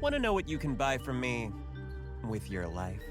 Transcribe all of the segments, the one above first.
Want to know what you can buy from me with your life?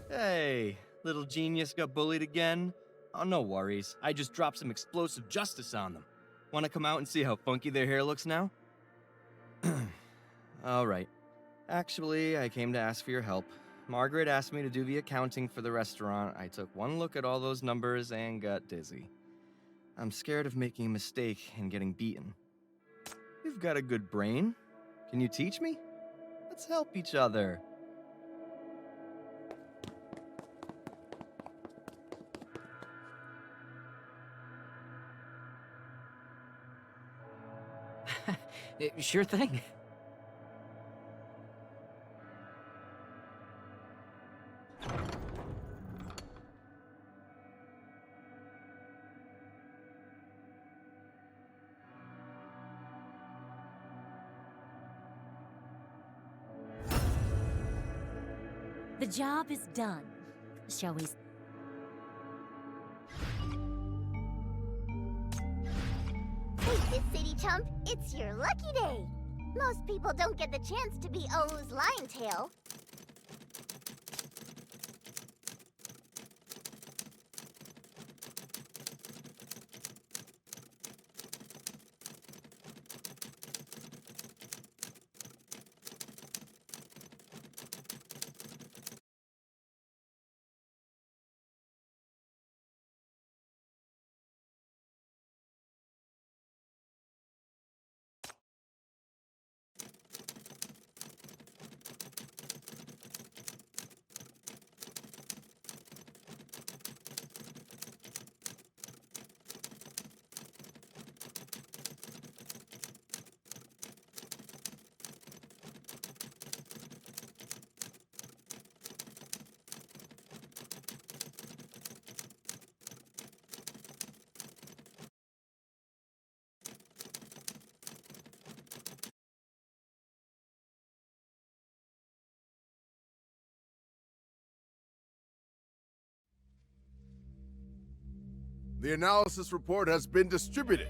Hey, little genius got bullied again? Oh, no worries. I just dropped some explosive justice on them. Want to come out and see how funky their hair looks now? Alright. Actually, I came to ask for your help. Margaret asked me to do the accounting for the restaurant. I took one look at all those numbers and got dizzy. I'm scared of making a mistake and getting beaten. You've got a good brain. Can you teach me? Let's help each other. Sure thing. The job is done. Shall we... Hey, this city chump, it's your lucky day. Most people don't get the chance to be O's lion tail. The analysis report has been distributed.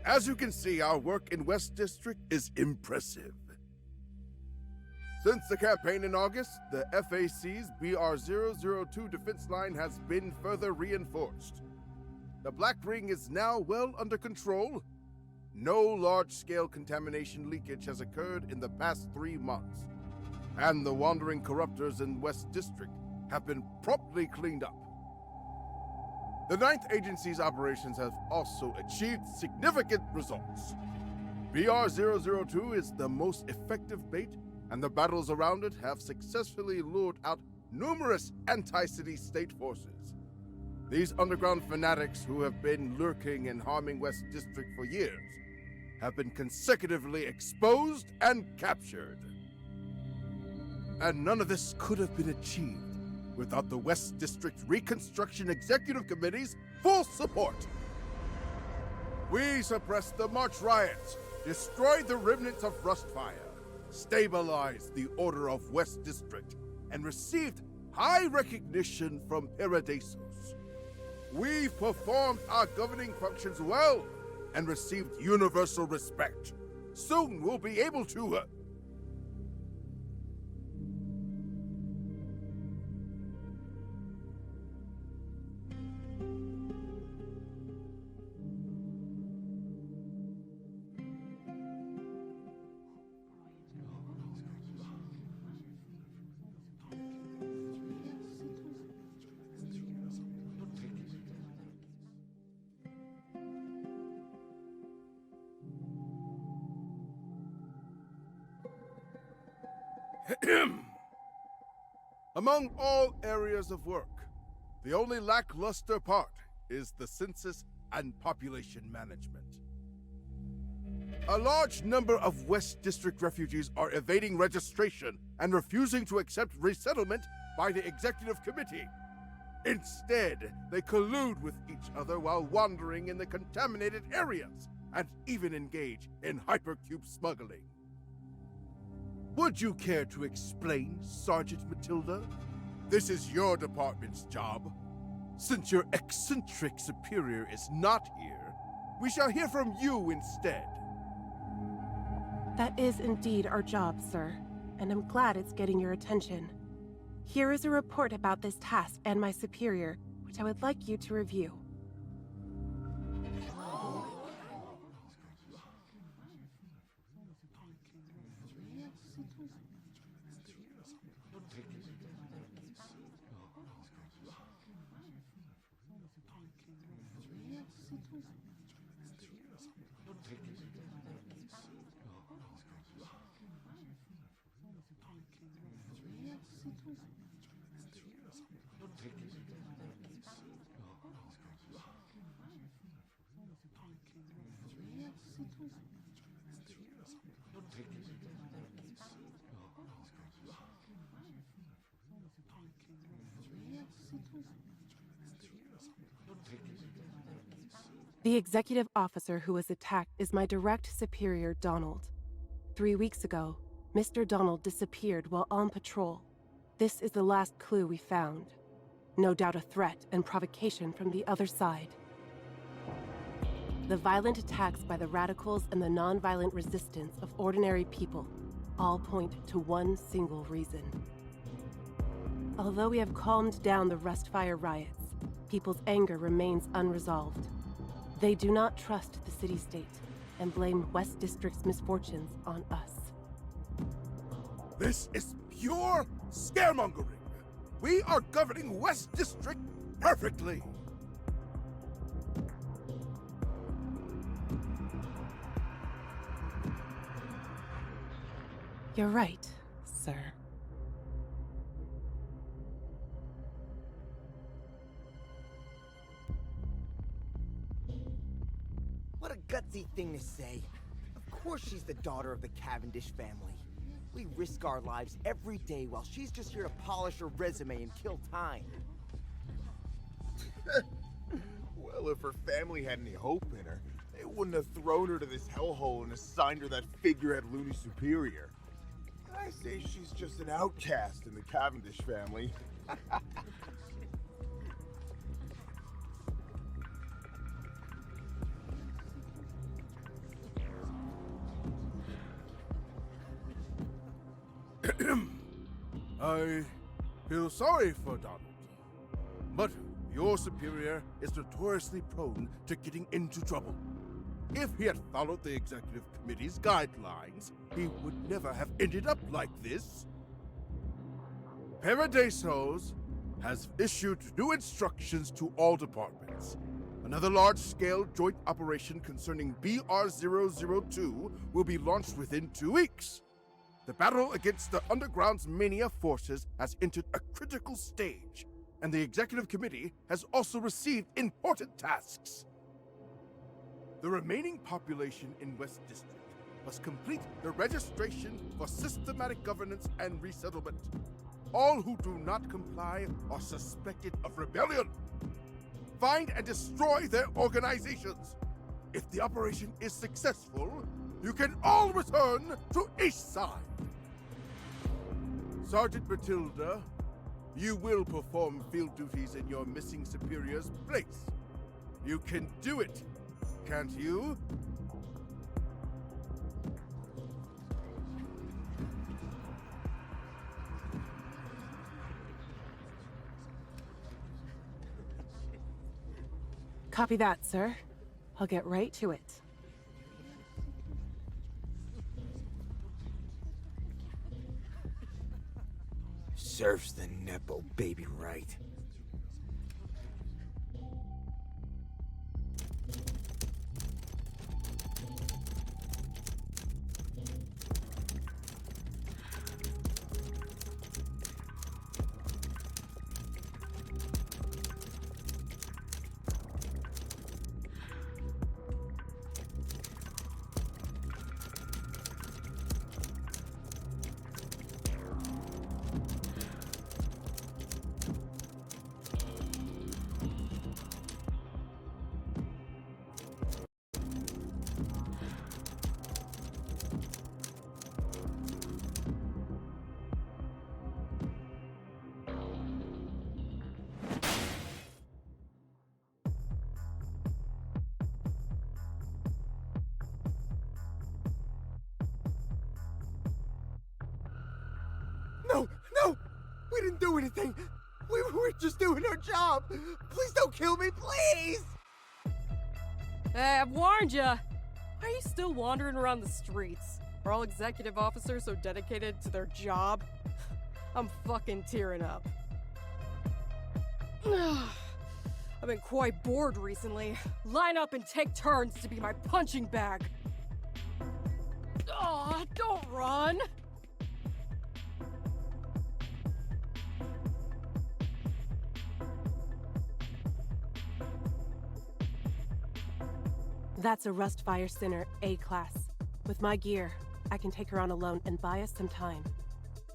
As you can see, our work in West District is impressive. Since the campaign in August, the FAC's BR-002 defense line has been further reinforced. The Black Ring is now well under control. No large-scale contamination leakage has occurred in the past 3 months, and the wandering corruptors in West District have been promptly cleaned up. The 9th Agency's operations have also achieved significant results. BR-002 is the most effective bait, and the battles around it have successfully lured out numerous anti-city state forces. These underground fanatics who have been lurking and harming West District for years have been consecutively exposed and captured. And none of this could have been achieved without the West District Reconstruction Executive Committee's full support. We suppressed the March riots, destroyed the remnants of Rustfire, stabilized the order of West District, and received high recognition from Paradisos. We've performed our governing functions well and received universal respect. Soon we'll be able to Among all areas of work, the only lackluster part is the census and population management. A large number of West District refugees are evading registration and refusing to accept resettlement by the Executive Committee. Instead, they collude with each other while wandering in the contaminated areas and even engage in hypercube smuggling. Would you care to explain, Sergeant Matilda? This is your department's job. Since your eccentric superior is not here, we shall hear from you instead. That is indeed our job, sir, and I'm glad it's getting your attention. Here is a report about this task and my superior, which I would like you to review. The executive officer who was attacked is my direct superior, Donald. 3 weeks ago, Mr. Donald disappeared while on patrol. This is the last clue we found. No doubt a threat and provocation from the other side. The violent attacks by the radicals and the non-violent resistance of ordinary people all point to one single reason. Although we have calmed down the Rustfire riots, people's anger remains unresolved. They do not trust the city-state and blame West District's misfortunes on us. This is pure scaremongering. We are governing West District perfectly. You're right, sir. What a gutsy thing to say. Of course she's the daughter of the Cavendish family. We risk our lives every day while she's just here to polish her resume and kill time. Well, if her family had any hope in her, they wouldn't have thrown her to this hellhole and assigned her that figurehead loony superior. I say she's just an outcast in the Cavendish family. I feel sorry for Donald. But your superior is notoriously prone to getting into trouble. If he had followed the executive committee's guidelines, he would never have ended up like this. Paradisos has issued new instructions to all departments. Another large-scale joint operation concerning BR-002 will be launched within 2 weeks. The battle against the Underground's mania forces has entered a critical stage, and the Executive Committee has also received important tasks. The remaining population in West District must complete the registration for systematic governance and resettlement. All who do not comply are suspected of rebellion. Find and destroy their organizations. If the operation is successful, you can all return to Eastside. Sergeant Matilda, you will perform field duties in your missing superior's place. You can do it, can't you? Copy that, sir. I'll get right to it. Serves the Nepo baby right. No! No! We didn't do anything! We were just doing our job! Please don't kill me, please! Hey, I've warned ya! Why are you still wandering around the streets? Are all executive officers so dedicated to their job? I'm fucking tearing up. I've been quite bored recently. Line up and take turns to be my punching bag. Aw, don't run! That's a Rustfire Sinner A-class. With my gear, I can take her on alone and buy us some time.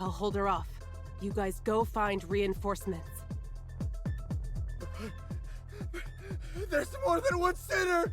I'll hold her off. You guys go find reinforcements. There's more than one sinner!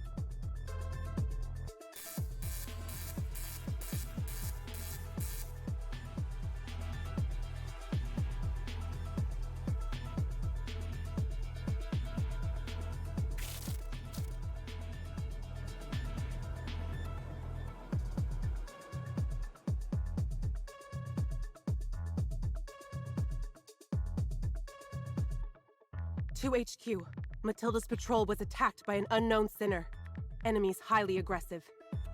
To HQ. Matilda's patrol was attacked by an unknown sinner. Enemies highly aggressive.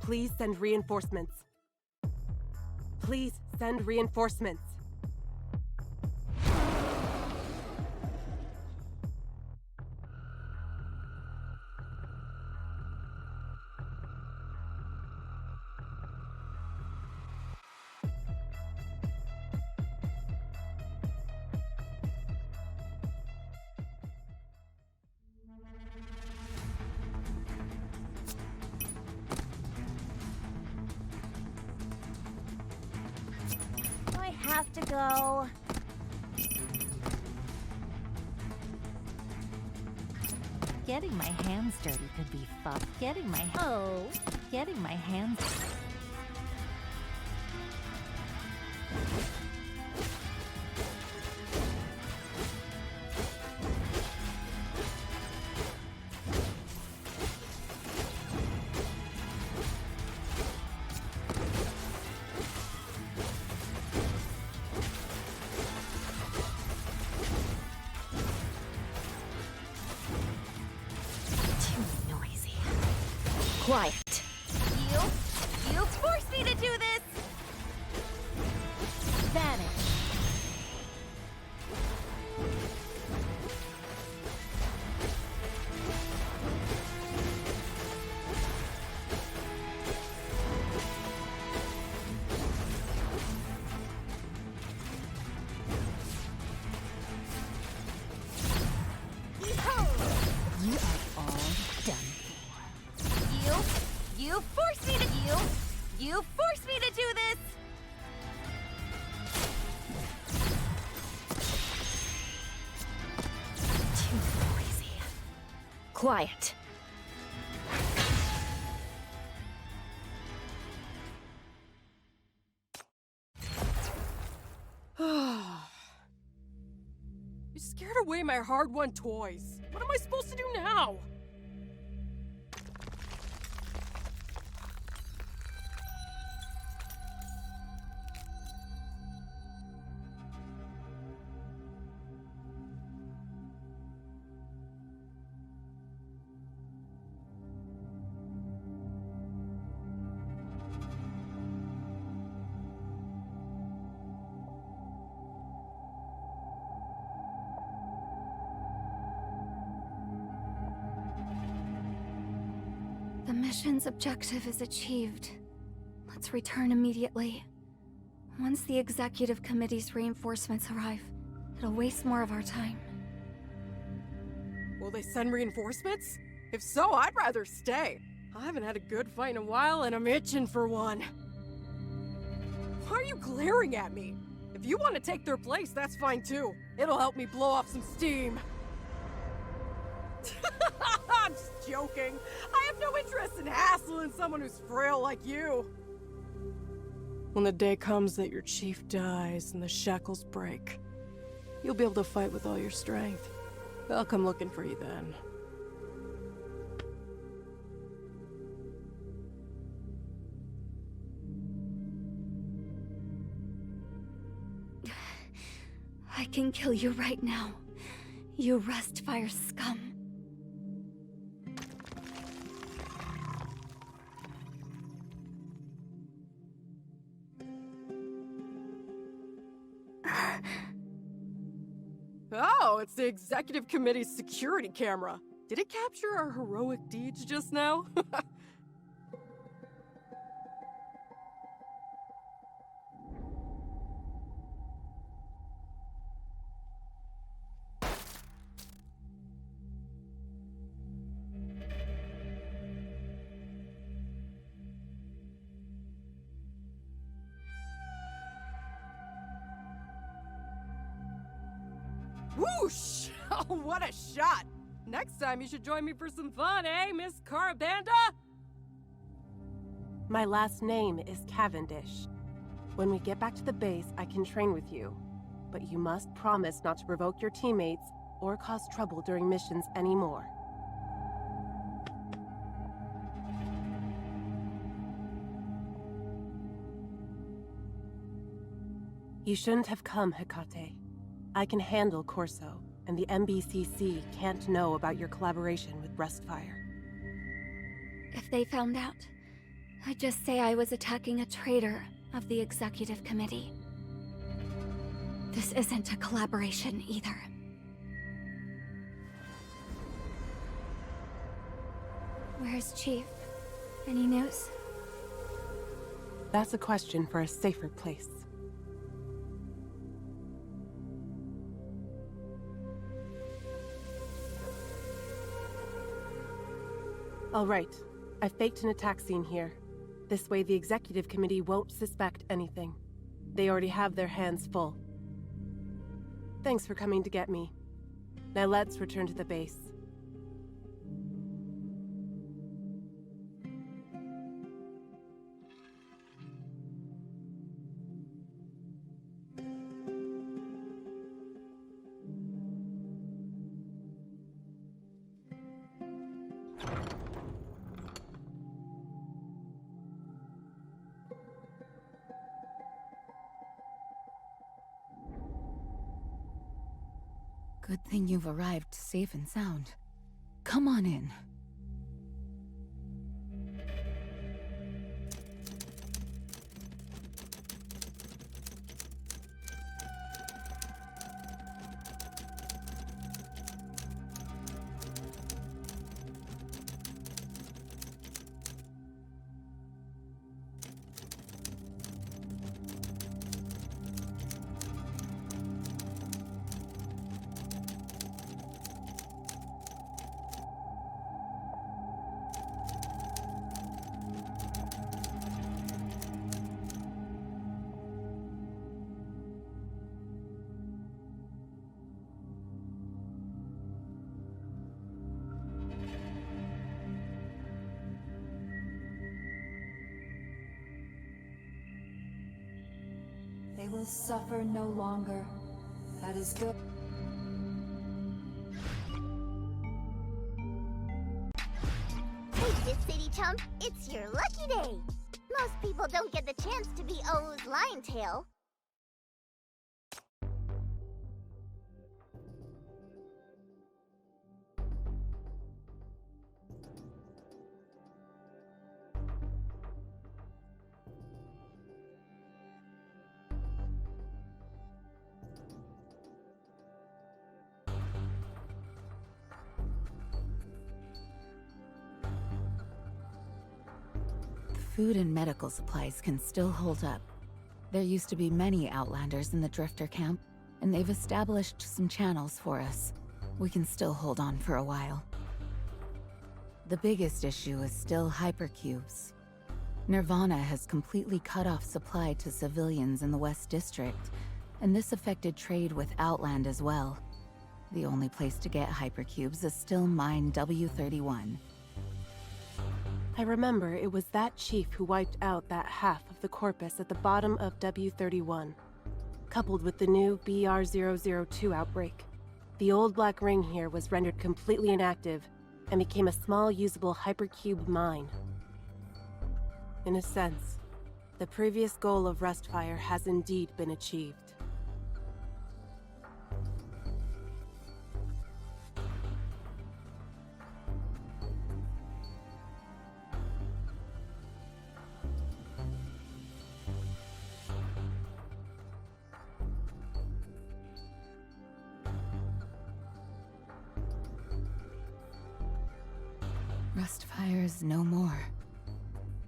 Please send reinforcements. Please send reinforcements. I have to go. Getting my hands dirty could be fun. Getting my hands. Quiet. You forced me to do this! Vanish. You are all done for. You forced me to you forced me to do this! Too crazy. Quiet. You scared away my hard-won toys. What am I supposed to do now? The mission's objective is achieved. Let's return immediately. Once the executive committee's reinforcements arrive, it'll waste more of our time. Will they send reinforcements? If so, I'd rather stay. I haven't had a good fight in a while, and I'm itching for one. Why are you glaring at me? If you want to take their place, that's fine too. It'll help me blow off some steam. I'm just joking. I have no interest in hassling someone who's frail like you. When the day comes that your chief dies and the shackles break, you'll be able to fight with all your strength. I'll come looking for you then. I can kill you right now. You Rustfire scum. Oh, it's the executive committee's security camera. Did it capture our heroic deeds just now? Whoosh! Oh, what a shot! Next time you should join me for some fun, eh, Miss Carabanda? My last name is Cavendish. When we get back to the base, I can train with you. But you must promise not to provoke your teammates or cause trouble during missions anymore. You shouldn't have come, Hecate. I can handle Corso, and the MBCC can't know about your collaboration with Rustfire. If they found out, I'd just say I was attacking a traitor of the executive committee. This isn't a collaboration either. Where's Chief? Any news? That's a question for a safer place. All right, I faked an attack scene here. This way the executive committee won't suspect anything. They already have their hands full. Thanks for coming to get me. Now let's return to the base. Good thing you've arrived safe and sound. Come on in. will suffer no longer. That is good. Hey, this city chump, it's your lucky day. Most people don't get the chance to be O's lion tail. Food and medical supplies can still hold up. There used to be many Outlanders in the Drifter camp, and they've established some channels for us. We can still hold on for a while. The biggest issue is still hypercubes. Nirvana has completely cut off supply to civilians in the West District, and this affected trade with Outland as well. The only place to get hypercubes is still Mine W31. I remember it was that chief who wiped out that half of the corpus at the bottom of W31. Coupled with the new BR002 outbreak, the old Black Ring here was rendered completely inactive and became a small usable hypercube mine. In a sense, the previous goal of Rustfire has indeed been achieved. Rustfire's no more.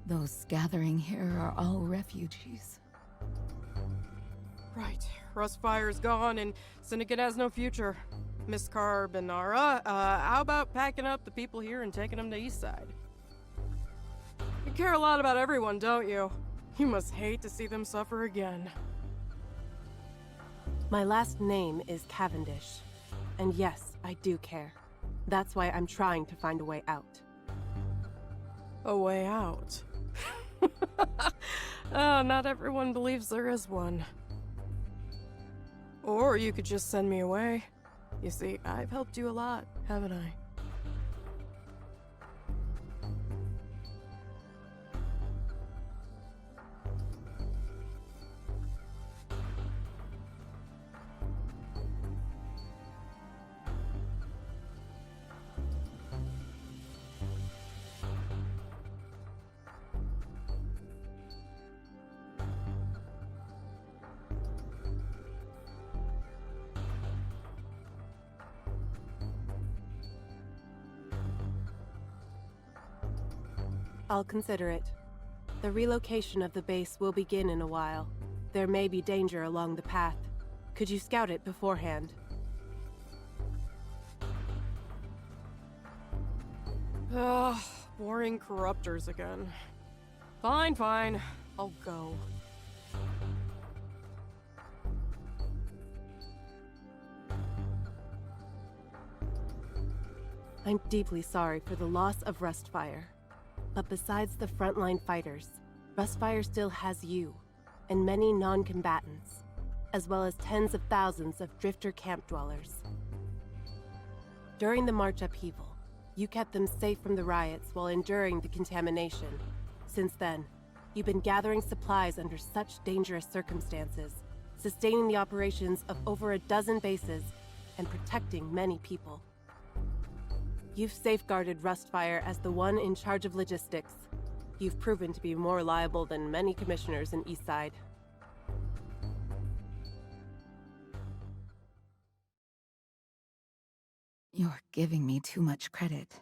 Those gathering here are all refugees. Right. Rustfire's gone and Syndicate has no future. Miss Carbonara, how about packing up the people here and taking them to Eastside? You care a lot about everyone, don't you? You must hate to see them suffer again. My last name is Cavendish. And yes, I do care. That's why I'm trying to find a way out. A way out? Oh, not everyone believes there is one. Or you could just send me away. You see, I've helped you a lot, haven't I? I'll consider it. The relocation of the base will begin in a while. There may be danger along the path. Could you scout it beforehand? Ugh, boring corruptors again. Fine, fine. I'll go. I'm deeply sorry for the loss of Rustfire. But besides the frontline fighters, Rustfire still has you, and many non-combatants, as well as tens of thousands of Drifter camp dwellers. During the March upheaval, you kept them safe from the riots while enduring the contamination. Since then, you've been gathering supplies under such dangerous circumstances, sustaining the operations of over a dozen bases, and protecting many people. You've safeguarded Rustfire as the one in charge of logistics. You've proven to be more reliable than many commissioners in Eastside. You're giving me too much credit.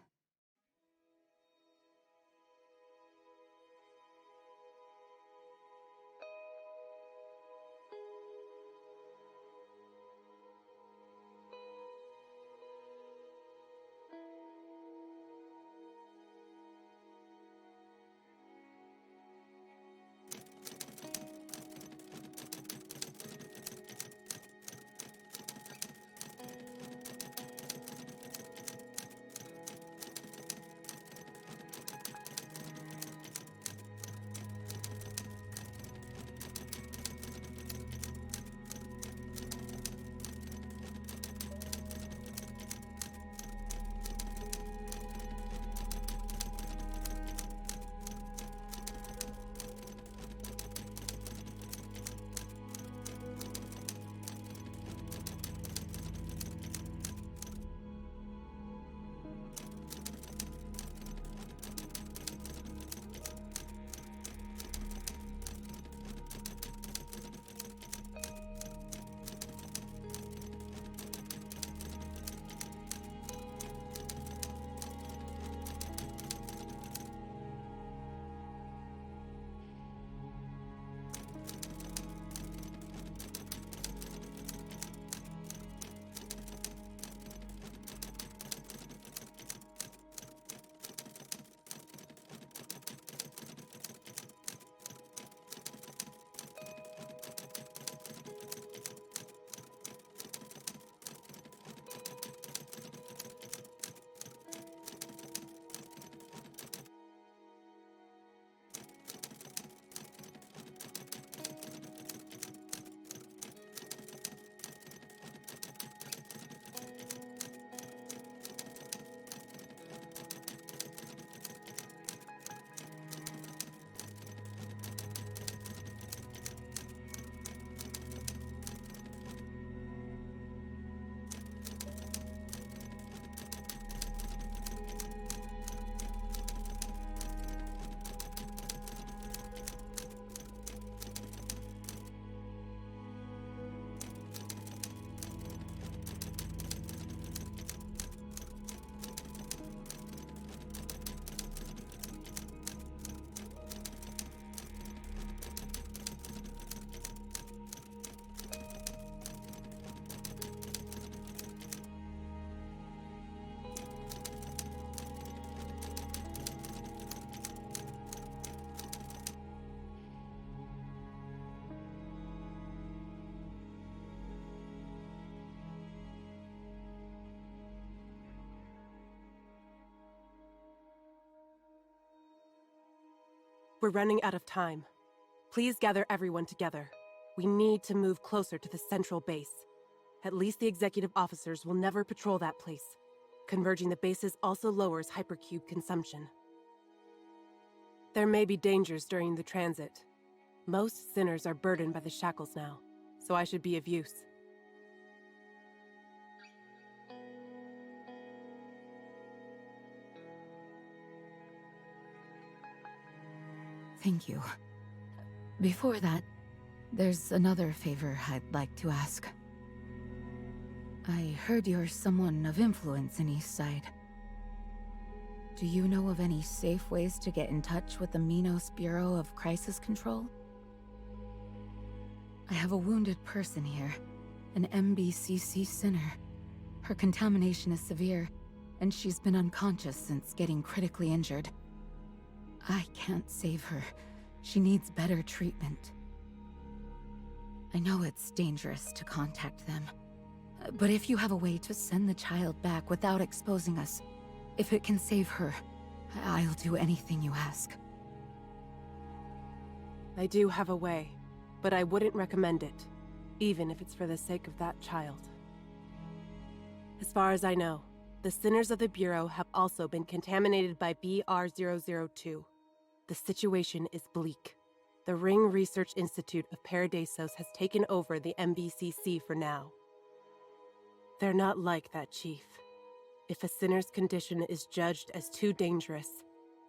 We're running out of time. Please gather everyone together. We need to move closer to the central base. At least the executive officers will never patrol that place. Converging the bases also lowers hypercube consumption. There may be dangers during the transit. Most sinners are burdened by the shackles now, so I should be of use. Thank you. Before that, there's another favor I'd like to ask. I heard you're someone of influence in Eastside. Do you know of any safe ways to get in touch with the Minos Bureau of Crisis Control? I have a wounded person here, an MBCC sinner. Her contamination is severe, and she's been unconscious since getting critically injured. I can't save her. She needs better treatment. I know it's dangerous to contact them, but if you have a way to send the child back without exposing us, if it can save her, I'll do anything you ask. I do have a way, but I wouldn't recommend it, even if it's for the sake of that child. As far as I know, the sinners of the Bureau have also been contaminated by BR-002. The situation is bleak. The Ring Research Institute of Paradisos has taken over the MBCC for now. They're not like that, Chief. If a sinner's condition is judged as too dangerous,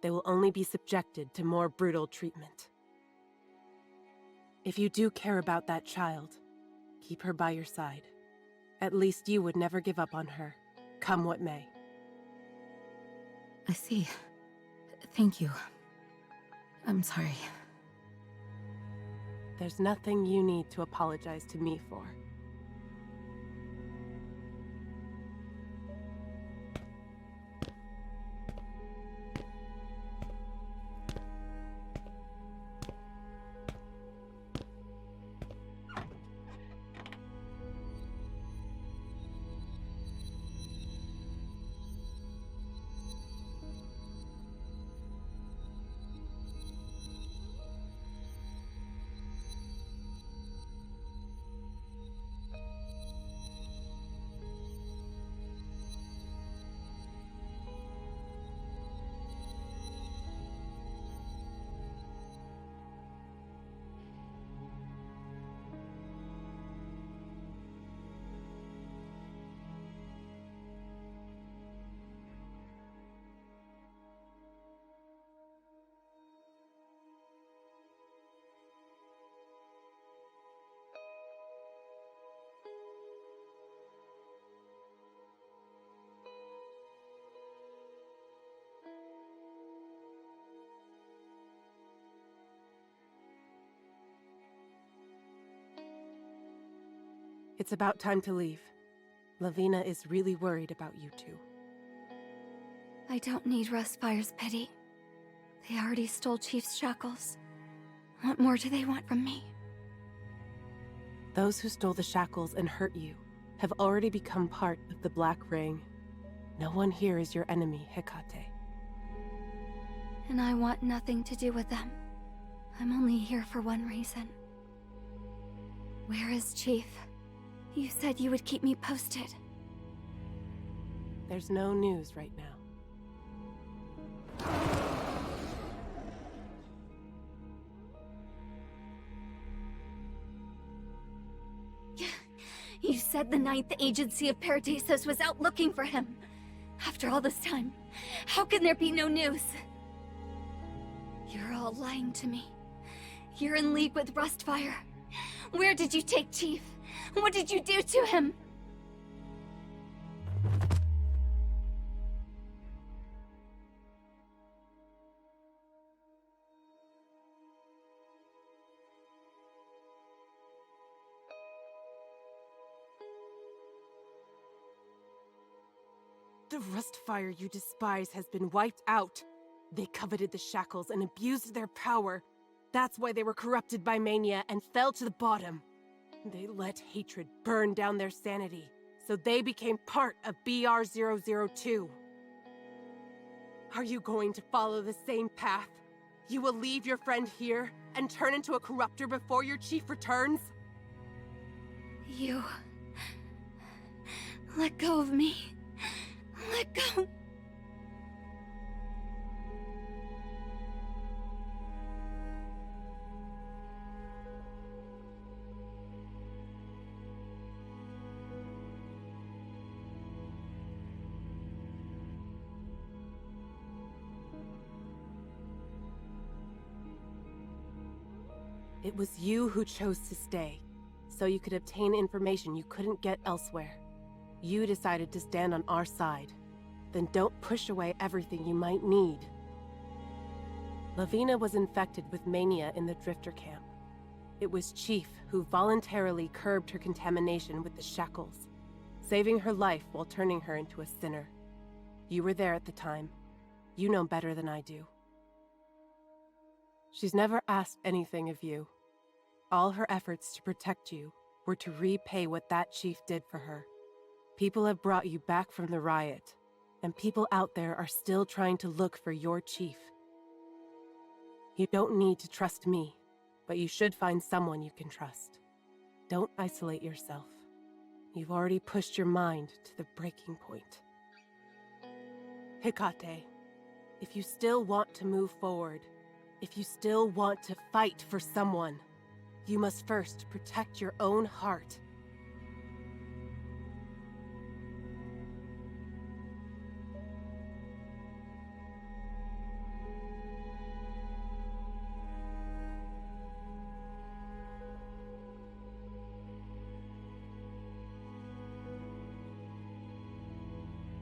they will only be subjected to more brutal treatment. If you do care about that child, keep her by your side. At least you would never give up on her, come what may. I see. Thank you. I'm sorry. There's nothing you need to apologize to me for. It's about time to leave. Lavina is really worried about you two. I don't need Rustfire's pity. They already stole Chief's shackles. What more do they want from me? Those who stole the shackles and hurt you have already become part of the Black Ring. No one here is your enemy, Hecate. And I want nothing to do with them. I'm only here for one reason. Where is Chief? You said you would keep me posted. There's no news right now. You said the Ninth Agency of Paradisos was out looking for him. After all this time, how can there be no news? You're all lying to me. You're in league with Rustfire. Where did you take Chief? What did you do to him? The Rustfire you despise has been wiped out. They coveted the shackles and abused their power. That's why they were corrupted by mania and fell to the bottom. They let hatred burn down their sanity, so they became part of BR-002. Are you going to follow the same path? You will leave your friend here and turn into a corruptor before your chief returns? You... let go of me. Let go. It was you who chose to stay, so you could obtain information you couldn't get elsewhere. You decided to stand on our side. Then don't push away everything you might need. Lavina was infected with mania in the Drifter camp. It was Chief who voluntarily curbed her contamination with the shackles, saving her life while turning her into a sinner. You were there at the time. You know better than I do. She's never asked anything of you. All her efforts to protect you were to repay what that chief did for her. People have brought you back from the riot, and people out there are still trying to look for your chief. You don't need to trust me, but you should find someone you can trust. Don't isolate yourself. You've already pushed your mind to the breaking point. Hecate, if you still want to move forward, if you still want to fight for someone, you must first protect your own heart.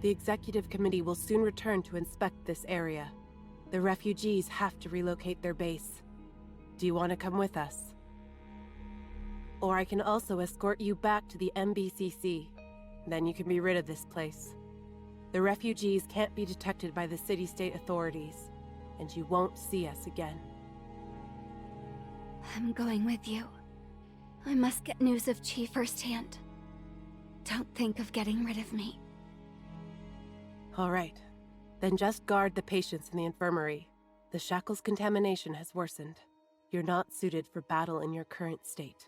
The executive committee will soon return to inspect this area. The refugees have to relocate their base. Do you want to come with us? Or I can also escort you back to the MBCC. Then you can be rid of this place. The refugees can't be detected by the city-state authorities, and you won't see us again. I'm going with you. I must get news of Chi firsthand. Don't think of getting rid of me. All right. Then just guard the patients in the infirmary. The shackles contamination has worsened. You're not suited for battle in your current state.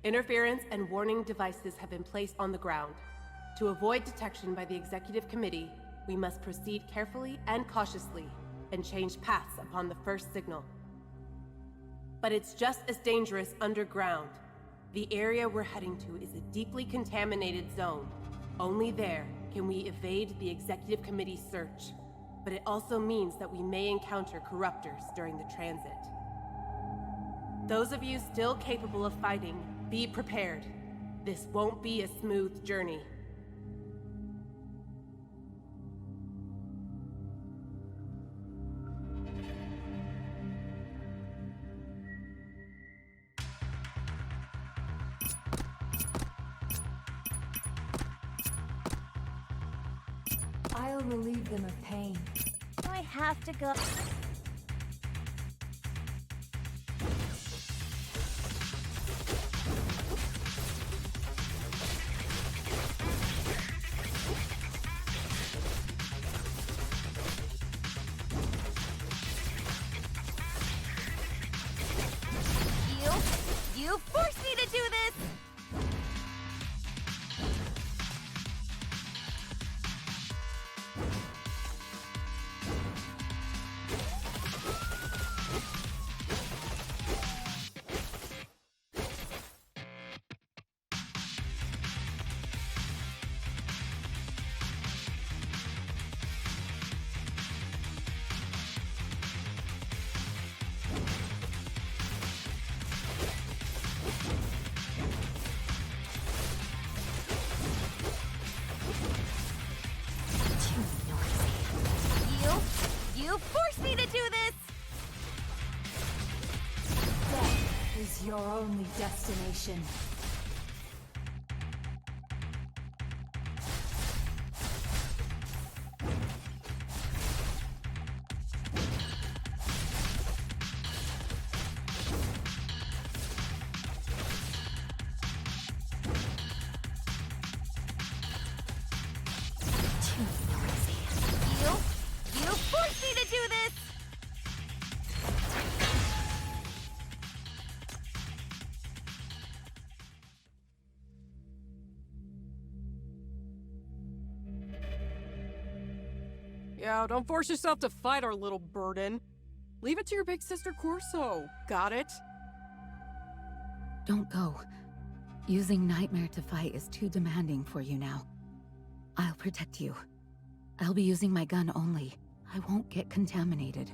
Interference and warning devices have been placed on the ground. To avoid detection by the Executive Committee, we must proceed carefully and cautiously, and change paths upon the first signal. But it's just as dangerous underground. The area we're heading to is a deeply contaminated zone. Only there can we evade the Executive Committee's search. But it also means that we may encounter corruptors during the transit. Those of you still capable of fighting, be prepared. This won't be a smooth journey. I'll relieve them of pain. I have to go. You forced me to do this! your only destination. You forced me to do this! Yeah, don't force yourself to fight our little burden. Leave it to your big sister Corso. Got it? Don't go. Using Nightmare to fight is too demanding for you now. I'll protect you. I'll be using my gun only. I won't get contaminated.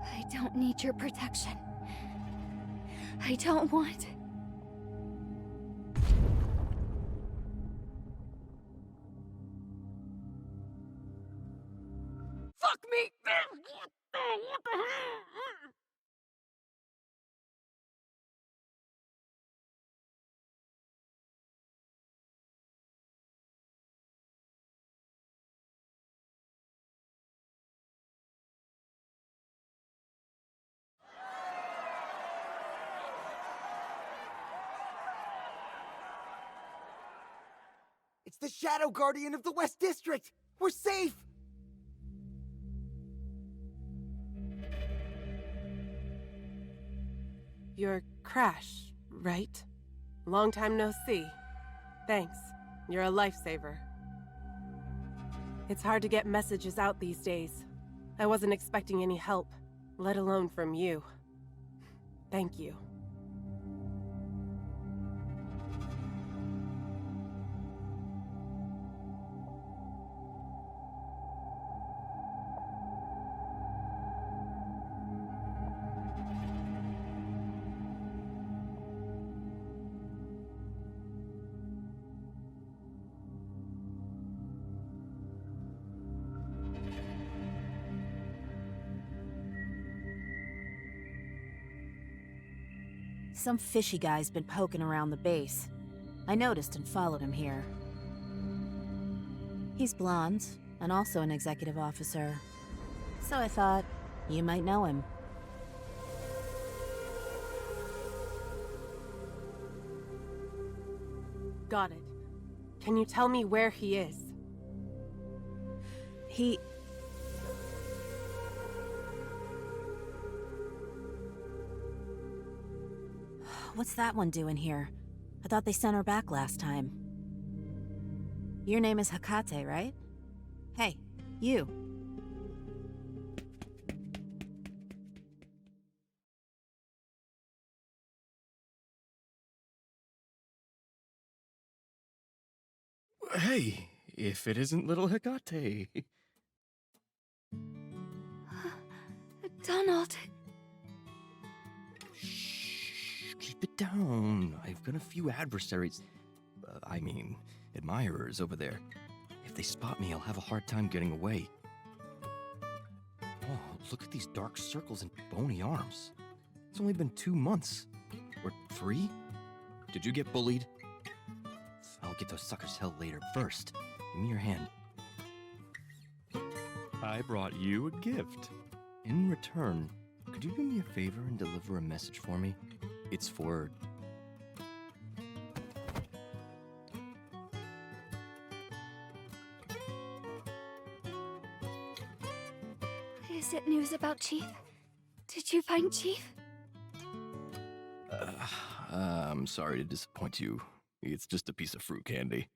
I don't need your protection. I don't want... Fuck me! It's the Shadow Guardian of the West District! We're safe! You're Crash, right? Long time no see. Thanks. You're a lifesaver. It's hard to get messages out these days. I wasn't expecting any help, let alone from you. Thank you. Some fishy guy's been poking around the base. I noticed and followed him here. He's blonde, and also an executive officer. So I thought, you might know him. Got it. Can you tell me where he is? What's that one doing here? I thought they sent her back last time. Your name is Hecate, right? Hey, you. Hey, if it isn't little Hecate. Donald. Keep it down. I've got a few adversaries. Admirers over there. If they spot me, I'll have a hard time getting away. Oh, look at these dark circles and bony arms. It's only been 2 months. Or 3? Did you get bullied? I'll get those suckers hell later. First, give me your hand. I brought you a gift. In return, could you do me a favor and deliver a message for me? It's for... Is it news about Chief? Did you find Chief? I'm sorry to disappoint you. It's just a piece of fruit candy.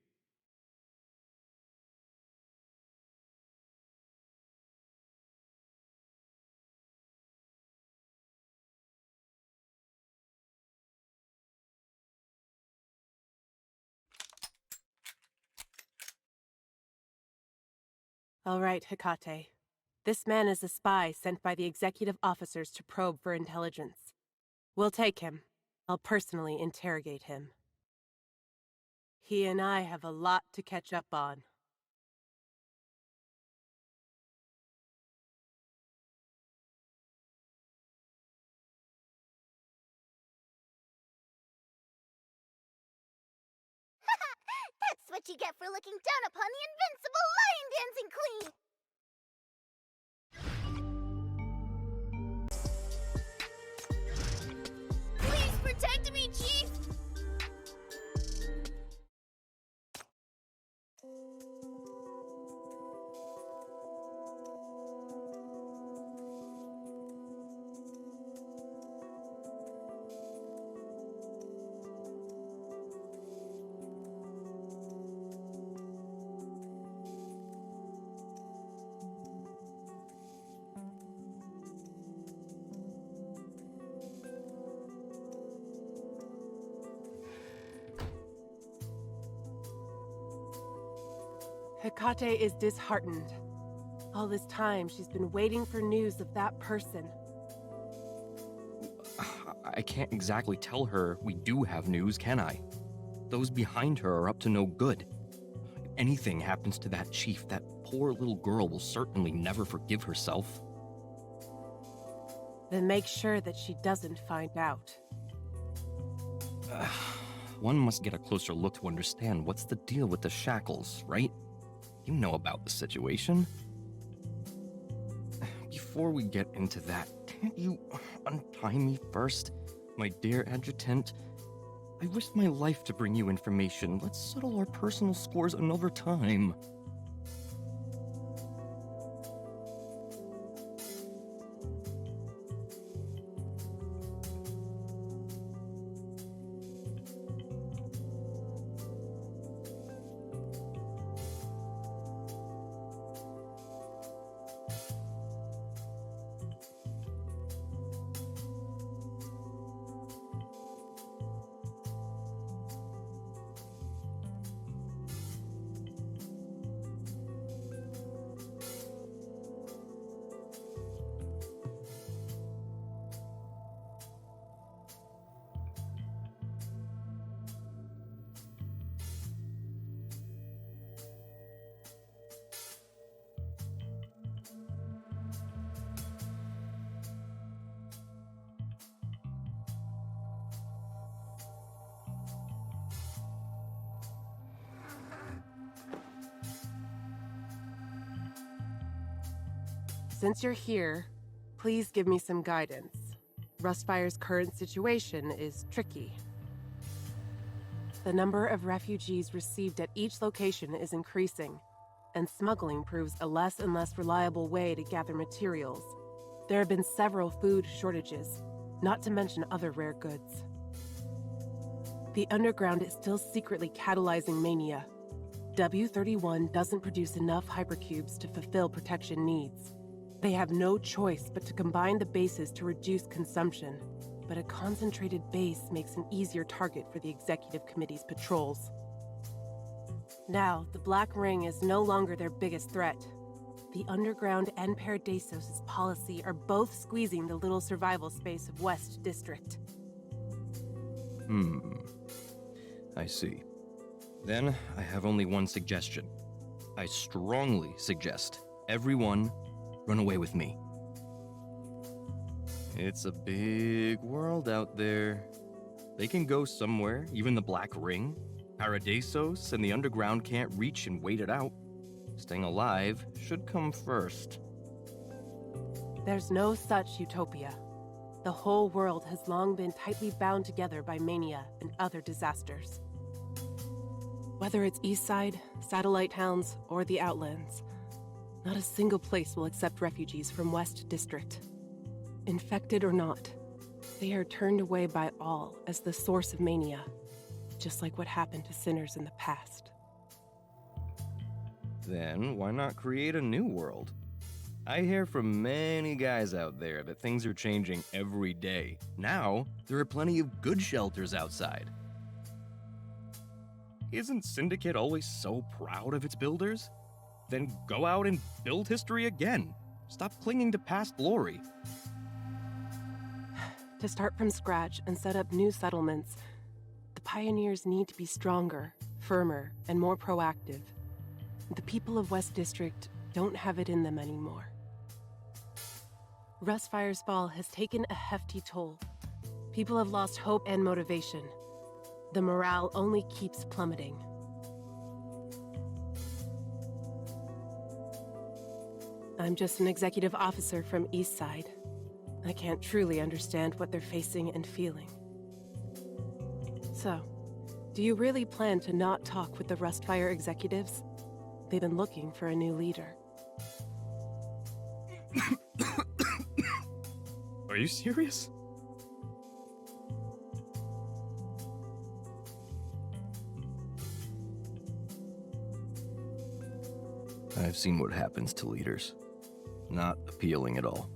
All right, Hecate. This man is a spy sent by the executive officers to probe for intelligence. We'll take him. I'll personally interrogate him. He and I have a lot to catch up on. That's what you get for looking down upon the invincible lion dancing queen! Please protect me, Chief! Hecate is disheartened. All this time, she's been waiting for news of that person. I can't exactly tell her we do have news, can I? Those behind her are up to no good. If anything happens to that chief, that poor little girl will certainly never forgive herself. Then make sure that she doesn't find out. One must get a closer look to understand what's the deal with the shackles, right? You know about the situation. Before we get into that, can't you untie me first, my dear adjutant? I risked my life to bring you information. Let's settle our personal scores another time. Since you're here, please give me some guidance. Rustfire's current situation is tricky. The number of refugees received at each location is increasing, and smuggling proves a less and less reliable way to gather materials. There have been several food shortages, not to mention other rare goods. The underground is still secretly catalyzing mania. W31 doesn't produce enough hypercubes to fulfill protection needs. They have no choice but to combine the bases to reduce consumption, but a concentrated base makes an easier target for the Executive Committee's patrols. Now, the Black Ring is no longer their biggest threat. The Underground and Paradisos' policy are both squeezing the little survival space of West District. I see. Then, I have only one suggestion. I strongly suggest everyone run away with me. It's a big world out there. They can go somewhere, even the Black Ring. Paradisos and the Underground can't reach and wait it out. Staying alive should come first. There's no such utopia. The whole world has long been tightly bound together by mania and other disasters. Whether it's Eastside, satellite towns, or the Outlands, not a single place will accept refugees from West District. Infected or not, they are turned away by all as the source of mania, just like what happened to sinners in the past. Then why not create a new world? I hear from many guys out there that things are changing every day. Now, there are plenty of good shelters outside. Isn't Syndicate always so proud of its builders? Then go out and build history again. Stop clinging to past glory. To start from scratch and set up new settlements, the pioneers need to be stronger, firmer, and more proactive. The people of West District don't have it in them anymore. Rustfire's fall has taken a hefty toll. People have lost hope and motivation. The morale only keeps plummeting. I'm just an executive officer from Eastside. I can't truly understand what they're facing and feeling. So, do you really plan to not talk with the Rustfire executives? They've been looking for a new leader. Are you serious? I've seen what happens to leaders. Not appealing at all.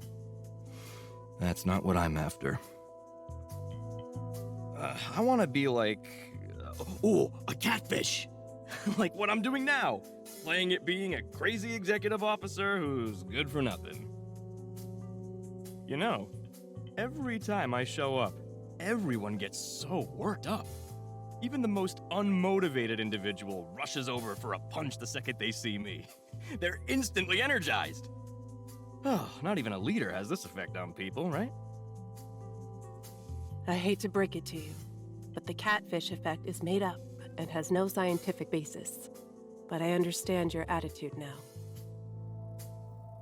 That's not what I'm after. I want to be like... a catfish! Like what I'm doing now. Playing it being a crazy executive officer who's good for nothing. You know, every time I show up, everyone gets so worked up. Even the most unmotivated individual rushes over for a punch the second they see me. They're instantly energized. Oh, not even a leader has this effect on people, right? I hate to break it to you, but the catfish effect is made up and has no scientific basis. But I understand your attitude now.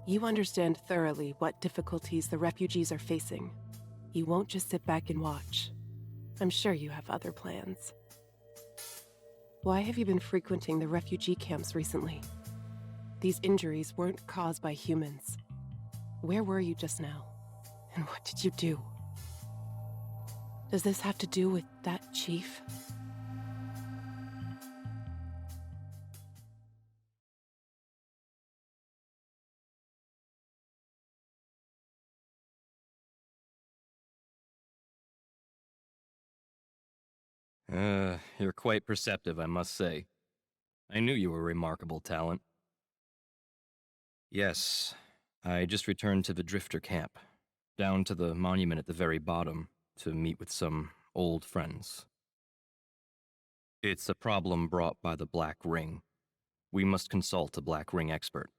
You understand thoroughly what difficulties the refugees are facing. You won't just sit back and watch. I'm sure you have other plans. Why have you been frequenting the refugee camps recently? These injuries weren't caused by humans. Where were you just now? And what did you do? Does this have to do with that chief? You're quite perceptive, I must say. I knew you were a remarkable talent. Yes, I just returned to the Drifter camp, down to the monument at the very bottom, to meet with some old friends. It's a problem brought by the Black Ring. We must consult a Black Ring expert.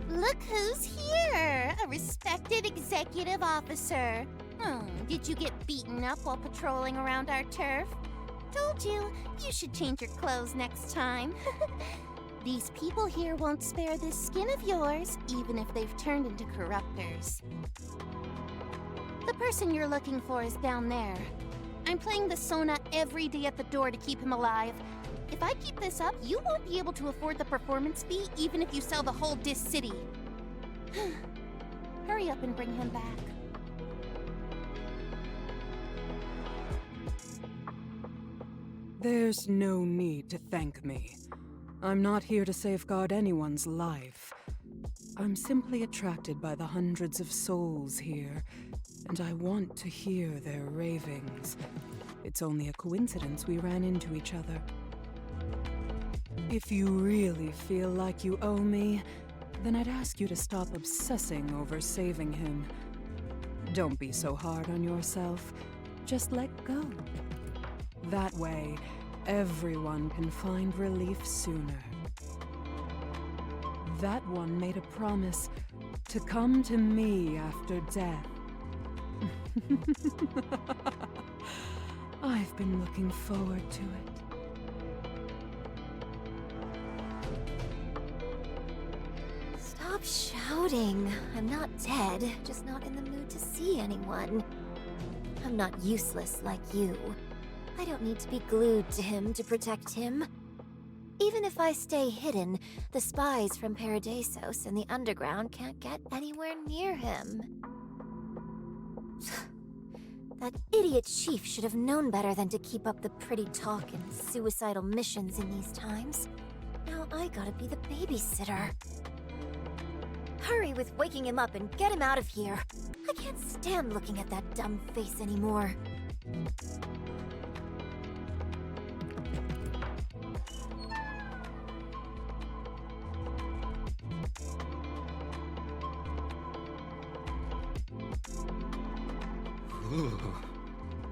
Look who's here! A respected executive officer. Did you get beaten up while patrolling around our turf? Told you, you should change your clothes next time. These people here won't spare this skin of yours, even if they've turned into corruptors. The person you're looking for is down there. I'm playing the Sona every day at the door to keep him alive. If I keep this up, you won't be able to afford the performance fee even if you sell the whole Dis City. Hurry up and bring him back. There's no need to thank me. I'm not here to safeguard anyone's life. I'm simply attracted by the hundreds of souls here, and I want to hear their ravings. It's only a coincidence we ran into each other. If you really feel like you owe me, then I'd ask you to stop obsessing over saving him. Don't be so hard on yourself. Just let go. That way, everyone can find relief sooner. That one made a promise to come to me after death. I've been looking forward to it. Stop shouting. I'm not dead, just not in the mood to see anyone. I'm not useless like you. I don't need to be glued to him to protect him. Even if I stay hidden, the spies from Paradisos and the underground can't get anywhere near him. That idiot chief should have known better than to keep up the pretty talk and suicidal missions in these times. Now I gotta be the babysitter. Hurry with waking him up and get him out of here. I can't stand looking at that dumb face anymore.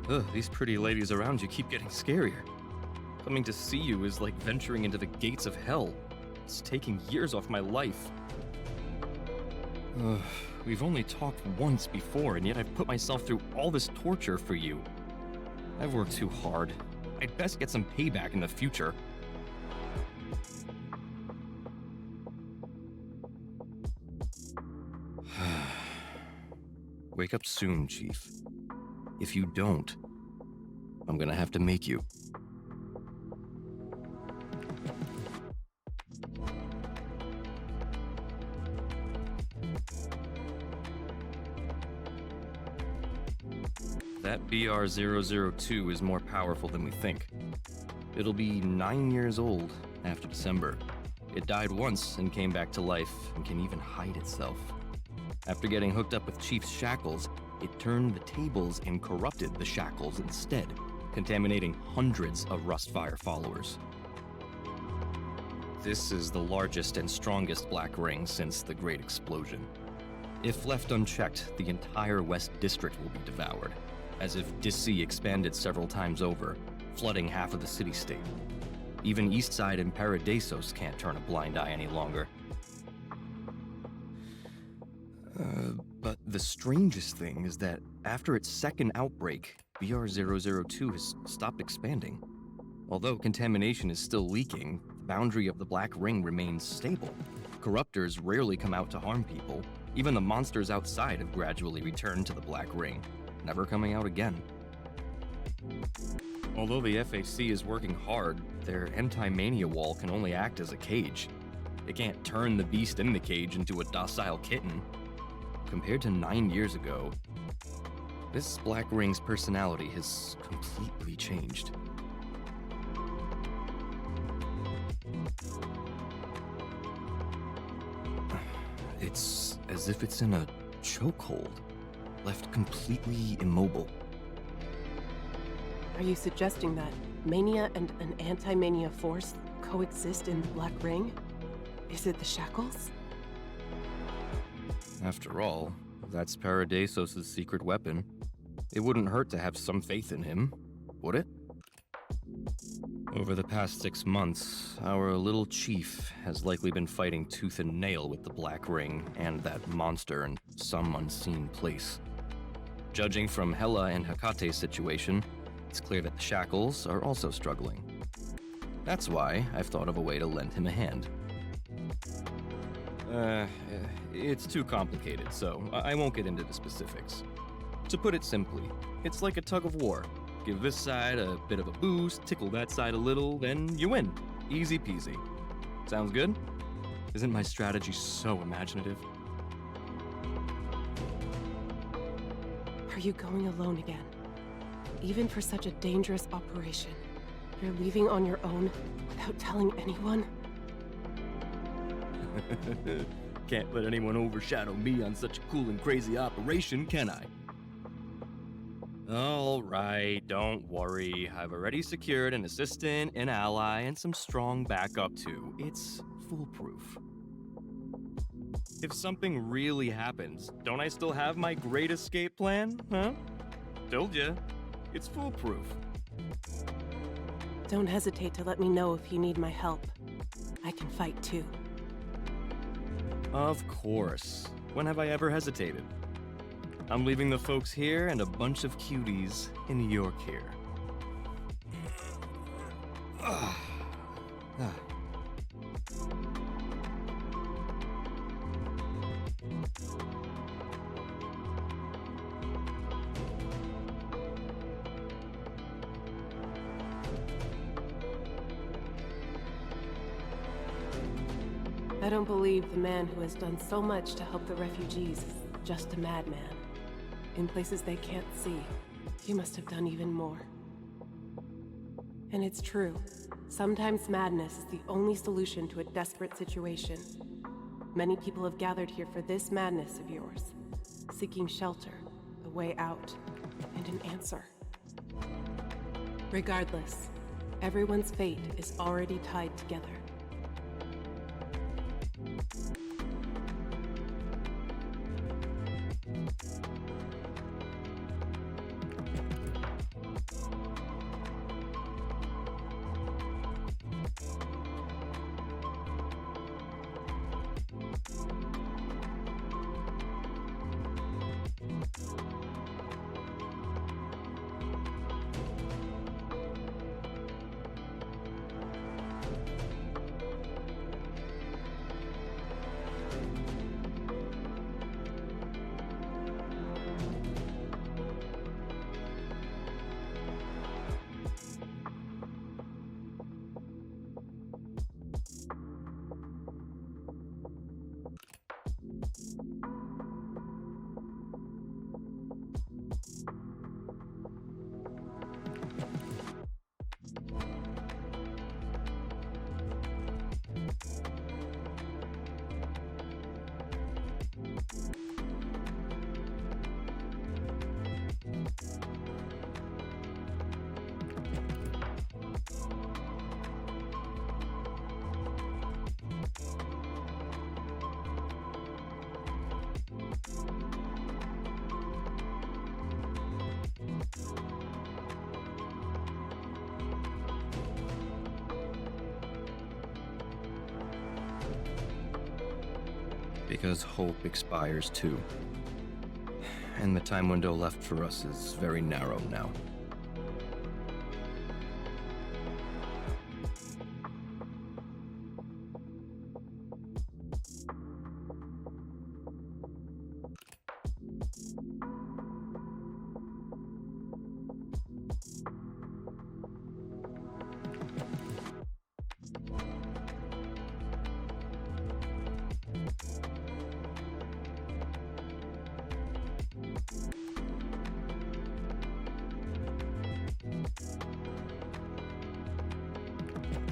Ugh, these pretty ladies around you keep getting scarier. Coming to see you is like venturing into the gates of hell. It's taking years off my life. We've only talked once before, and yet I've put myself through all this torture for you. I've worked too hard. I'd best get some payback in the future. Wake up soon, Chief. If you don't, I'm gonna have to make you. That BR-002 is more powerful than we think. It'll be 9 years old after December. It died once and came back to life and can even hide itself. After getting hooked up with Chief's shackles, it turned the tables and corrupted the shackles instead, contaminating hundreds of Rustfire followers. This is the largest and strongest Black Ring since the Great Explosion. If left unchecked, the entire West District will be devoured, as if DC expanded several times over, flooding half of the city-state. Even Eastside and Paradisos can't turn a blind eye any longer. But the strangest thing is that after its second outbreak, BR-002 has stopped expanding. Although contamination is still leaking, the boundary of the Black Ring remains stable. Corruptors rarely come out to harm people. Even the monsters outside have gradually returned to the Black Ring, never coming out again. Although the FAC is working hard, their anti-mania wall can only act as a cage. It can't turn the beast in the cage into a docile kitten. Compared to 9 years ago, this Black Ring's personality has completely changed. It's as if it's in a chokehold, left completely immobile. Are you suggesting that mania and an anti-mania force coexist in the Black Ring? Is it the shackles? After all, that's Paradisos' secret weapon. It wouldn't hurt to have some faith in him, would it? Over the past 6 months, our little chief has likely been fighting tooth and nail with the Black Ring and that monster in some unseen place. Judging from Hela and Hekate's situation, it's clear that the shackles are also struggling. That's why I've thought of a way to lend him a hand. It's too complicated, so I won't get into the specifics. To put it simply, it's like a tug of war. Give this side a bit of a boost, tickle that side a little, then you win. Easy peasy. Sounds good? Isn't my strategy so imaginative? Are you going alone again? Even for such a dangerous operation, you're leaving on your own without telling anyone? Can't let anyone overshadow me on such a cool and crazy operation, can I? All right, don't worry. I've already secured an assistant, an ally, and some strong backup too. It's foolproof. If something really happens, don't I still have my great escape plan, huh? Told ya. It's foolproof. Don't hesitate to let me know if you need my help. I can fight too. Of course. When have I ever hesitated? I'm leaving the folks here and a bunch of cuties in your care. I don't believe the man who has done so much to help the refugees is just a madman. In places they can't see, You must have done even more. And it's true. Sometimes madness is the only solution to a desperate situation. Many people have gathered here for this madness of yours, seeking shelter, a way out, and an answer. Regardless, everyone's fate is already tied together. Because hope expires too. And the time window left for us is very narrow now.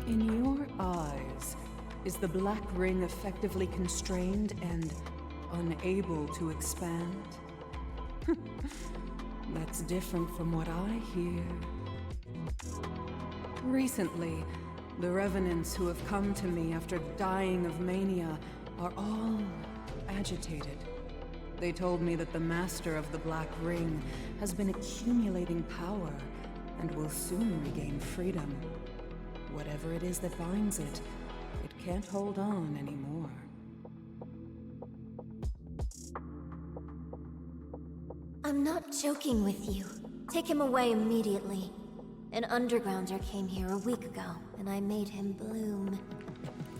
In your eyes, is the Black Ring effectively constrained and unable to expand? That's different from what I hear. Recently, the revenants who have come to me after dying of mania are all agitated. They told me that the master of the Black Ring has been accumulating power and will soon regain freedom. Whatever it is that binds it, it can't hold on anymore. I'm not joking with you. Take him away immediately. An undergrounder came here a week ago, and I made him bloom.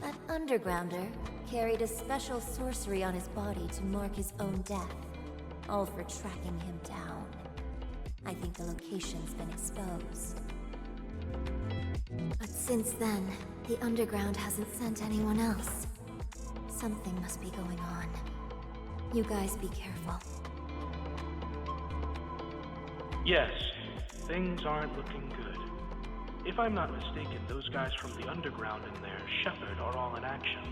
That undergrounder carried a special sorcery on his body to mark his own death, all for tracking him down. I think the location's been exposed. But since then, the underground hasn't sent anyone else. Something must be going on. You guys be careful. Yes, things aren't looking good. If I'm not mistaken, those guys from the underground and their shepherd are all in action.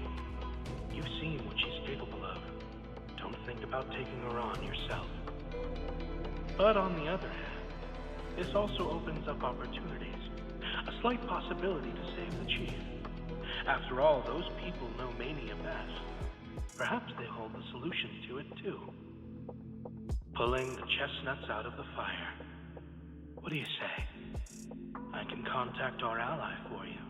You've seen what she's capable of. Don't think about taking her on yourself. But on the other hand, this also opens up opportunities. A slight possibility to save the chief. After all, those people know Mania best. Perhaps they hold the solution to it too. Pulling the chestnuts out of the fire. What do you say? I can contact our ally for you.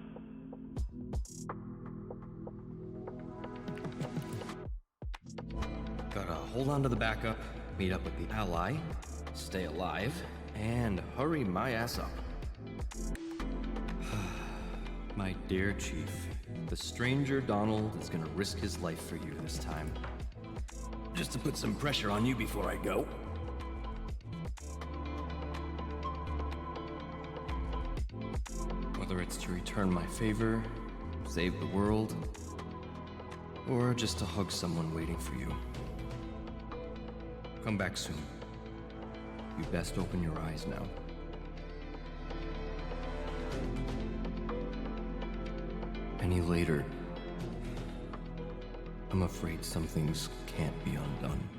Gotta hold on to the backup, meet up with the ally, stay alive, and hurry my ass up. My dear Chief, the stranger Donald is gonna risk his life for you this time. Just to put some pressure on you before I go. Whether it's to return my favor, save the world, or just to hug someone waiting for you. Come back soon. You best open your eyes now. Any later, I'm afraid some things can't be undone.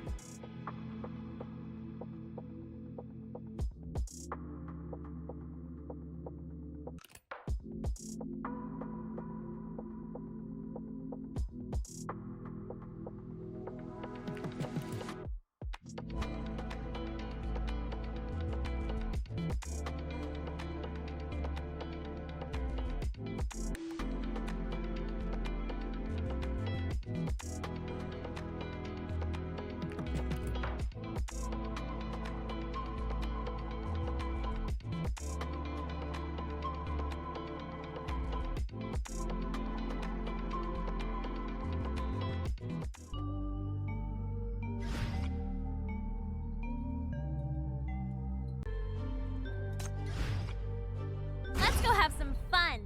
Let's go have some fun.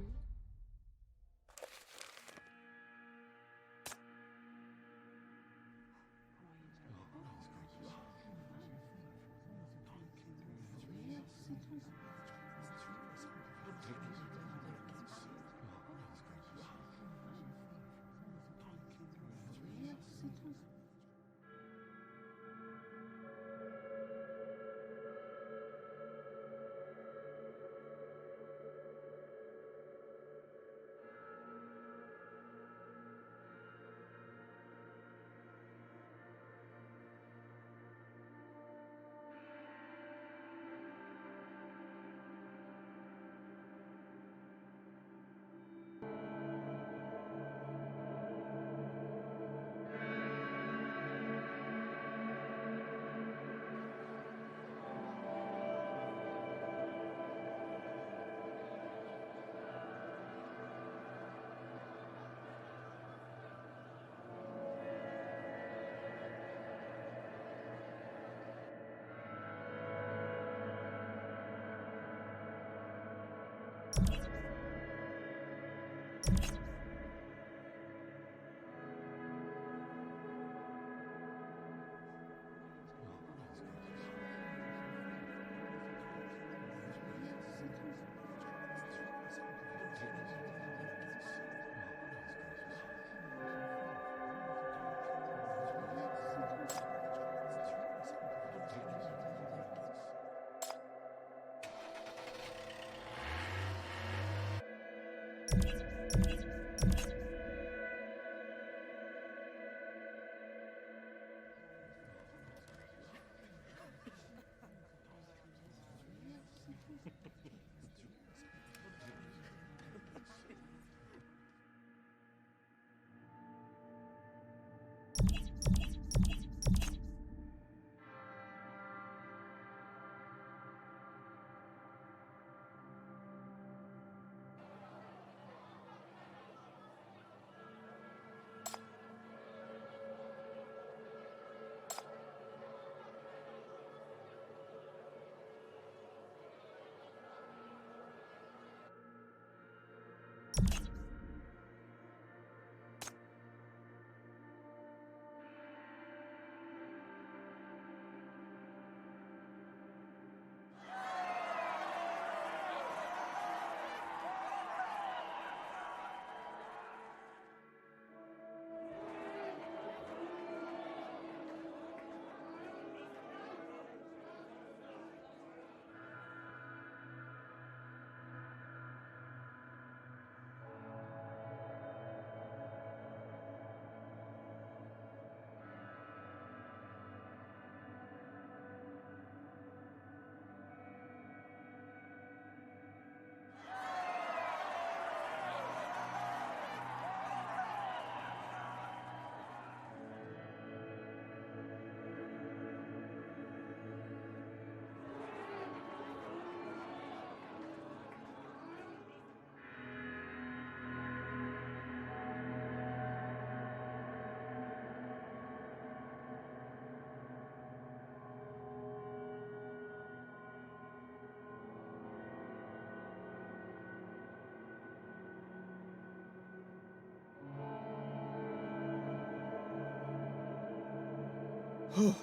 Oh,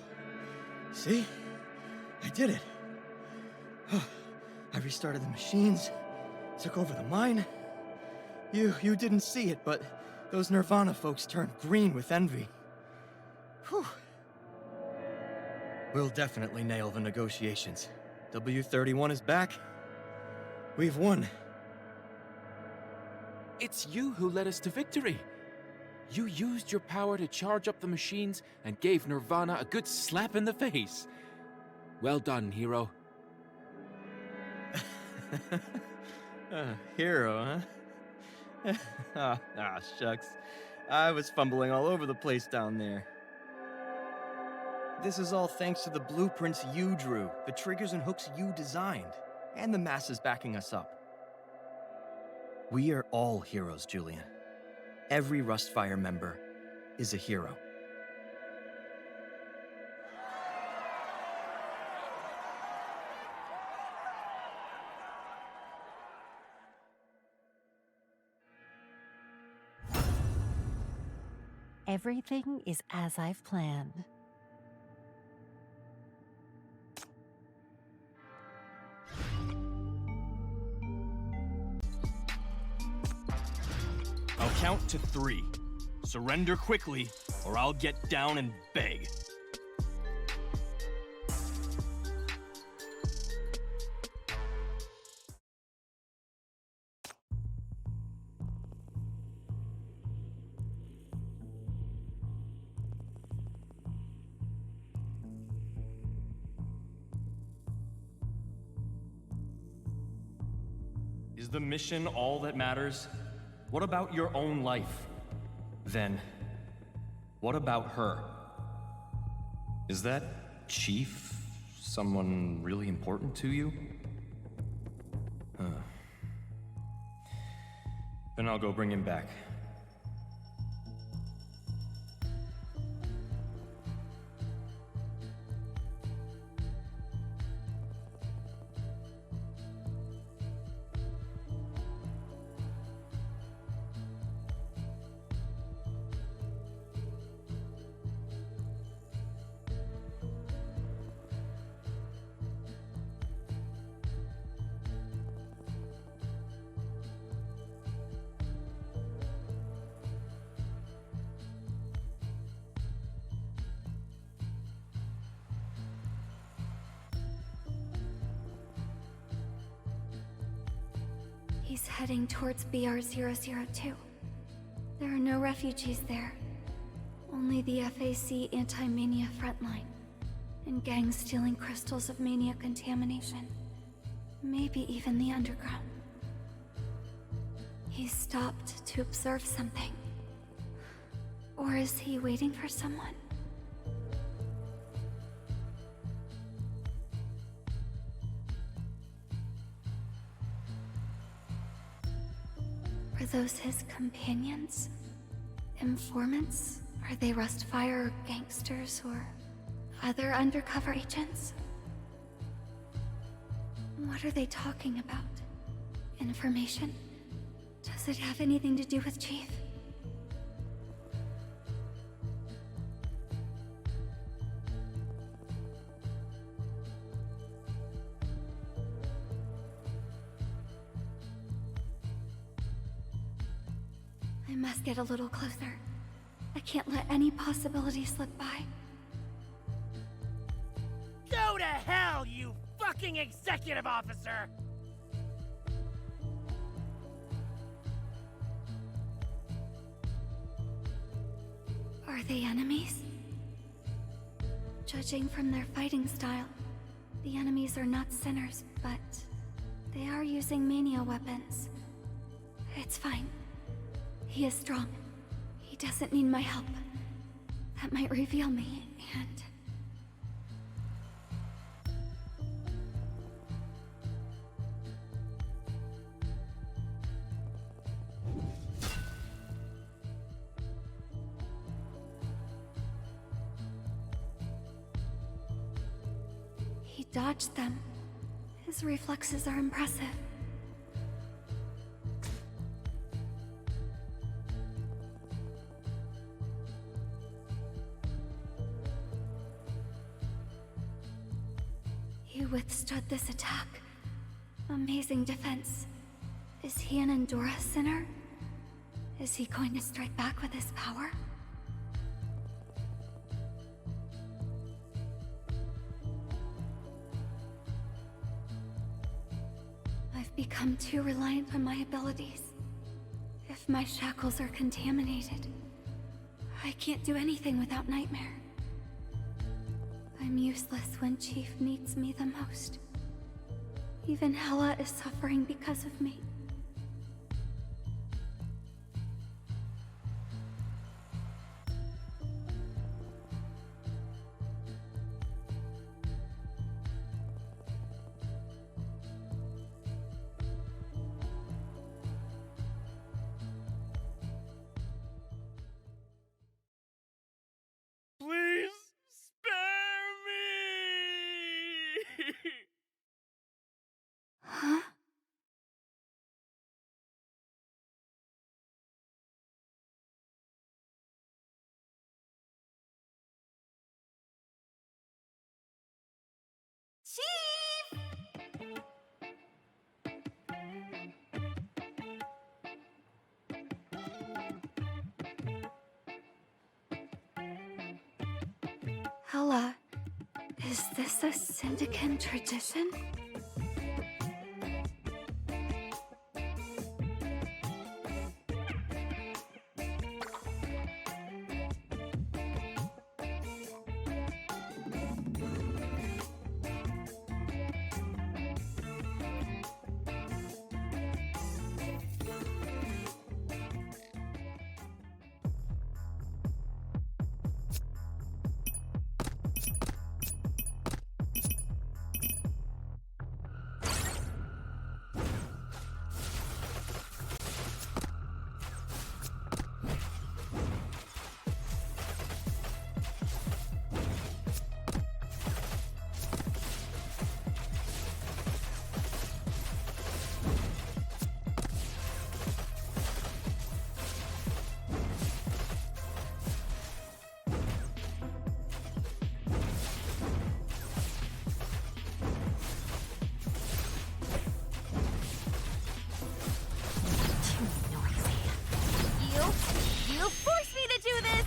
see? I did it. I restarted the machines, took over the mine. You didn't see it, but those Nirvana folks turned green with envy. Whew. We'll definitely nail the negotiations. W-31 is back. We've won. It's you who led us to victory. You used your power to charge up the machines and gave Nirvana a good slap in the face. Well done, hero. Hero, huh? Shucks. I was fumbling all over the place down there. This is all thanks to the blueprints you drew, the triggers and hooks you designed, and the masses backing us up. We are all heroes, Julian. Every Rustfire member is a hero. Everything is as I've planned. I'll count to 3. Surrender quickly, or I'll get down and beg. Is the mission all that matters? What about your own life? Then, what about her? Is that Chief someone really important to you? Then I'll go bring him back. He's heading towards BR-002. There are no refugees there. Only the FAC anti-mania frontline. And gangs stealing crystals of mania contamination. Maybe even the underground. He stopped to observe something. Or is he waiting for someone? Are those his companions? Informants? Are they Rustfire or gangsters or other undercover agents? What are they talking about? Information? Does it have anything to do with Chief? I must get a little closer. I can't let any possibility slip by. Go to hell, you fucking executive officer! Are they enemies? Judging from their fighting style, the enemies are not sinners, but they are using mania weapons. It's fine. He is strong. He doesn't need my help. That might reveal me, and... He dodged them. His reflexes are impressive. He withstood this attack. Amazing defense. Is he an Endora sinner? Is he going to strike back with his power? I've become too reliant on my abilities. If my shackles are contaminated, I can't do anything without Nightmare. I'm useless when Chief needs me the most. Even Hela is suffering because of me. Please spare me! Huh? Chief! Hela, is this a Syndican tradition? You forced me to do this!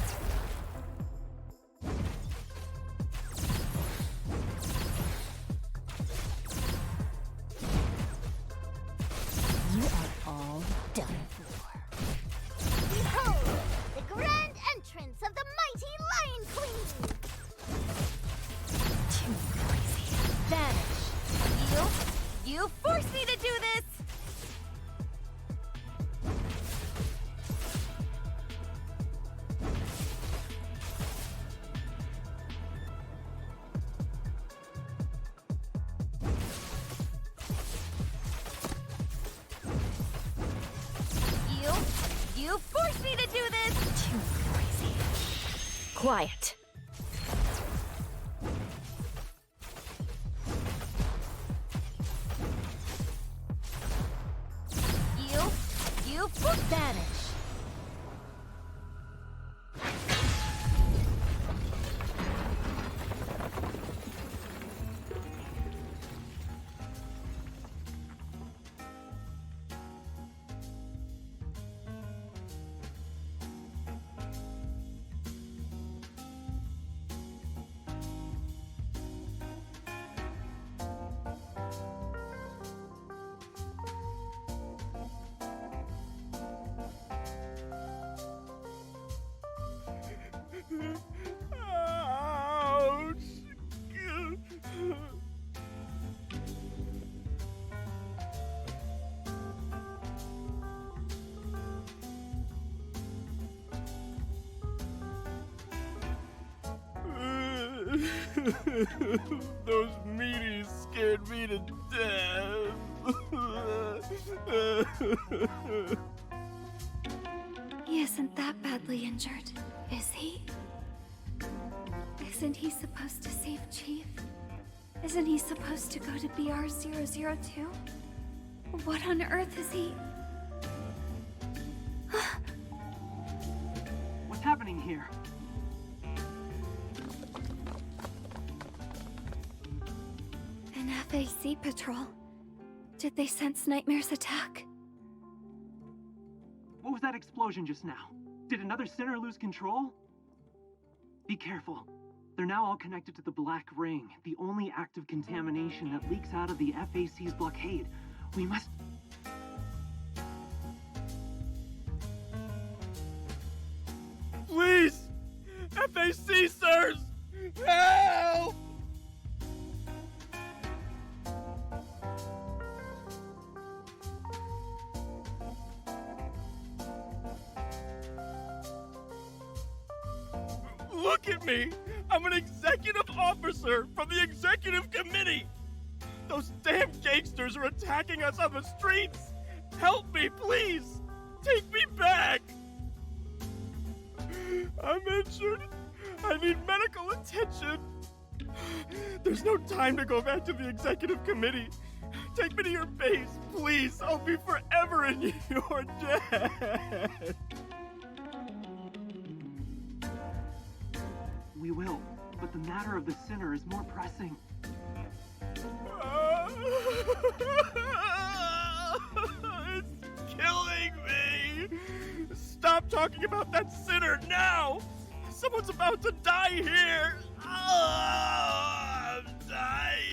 You are all done for. Behold, the grand entrance of the mighty Lion Queen! Too noisy. Vanish! You forced me to do this! You forced me to do this! Too noisy. Quiet. You vanish! Ouch! Those meaties scared me to death. He isn't that badly injured, is he? Isn't he supposed to save Chief? Isn't he supposed to go to BR-002? What on earth is he? What's happening here? An FAC patrol. Did they sense Nightmare's attack? What was that explosion just now? Did another sinner lose control? Be careful. They're now all connected to the Black Ring, the only active contamination that leaks out of the FAC's blockade. We must... Please! FAC, sirs! Help! Look at me! I'm an executive officer from the executive committee! Those damn gangsters are attacking us on the streets! Help me, please! Take me back! I'm injured. I need medical attention. There's no time to go back to the executive committee. Take me to your base, please. I'll be forever in your debt. We will, but the matter of the sinner is more pressing. It's killing me. Stop talking about that sinner now. Someone's about to die here. Oh, I'm dying.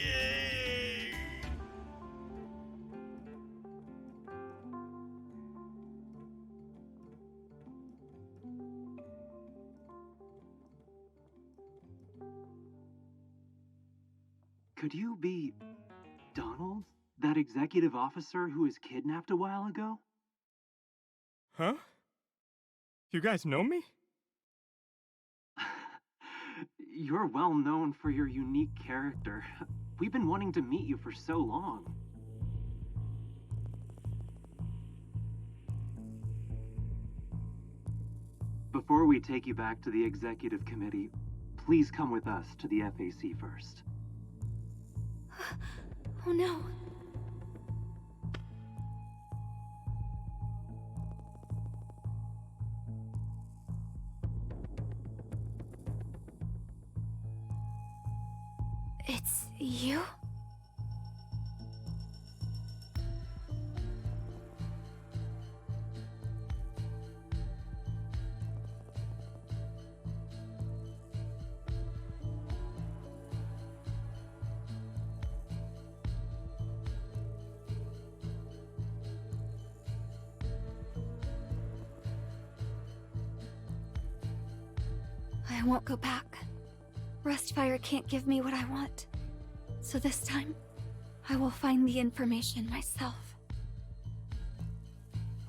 Could you be Donald? That executive officer who was kidnapped a while ago? Huh? You guys know me? You're well known for your unique character. We've been wanting to meet you for so long. Before we take you back to the executive committee, please come with us to the FAC first. Oh no. It's you? I won't go back. Rustfire can't give me what I want. So this time, I will find the information myself.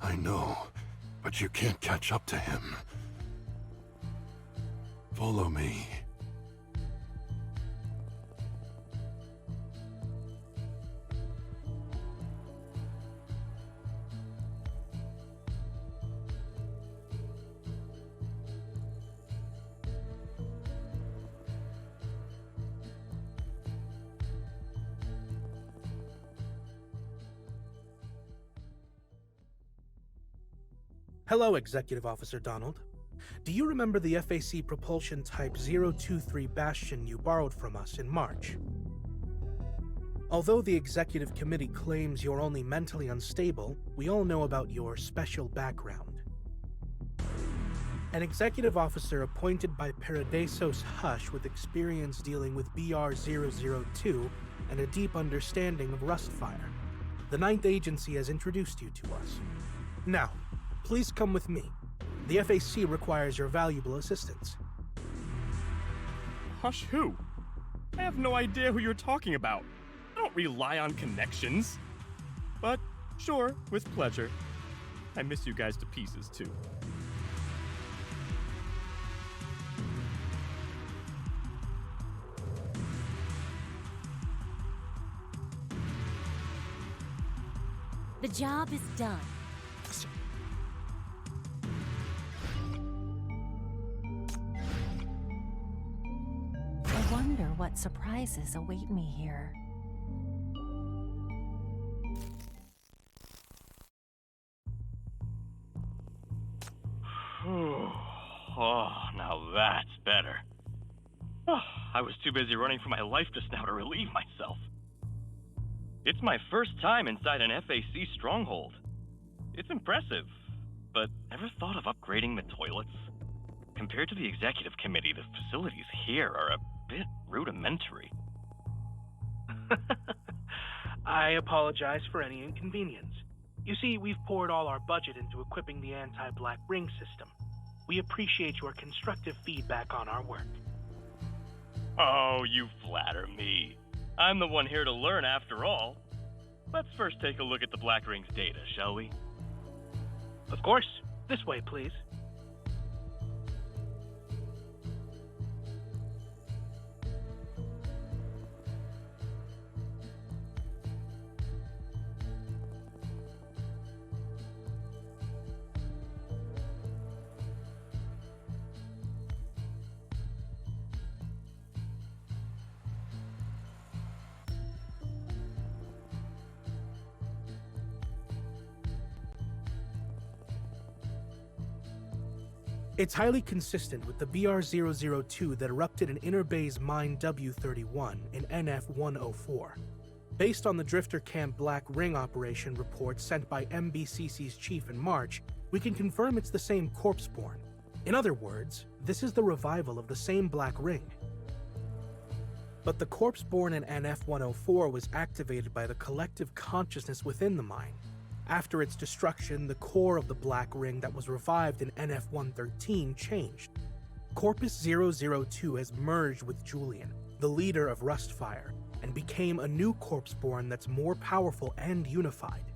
I know, but you can't catch up to him. Follow me. Hello, Executive Officer Donald. Do you remember the FAC propulsion type 023 Bastion you borrowed from us in March? Although the Executive Committee claims you're only mentally unstable, we all know about your special background. An executive officer appointed by Paradisos Hush with experience dealing with BR-002 and a deep understanding of Rustfire. The Ninth Agency has introduced you to us. Now, please come with me. The FAC requires your valuable assistance. Hush who? I have no idea who you're talking about. I don't rely on connections. But sure, with pleasure. I miss you guys to pieces too. The job is done. I wonder what surprises await me here. Oh, now that's better. Oh, I was too busy running for my life just now to relieve myself. It's my first time inside an FAC stronghold. It's impressive, but ever thought of upgrading the toilets? Compared to the executive committee, the facilities here are a bit rudimentary. I apologize for any inconvenience. You see, we've poured all our budget into equipping the anti-black ring system. We appreciate your constructive feedback on our work. Oh, you flatter me. I'm the one here to learn after all. Let's first take a look at the Black Ring's data, shall we? Of course. This way, please. It's highly consistent with the BR-002 that erupted in Inner Bay's Mine W-31 in NF-104. Based on the Drifter Camp Black Ring operation report sent by MBCC's chief in March, we can confirm it's the same corpse-born. In other words, this is the revival of the same Black Ring. But the corpse-born in NF-104 was activated by the collective consciousness within the mine. After its destruction, the core of the Black Ring that was revived in NF-113 changed. Corpus 002 has merged with Julian, the leader of Rustfire, and became a new corpse-born that's more powerful and unified.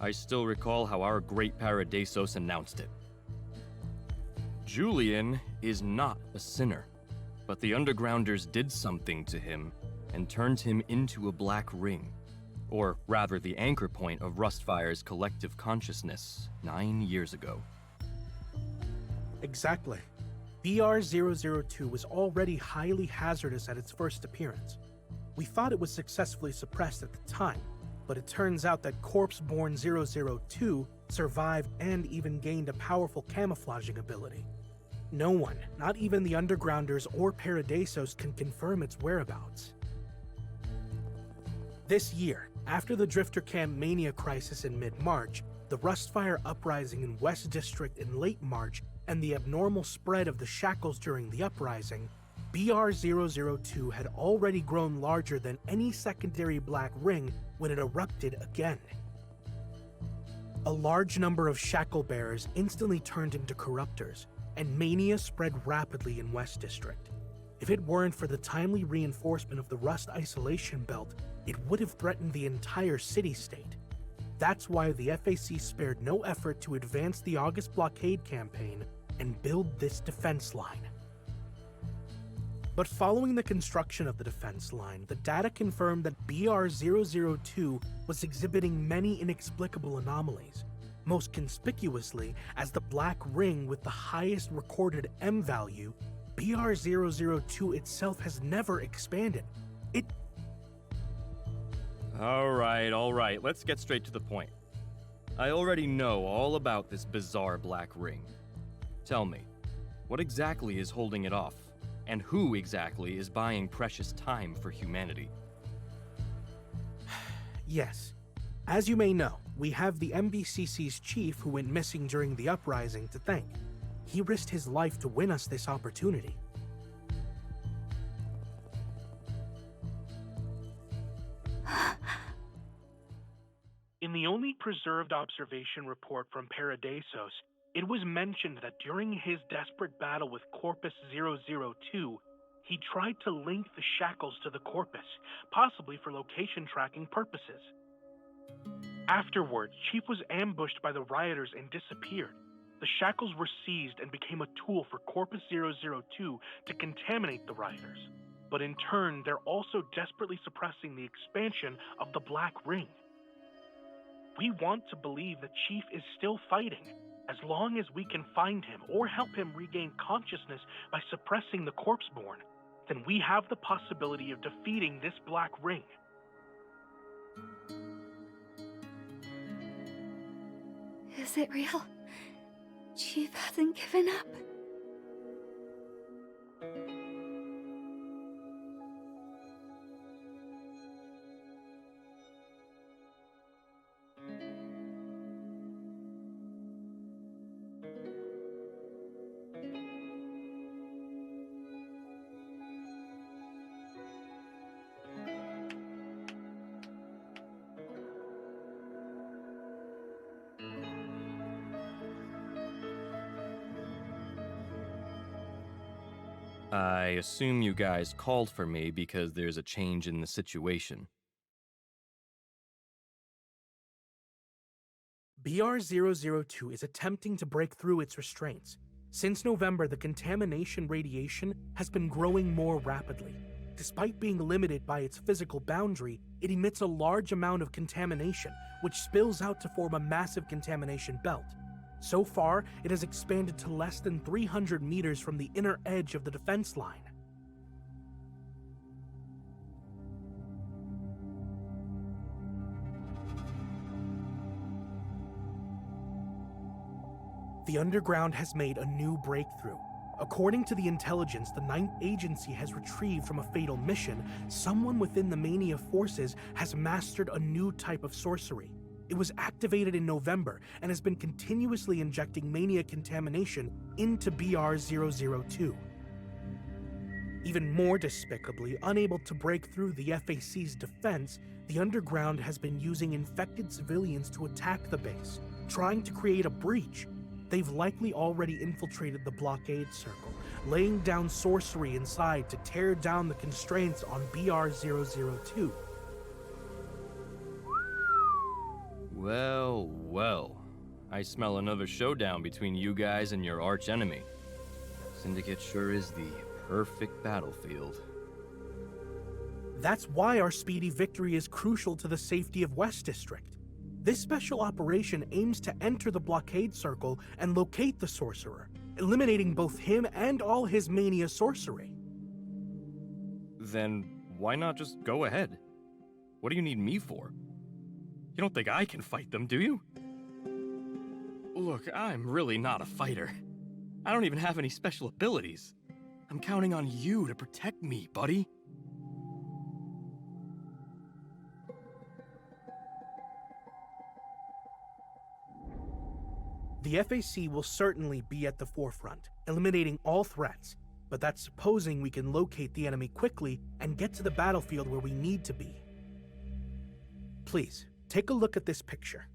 I still recall how our great Paradisos announced it. Julian is not a sinner, but the Undergrounders did something to him and turned him into a Black Ring, or rather the anchor point of Rustfire's collective consciousness 9 years ago. Exactly. BR-002 was already highly hazardous at its first appearance. We thought it was successfully suppressed at the time, but it turns out that Corpse-born 002 survived and even gained a powerful camouflaging ability. No one, not even the Undergrounders or Paradisos, can confirm its whereabouts. This year, after the Drifter Camp Mania crisis in mid-March, the Rustfire uprising in West District in late March, and the abnormal spread of the shackles during the uprising, BR-002 had already grown larger than any secondary Black Ring when it erupted again. A large number of shackle bearers instantly turned into corruptors, and mania spread rapidly in West District. If it weren't for the timely reinforcement of the Rust Isolation Belt, it would have threatened the entire city-state. That's why the FAC spared no effort to advance the August blockade campaign and build this defense line. But following the construction of the defense line, the data confirmed that BR-002 was exhibiting many inexplicable anomalies, most conspicuously as the Black Ring with the highest recorded M value. BR-002 itself has never expanded. All right, let's get straight to the point. I already know all about this bizarre Black Ring. Tell me, what exactly is holding it off? And who exactly is buying precious time for humanity? Yes. As you may know, we have the MBCC's chief who went missing during the uprising to thank. He risked his life to win us this opportunity. In the only preserved observation report from Paradisos, it was mentioned that during his desperate battle with Corpus 002, he tried to link the shackles to the Corpus, possibly for location tracking purposes. Afterwards, Chief was ambushed by the rioters and disappeared. The shackles were seized and became a tool for Corpus 002 to contaminate the rioters. But in turn, they're also desperately suppressing the expansion of the Black Ring. We want to believe that Chief is still fighting. As long as we can find him or help him regain consciousness by suppressing the Corpse-born, then we have the possibility of defeating this Black Ring. Is it real? Chief hasn't given up. I assume you guys called for me because there's a change in the situation. BR-002 is attempting to break through its restraints. Since November, the contamination radiation has been growing more rapidly. Despite being limited by its physical boundary, it emits a large amount of contamination, which spills out to form a massive contamination belt. So far, it has expanded to less than 300 meters from the inner edge of the defense line. The Underground has made a new breakthrough. According to the intelligence the 9th Agency has retrieved from a fatal mission, someone within the Mania forces has mastered a new type of sorcery. It was activated in November and has been continuously injecting Mania contamination into BR-002. Even more despicably, unable to break through the FAC's defense, the Underground has been using infected civilians to attack the base, trying to create a breach. They've likely already infiltrated the blockade circle, laying down sorcery inside to tear down the constraints on BR-002. Well, well. I smell another showdown between you guys and your archenemy. Syndicate sure is the perfect battlefield. That's why our speedy victory is crucial to the safety of West District. This special operation aims to enter the blockade circle and locate the sorcerer, eliminating both him and all his Mania sorcery. Then why not just go ahead? What do you need me for? You don't think I can fight them, do you? Look, I'm really not a fighter. I don't even have any special abilities. I'm counting on you to protect me, buddy. The FAC will certainly be at the forefront, eliminating all threats, but that's supposing we can locate the enemy quickly and get to the battlefield where we need to be. Please, take a look at this picture.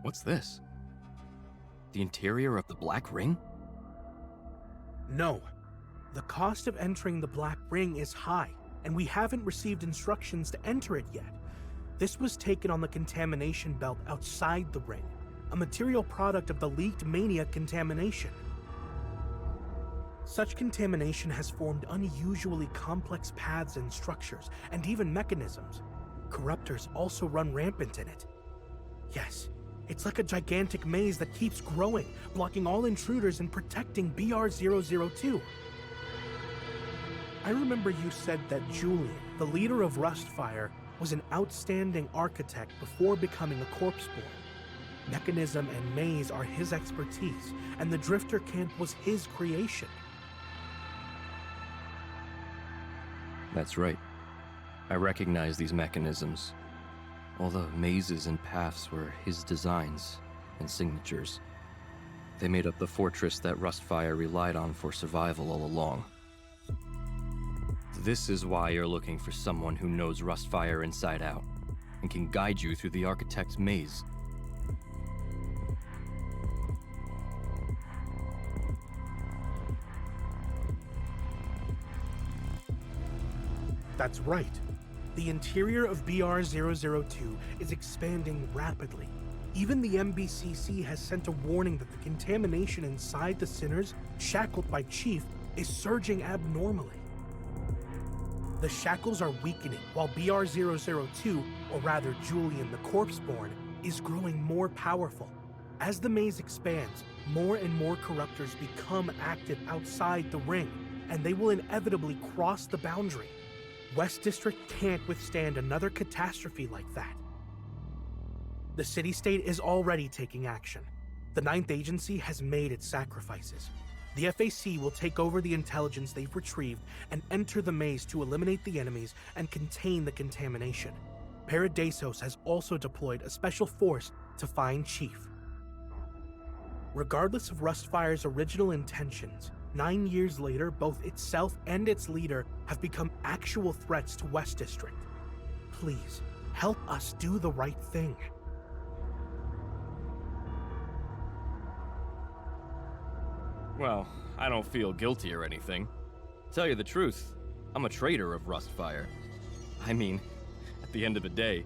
What's this? The interior of the Black Ring? No. The cost of entering the Black Ring is high, and we haven't received instructions to enter it yet. This was taken on the contamination belt outside the ring, a material product of the leaked Mania contamination. Such contamination has formed unusually complex paths and structures, and even mechanisms. Corruptors also run rampant in it. Yes, it's like a gigantic maze that keeps growing, blocking all intruders and protecting BR-002. I remember you said that Julian, the leader of Rustfire, was an outstanding architect before becoming a corpseborn. Mechanism and maze are his expertise, and the Drifter Camp was his creation. That's right. I recognize these mechanisms. All the mazes and paths were his designs and signatures. They made up the fortress that Rustfire relied on for survival all along. This is why you're looking for someone who knows Rustfire inside out and can guide you through the Architect's maze. That's right. The interior of BR-002 is expanding rapidly. Even the MBCC has sent a warning that the contamination inside the Sinners, shackled by Chief, is surging abnormally. The shackles are weakening, while BR-002, or rather Julian the Corpseborn, is growing more powerful. As the maze expands, more and more corruptors become active outside the ring, and they will inevitably cross the boundary. West District can't withstand another catastrophe like that. The city-state is already taking action. The 9th Agency has made its sacrifices. The FAC will take over the intelligence they've retrieved and enter the maze to eliminate the enemies and contain the contamination. Paradisos has also deployed a special force to find Chief. Regardless of Rustfire's original intentions, 9 years later, both itself and its leader have become actual threats to West District. Please, help us do the right thing. Well, I don't feel guilty or anything. Tell you the truth, I'm a traitor of Rustfire. I mean, at the end of the day,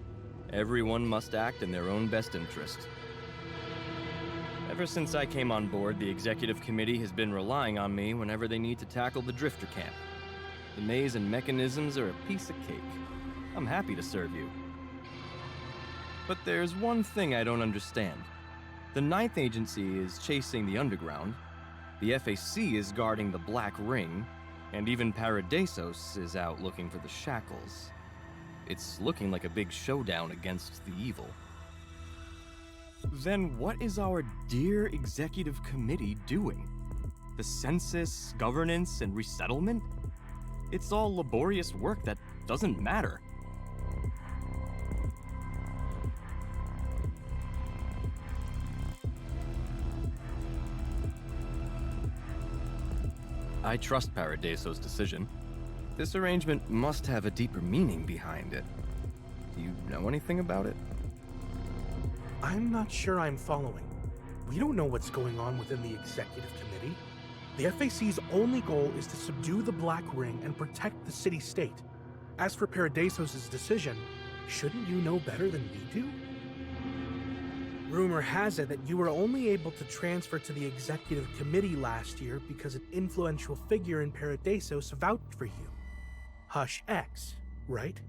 everyone must act in their own best interest. Ever since I came on board, the executive committee has been relying on me whenever they need to tackle the drifter camp. The maze and mechanisms are a piece of cake. I'm happy to serve you. But there's one thing I don't understand. The Ninth Agency is chasing the Underground, the FAC is guarding the Black Ring, and even Paradisos is out looking for the Shackles. It's looking like a big showdown against the evil. Then what is our dear executive committee doing? The census, governance, and resettlement? It's all laborious work that doesn't matter. I trust Paradiso's decision. This arrangement must have a deeper meaning behind it. Do you know anything about it? I'm not sure I'm following. We don't know what's going on within the executive committee. The FAC's only goal is to subdue the Black Ring and protect the city-state. As for Paradisos' decision, shouldn't you know better than we do? Rumor has it that you were only able to transfer to the executive committee last year because an influential figure in Paradisos vouched for you. Hush X, right?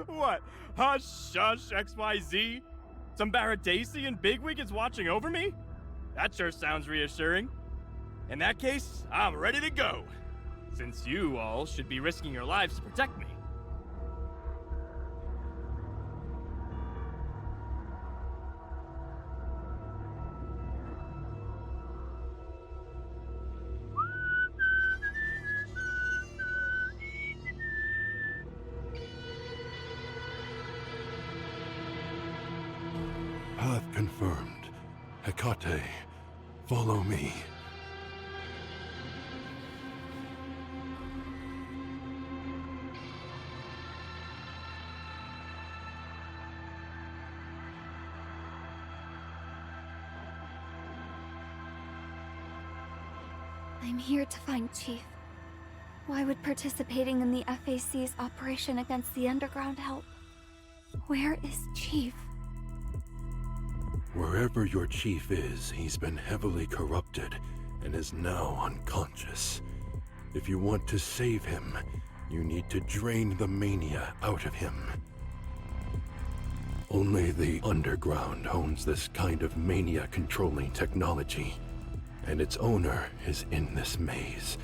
What? Hush, shush, XYZ? Some Baradasian bigwig is watching over me? That sure sounds reassuring. In that case, I'm ready to go, since you all should be risking your lives to protect me. Path confirmed. Hecate, follow me. I'm here to find Chief. Why would participating in the FAC's operation against the Underground help? Where is Chief? Wherever your chief is, he's been heavily corrupted and is now unconscious. If you want to save him, you need to drain the mania out of him. Only the Underground owns this kind of mania-controlling technology, and its owner is in this maze.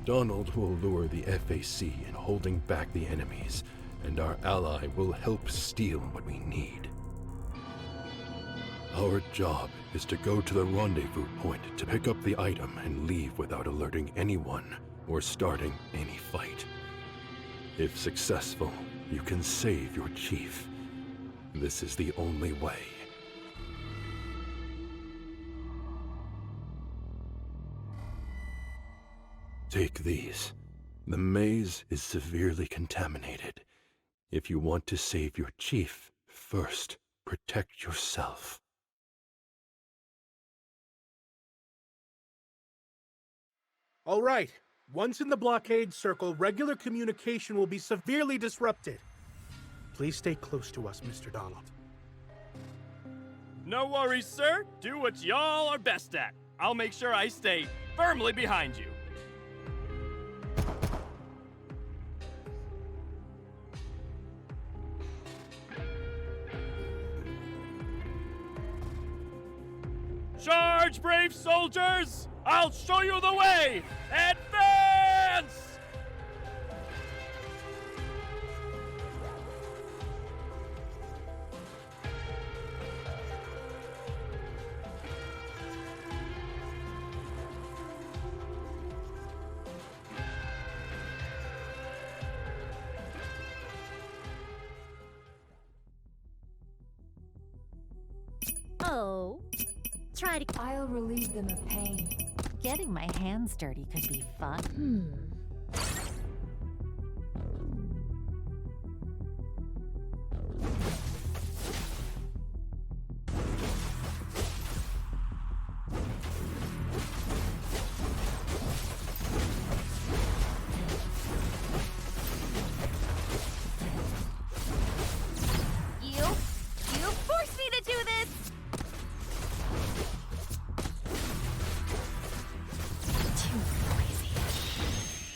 Donald will lure the FAC in holding back the enemies, and our ally will help steal what we need. Our job is to go to the rendezvous point to pick up the item and leave without alerting anyone or starting any fight. If successful, you can save your chief. This is the only way. Take these. The maze is severely contaminated. If you want to save your chief, first protect yourself. All right. Once in the blockade circle, regular communication will be severely disrupted. Please stay close to us, Mr. Donald. No worries, sir. Do what y'all are best at. I'll make sure I stay firmly behind you. Charge, brave soldiers! I'll show you the way! Advance! Oh, try to... I'll relieve them of pain. Getting my hands dirty could be fun.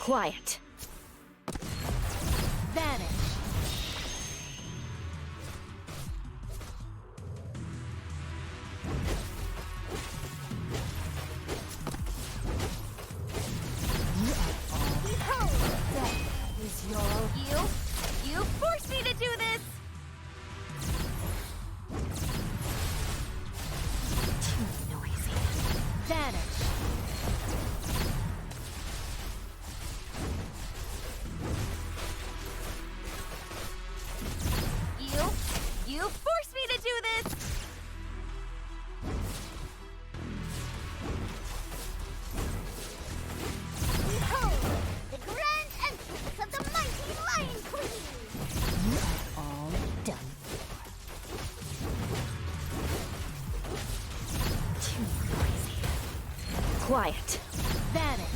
Quiet. Vanish. You forced me to do this! Too noisy. Vanish. You forced me to do this! Behold, the grand entrance of the mighty Lion Queen! You are all done for. Too noisy. Quiet. Vanish.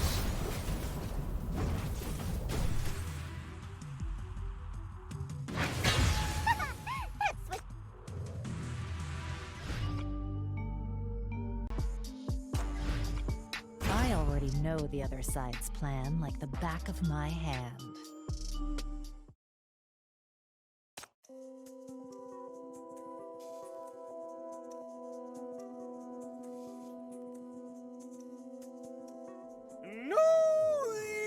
I already know the other side's plan like the back of my hand. New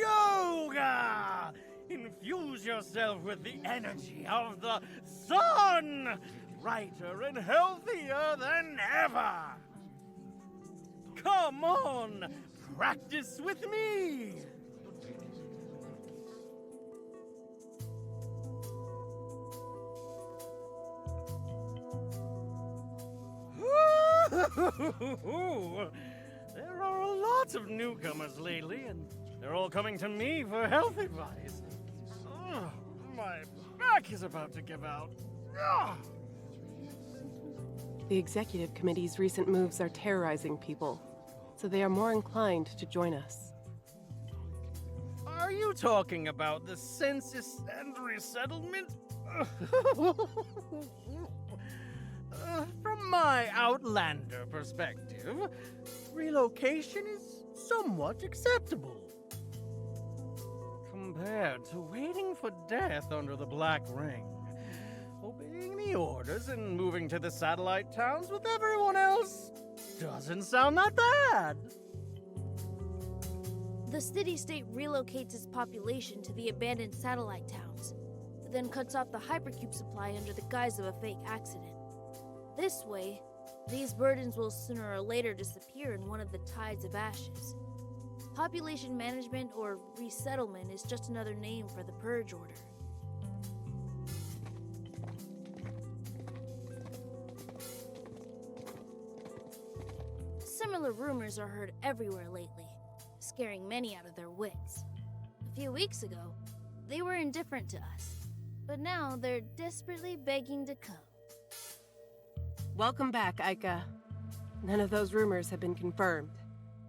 yoga! Infuse yourself with the energy of the sun! Brighter and healthier than ever! Come on! Practice with me! There are a lot of newcomers lately, and they're all coming to me for health advice. Ugh, my back is about to give out. Ugh. The executive committee's recent moves are terrorizing people, so they are more inclined to join us. Are you talking about the census and resettlement? From my Outlander perspective, relocation is somewhat acceptable. Compared to waiting for death under the Black Ring, obeying the orders and moving to the satellite towns with everyone else doesn't sound that bad. The city-state relocates its population to the abandoned satellite towns, but then cuts off the hypercube supply under the guise of a fake accident. This way, these burdens will sooner or later disappear in one of the tides of ashes. Population management or resettlement is just another name for the Purge Order. Similar rumors are heard everywhere lately, scaring many out of their wits. A few weeks ago, they were indifferent to us, but now they're desperately begging to come. Welcome back, Aika. None of those rumors have been confirmed.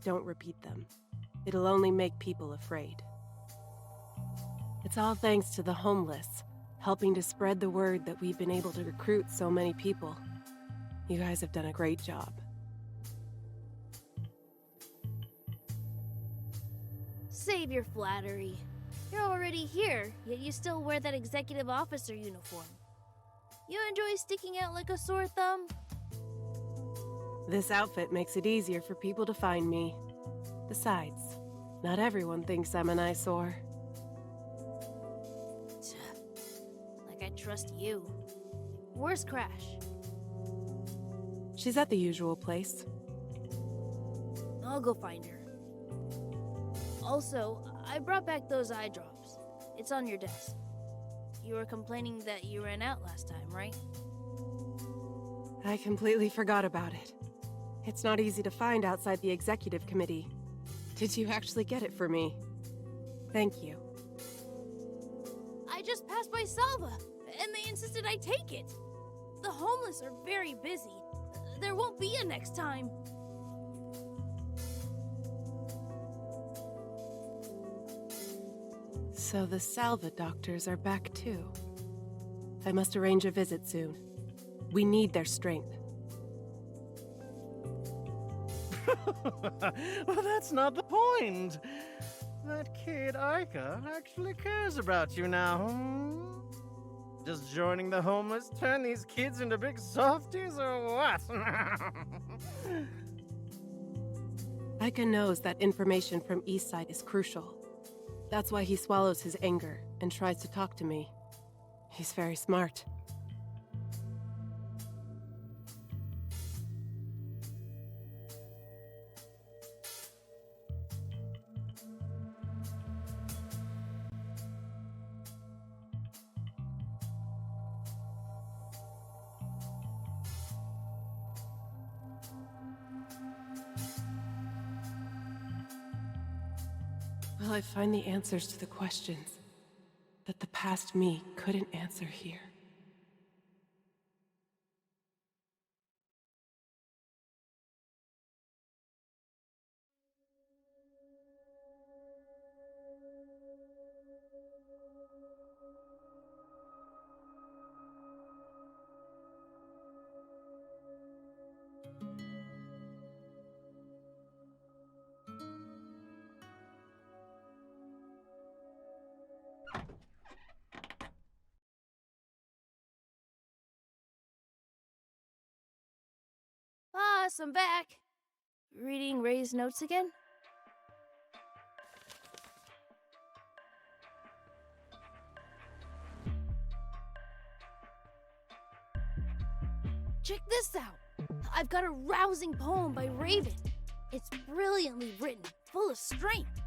Don't repeat them. It'll only make people afraid. It's all thanks to the homeless, helping to spread the word that we've been able to recruit so many people. You guys have done a great job. Save your flattery. You're already here, yet you still wear that executive officer uniform. You enjoy sticking out like a sore thumb? This outfit makes it easier for people to find me. Besides, not everyone thinks I'm an eyesore. Like I trust you. Where's Crash? She's at the usual place. I'll go find her. Also, I brought back those eye drops. It's on your desk. You were complaining that you ran out last time, right? I completely forgot about it. It's not easy to find outside the executive committee. Did you actually get it for me? Thank you. I just passed by Salva, and they insisted I take it. The homeless are very busy. There won't be a next time. So the Salva doctors are back too. I must arrange a visit soon. We need their strength. Well, that's not the point. That kid Ica actually cares about you now, hmm? Just joining the homeless turn these kids into big softies or what? Ica knows that information from Eastside is crucial. That's why he swallows his anger and tries to talk to me. He's very smart. Will I find the answers to the questions that the past me couldn't answer here? Boss, I'm back. Reading Ray's notes again? Check this out. I've got a rousing poem by Raven. It's brilliantly written, full of strength.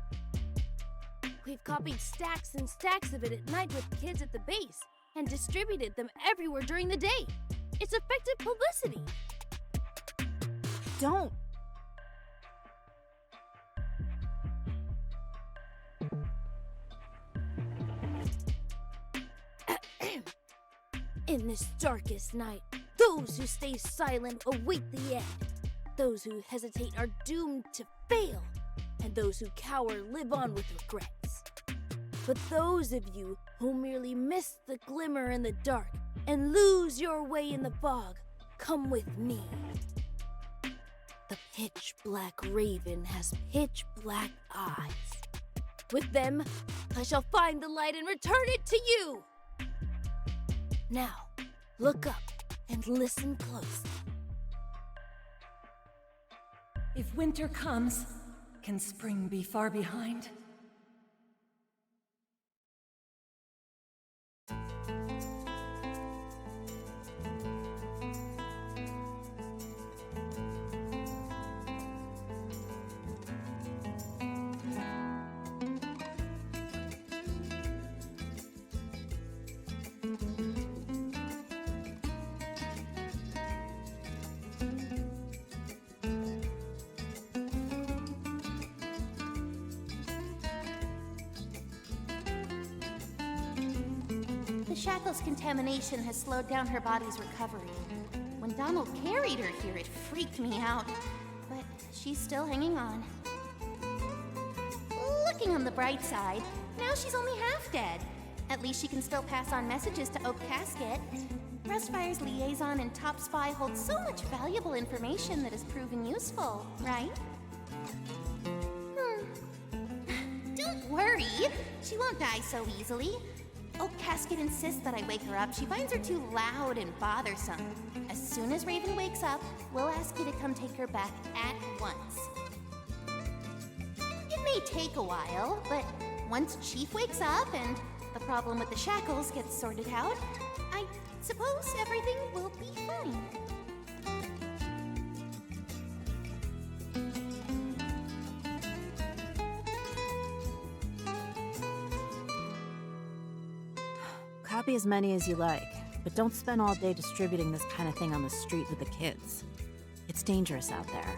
We've copied stacks and stacks of it at night with kids at the base and distributed them everywhere during the day. It's effective publicity. Don't. In this darkest night, those who stay silent await the end. Those who hesitate are doomed to fail, and those who cower live on with regrets. But those of you who merely miss the glimmer in the dark and lose your way in the fog, come with me. The pitch-black raven has pitch-black eyes. With them, I shall find the light and return it to you. Now, look up and listen closely. If winter comes, can spring be far behind? The shackle's contamination has slowed down her body's recovery. When Donald carried her here, it freaked me out. But she's still hanging on. Looking on the bright side, now she's only half dead. At least she can still pass on messages to Oak Casket. Rustfire's liaison and top spy hold so much valuable information that has proven useful, right? Don't worry, she won't die so easily. Oak Casket insists that I wake her up. She finds her too loud and bothersome. As soon as Raven wakes up, we'll ask you to come take her back at once. It may take a while, but once Chief wakes up and the problem with the shackles gets sorted out, I suppose everything will be fine. Copy as many as you like, but don't spend all day distributing this kind of thing on the street with the kids. It's dangerous out there.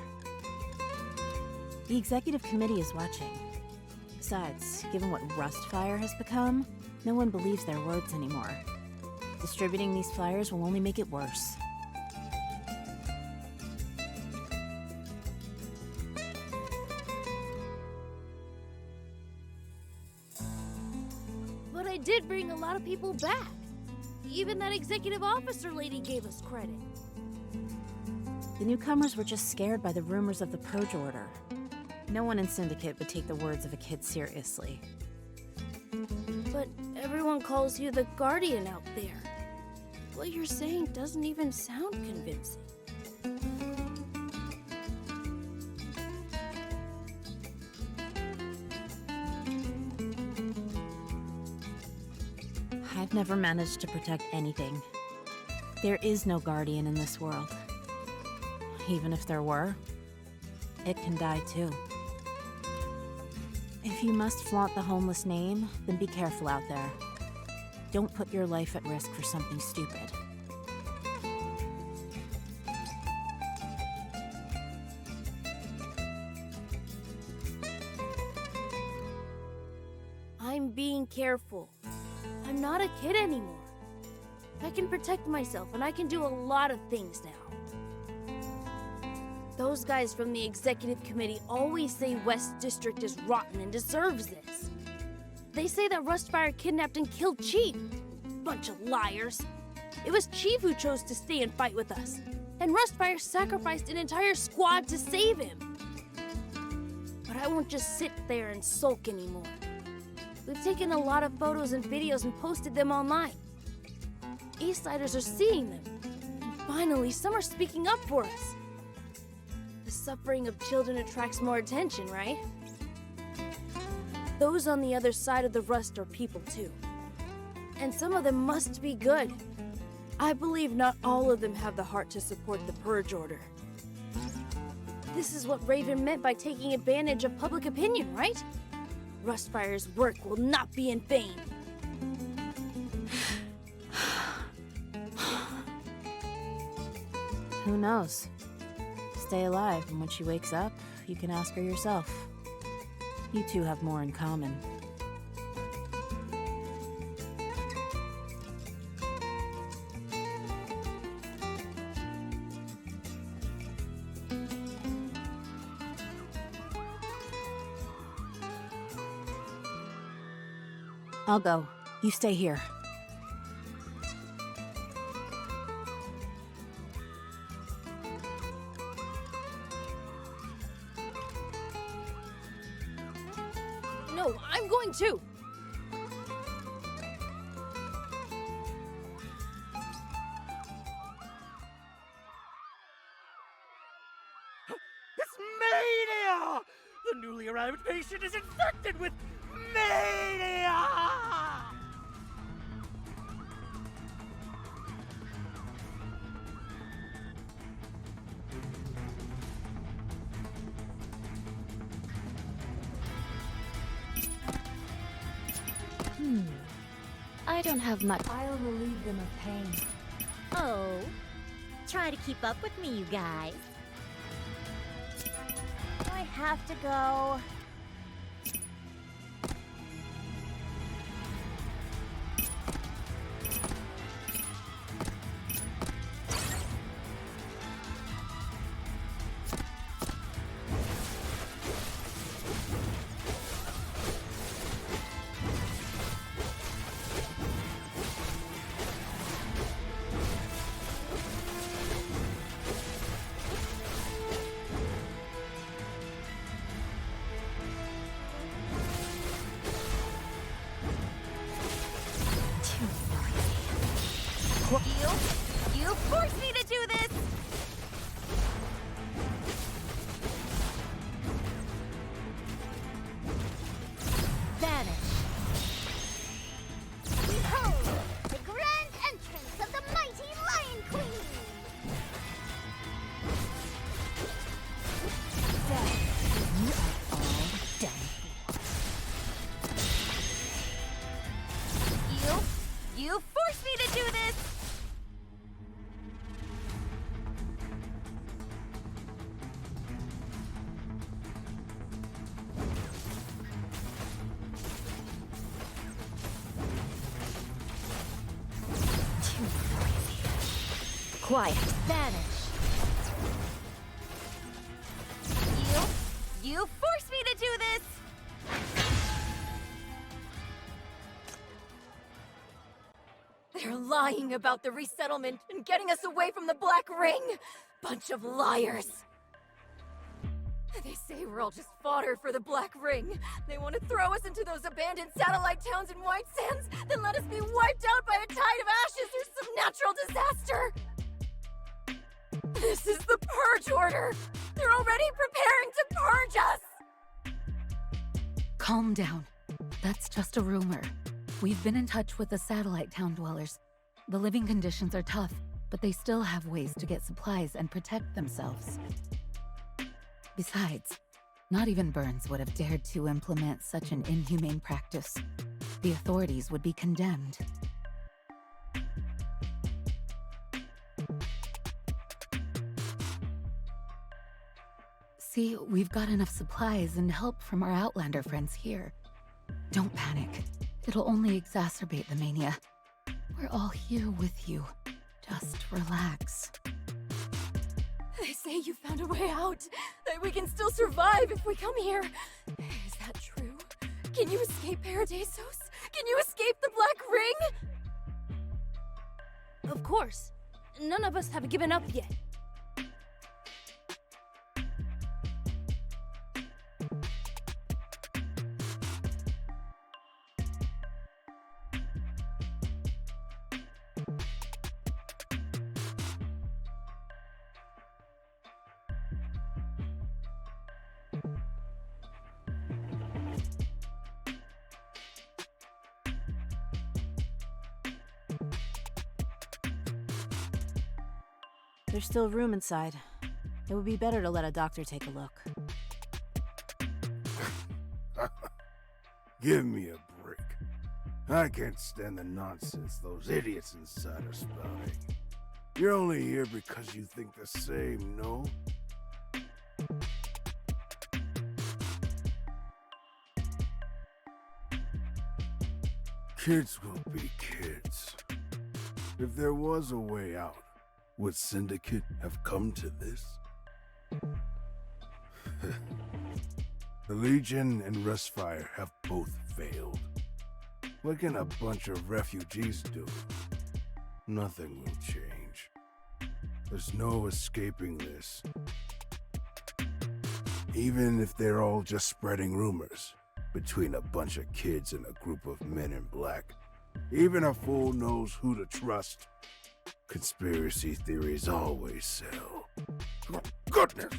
The executive committee is watching. Besides, given what Rustfire has become, no one believes their words anymore. Distributing these flyers will only make it worse. But I did bring a lot of people back. Even that executive officer lady gave us credit. The newcomers were just scared by the rumors of the Purge Order. No one in Syndicate would take the words of a kid seriously. But everyone calls you the Guardian out there. What you're saying doesn't even sound convincing. I've never managed to protect anything. There is no Guardian in this world. Even if there were, it can die too. If you must flaunt the homeless name, then be careful out there. Don't put your life at risk for something stupid. I'm being careful. I'm not a kid anymore. I can protect myself, and I can do a lot of things now. Those guys from the executive committee always say West District is rotten and deserves this. They say that Rustfire kidnapped and killed Chief. Bunch of liars. It was Chief who chose to stay and fight with us, and Rustfire sacrificed an entire squad to save him. But I won't just sit there and sulk anymore. We've taken a lot of photos and videos and posted them online. Eastsiders are seeing them. And finally, some are speaking up for us. The suffering of children attracts more attention, right? Those on the other side of the rust are people too. And some of them must be good. I believe not all of them have the heart to support the Purge Order. This is what Raven meant by taking advantage of public opinion, right? Rustfire's work will not be in vain. Who knows? Stay alive, and when she wakes up, you can ask her yourself. You two have more in common. I'll go. You stay here. No, I'm going too. It's mania! The newly arrived patient is infected with mania! I don't have much. I'll relieve them of pain. Oh, try to keep up with me, you guys. I have to go. You forced me to do this! Vanish. Behold, the grand entrance of the mighty Lion Queen! You are all done for. You forced me to do this! Quiet. Vanish. You forced me to do this! They're lying about the resettlement and getting us away from the Black Ring! Bunch of liars! They say Say we're all just fodder for the Black Ring. They want to throw us into those abandoned satellite towns in White Sands, then let us be wiped out by a tide of ashes or some natural disaster. This is the Purge Order! They're already preparing to purge us! Calm down. That's just a rumor. We've been in touch with the satellite town dwellers. The living conditions are tough, but they still have ways to get supplies and protect themselves. Besides, not even Burns would have dared to implement such an inhumane practice. The authorities would be condemned. See, we've got enough supplies and help from our Outlander friends here. Don't panic. It'll only exacerbate the mania. We're all here with you. Just relax. They say you found a way out, that we can still survive if we come here. Is that true? Can you escape Paradisos? Can you escape the Black Ring? Of course. None of us have given up yet. There's still room inside. It would be better to let a doctor take a look. Give me a break. I can't stand the nonsense those idiots inside are spouting. You're only here because you think the same, no? Kids will be kids. If there was a way out, would Syndicate have come to this? The Legion and Restfire have both failed. What can a bunch of refugees do? Nothing will change. There's no escaping this. Even if they're all just spreading rumors between a bunch of kids and a group of men in black, even a fool knows who to trust. Conspiracy theories always sell. Oh, goodness!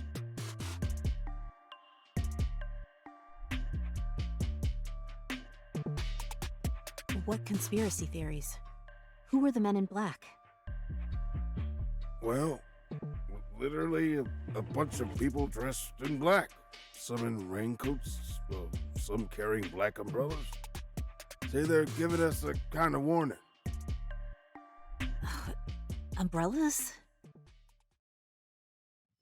What conspiracy theories? Who were the men in black? Well, literally a bunch of people dressed in black. Some in raincoats, some carrying black umbrellas. Say they're giving us a kind of warning. Umbrellas?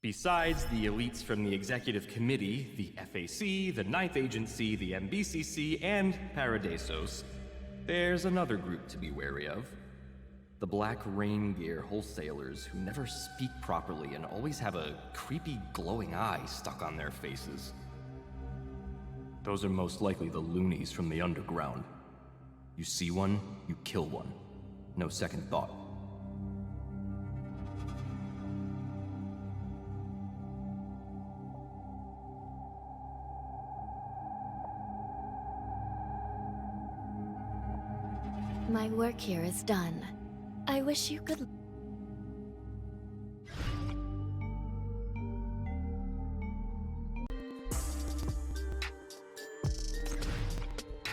Besides the elites from the Executive Committee, the FAC, the Ninth Agency, the MBCC, and Paradisos, there's another group to be wary of. The Black Rain Gear wholesalers who never speak properly and always have a creepy glowing eye stuck on their faces. Those are most likely the loonies from the underground. You see one, you kill one. No second thought. My work here is done. I wish you could...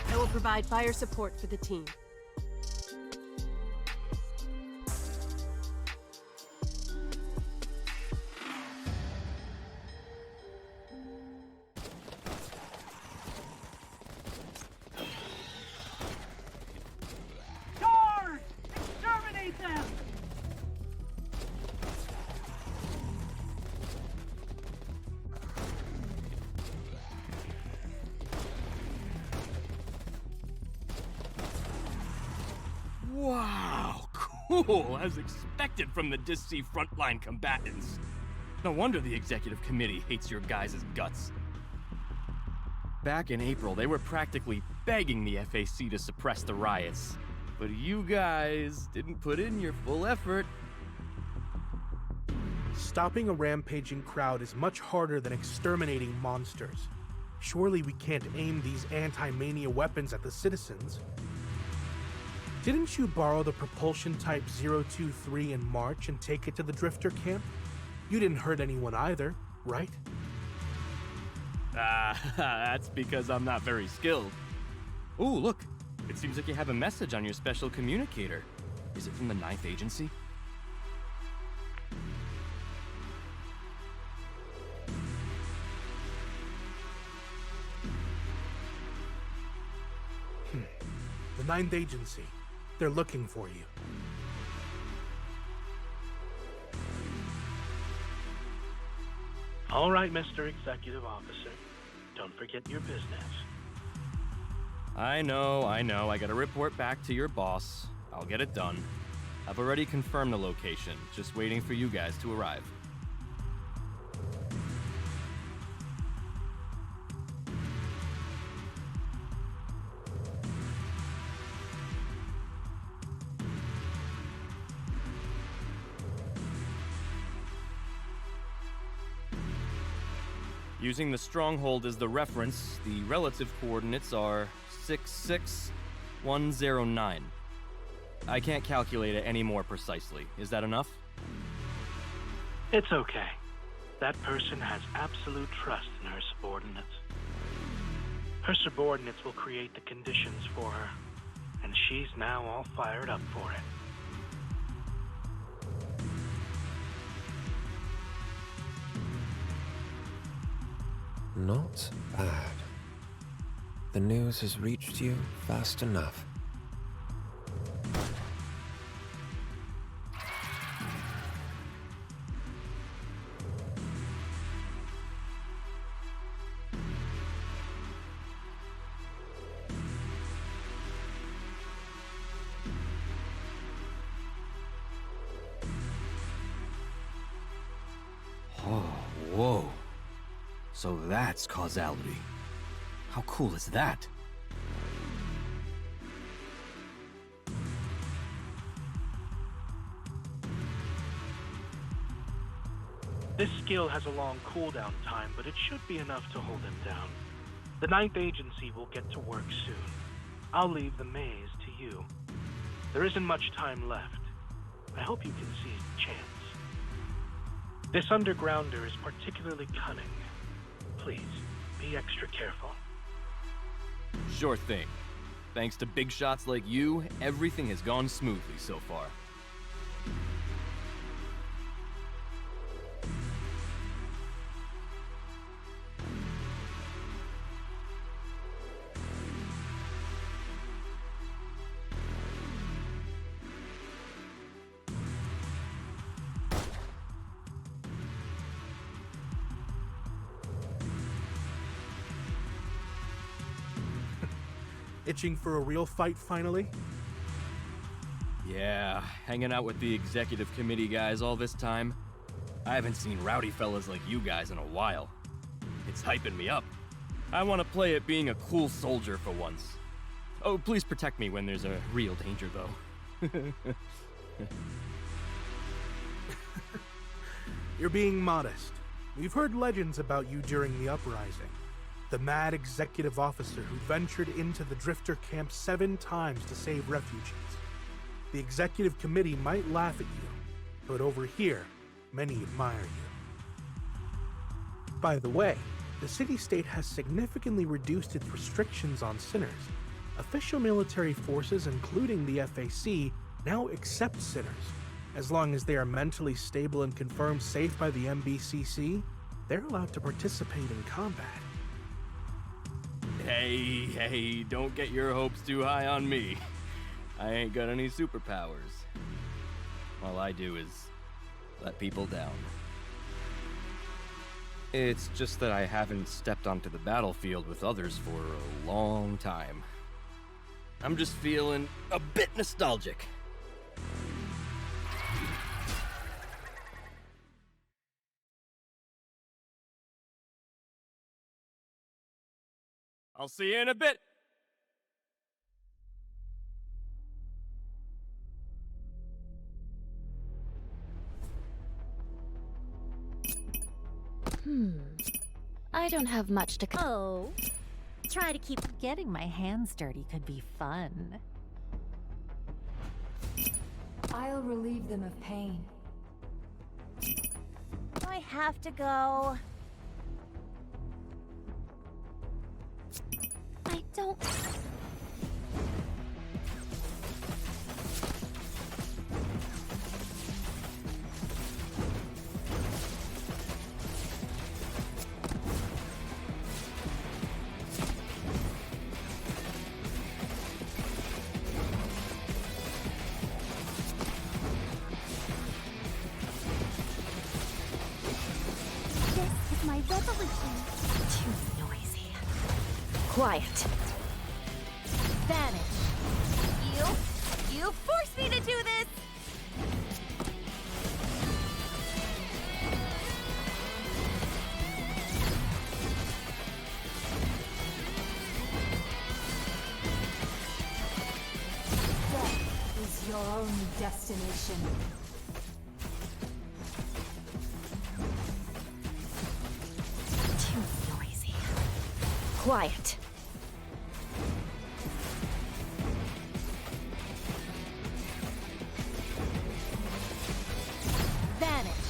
I will provide fire support for the team. Guard! Exterminate them! Wow, cool, as expected from the Disc-C frontline combatants. No wonder the Executive Committee hates your guys' guts. Back in April, they were practically begging the FAC to suppress the riots. But you guys didn't put in your full effort. Stopping a rampaging crowd is much harder than exterminating monsters. Surely we can't aim these anti-mania weapons at the citizens. Didn't you borrow the propulsion type 023 in March and take it to the Drifter camp? You didn't hurt anyone either, right? That's because I'm not very skilled. Ooh, look! It seems like you have a message on your special communicator. Is it from the 9th Agency? The 9th Agency. They're looking for you. All right, Mr. Executive Officer. Don't forget your business. I know. I gotta report back to your boss. I'll get it done. I've already confirmed the location, just waiting for you guys to arrive. Using the stronghold as the reference, the relative coordinates are 66109. I can't calculate it any more precisely. Is that enough? It's okay. That person has absolute trust in her subordinates. Her subordinates will create the conditions for her, and she's now all fired up for it. Not bad. The news has reached you fast enough. Oh, whoa. So that's causality. How cool is that? This skill has a long cooldown time, but it should be enough to hold him down. The 9th Agency will get to work soon. I'll leave the maze to you. There isn't much time left. I hope you can seize the chance. This undergrounder is particularly cunning. Please, be extra careful. Sure thing. Thanks to big shots like you, everything has gone smoothly so far. Itching for a real fight finally? Yeah, hanging out with the executive committee guys all this time. I haven't seen rowdy fellas like you guys in a while. It's hyping me up. I want to play at being a cool soldier for once. Oh, please protect me when there's a real danger, though. You're being modest. We've heard legends about you during the uprising. The mad executive officer who ventured into the Drifter camp 7 times to save refugees. The executive committee might laugh at you, but over here, many admire you. By the way, the city-state has significantly reduced its restrictions on sinners. Official military forces, including the FAC, now accept sinners. As long as they are mentally stable and confirmed safe by the MBCC, they're allowed to participate in combat. Hey, don't get your hopes too high on me. I ain't got any superpowers. All I do is let people down. It's just that I haven't stepped onto the battlefield with others for a long time. I'm just feeling a bit nostalgic. I'll see you in a bit. I don't have much to. Oh, try to keep getting my hands dirty could be fun. I'll relieve them of pain. I have to go. I don't. This is my revolution. Too noisy. Quiet. Vanish. You forced me to do this! Death is your only destination. Too noisy. Quiet. Vanish.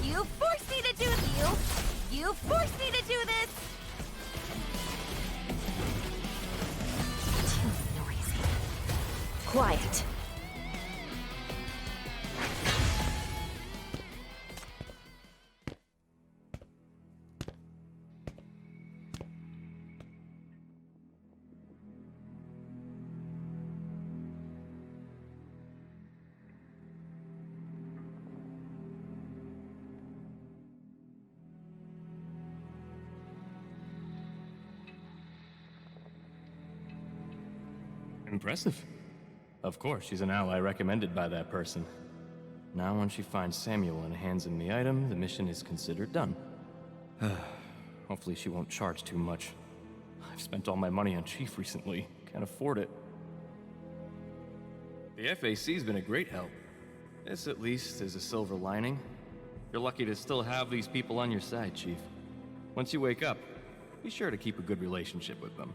You forced me to do you forced me to do this! Too noisy. Quiet. Impressive. Of course, she's an ally recommended by that person. Now when she finds Samuel and hands him the item, the mission is considered done. Hopefully she won't charge too much. I've spent all my money on Chief recently. Can't afford it. The FAC's been a great help. This at least is a silver lining. You're lucky to still have these people on your side, Chief. Once you wake up, be sure to keep a good relationship with them.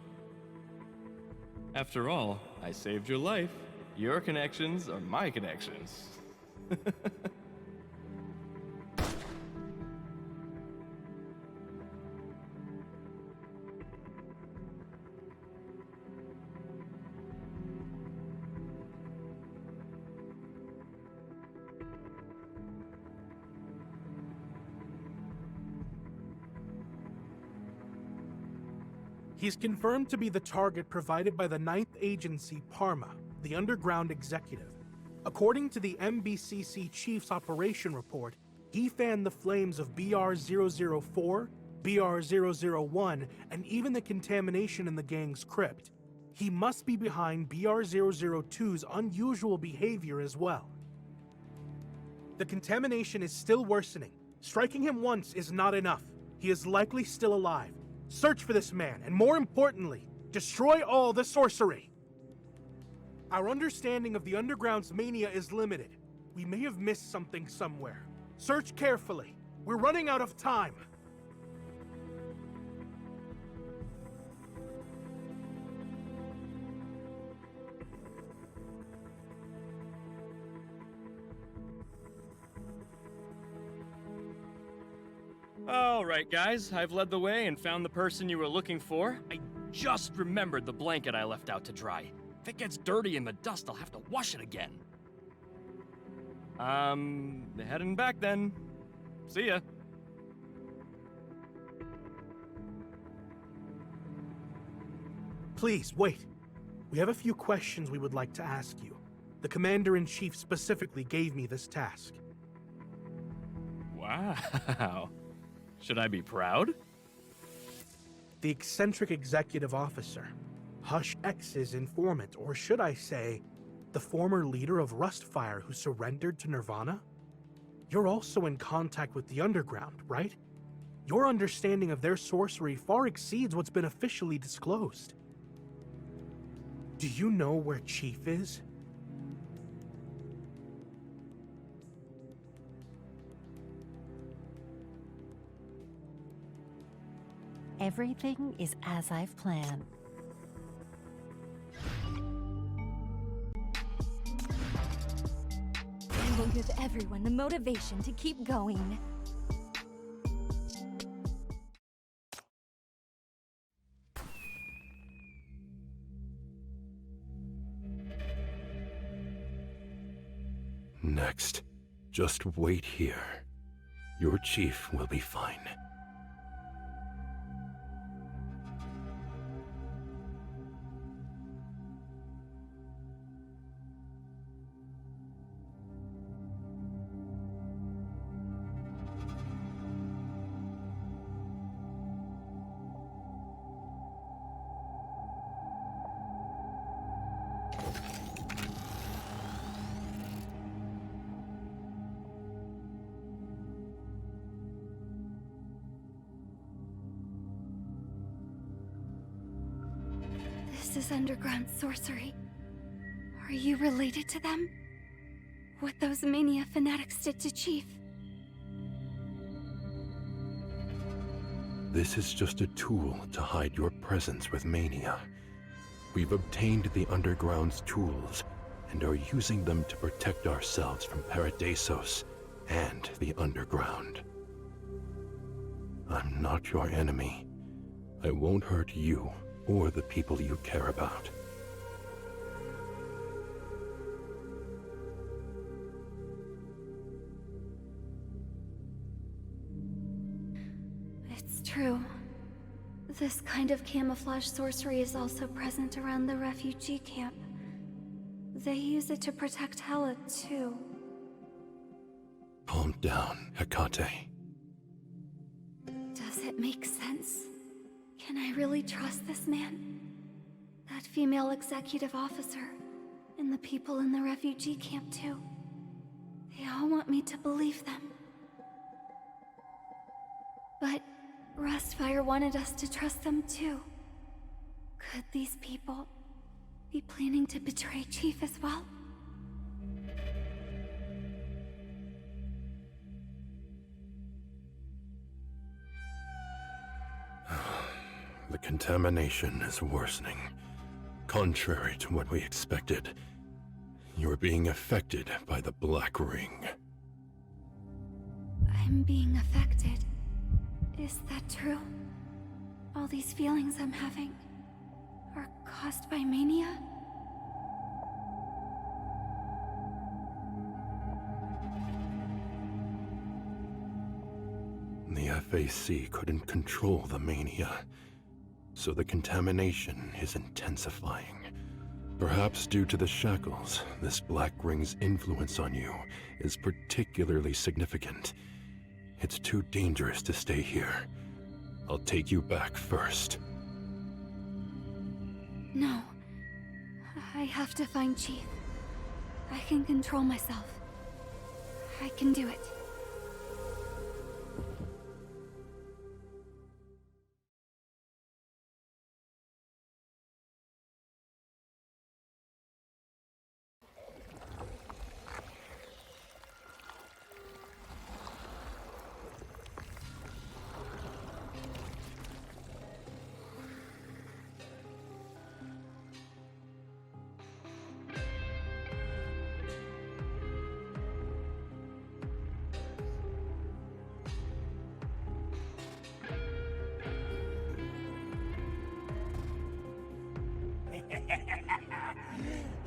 After all, I saved your life. Your connections are my connections. He's confirmed to be the target provided by the 9th Agency Parma, the underground executive. According to the MBCC Chief's operation report, he fanned the flames of BR-004, BR-001, and even the contamination in the gang's crypt. He must be behind BR-002's unusual behavior as well. The contamination is still worsening. Striking him once is not enough. He is likely still alive. Search for this man, and more importantly, destroy all the sorcery. Our understanding of the Underground's mania is limited. We may have missed something somewhere. Search carefully. We're running out of time. All right, guys, I've led the way and found the person you were looking for. I just remembered the blanket I left out to dry. If it gets dirty in the dust, I'll have to wash it again. Heading back then. See ya. Please, wait. We have a few questions we would like to ask you. The Commander-in-Chief specifically gave me this task. Wow. Should I be proud? The eccentric executive officer, Hush X's informant, or should I say, the former leader of Rustfire who surrendered to Nirvana? You're also in contact with the Underground, right? Your understanding of their sorcery far exceeds what's been officially disclosed. Do you know where Chief is? Everything is as I've planned. I will give everyone the motivation to keep going. Next, just wait here. Your chief will be fine. This is underground sorcery. Are you related to them? What those mania fanatics did to Chief? This is just a tool to hide your presence with Mania. We've obtained the Underground's tools and are using them to protect ourselves from Paradisos and the Underground. I'm not your enemy. I won't hurt you or the people you care about. It's true. This kind of camouflage sorcery is also present around the refugee camp. They use it to protect Hela, too. Calm down, Hecate. Does it make sense? Can I really trust this man? That female executive officer, and the people in the refugee camp, too. They all want me to believe them. But Rustfire wanted us to trust them, too. Could these people be planning to betray Chief as well? The contamination is worsening. Contrary to what we expected, you're being affected by the Black Ring. I'm being affected. Is that true? All these feelings I'm having are caused by mania? The FAC couldn't control the mania, so the contamination is intensifying. Perhaps due to the shackles, this Black Ring's influence on you is particularly significant. It's too dangerous to stay here. I'll take you back first. No. I have to find Chief. I can control myself. I can do it.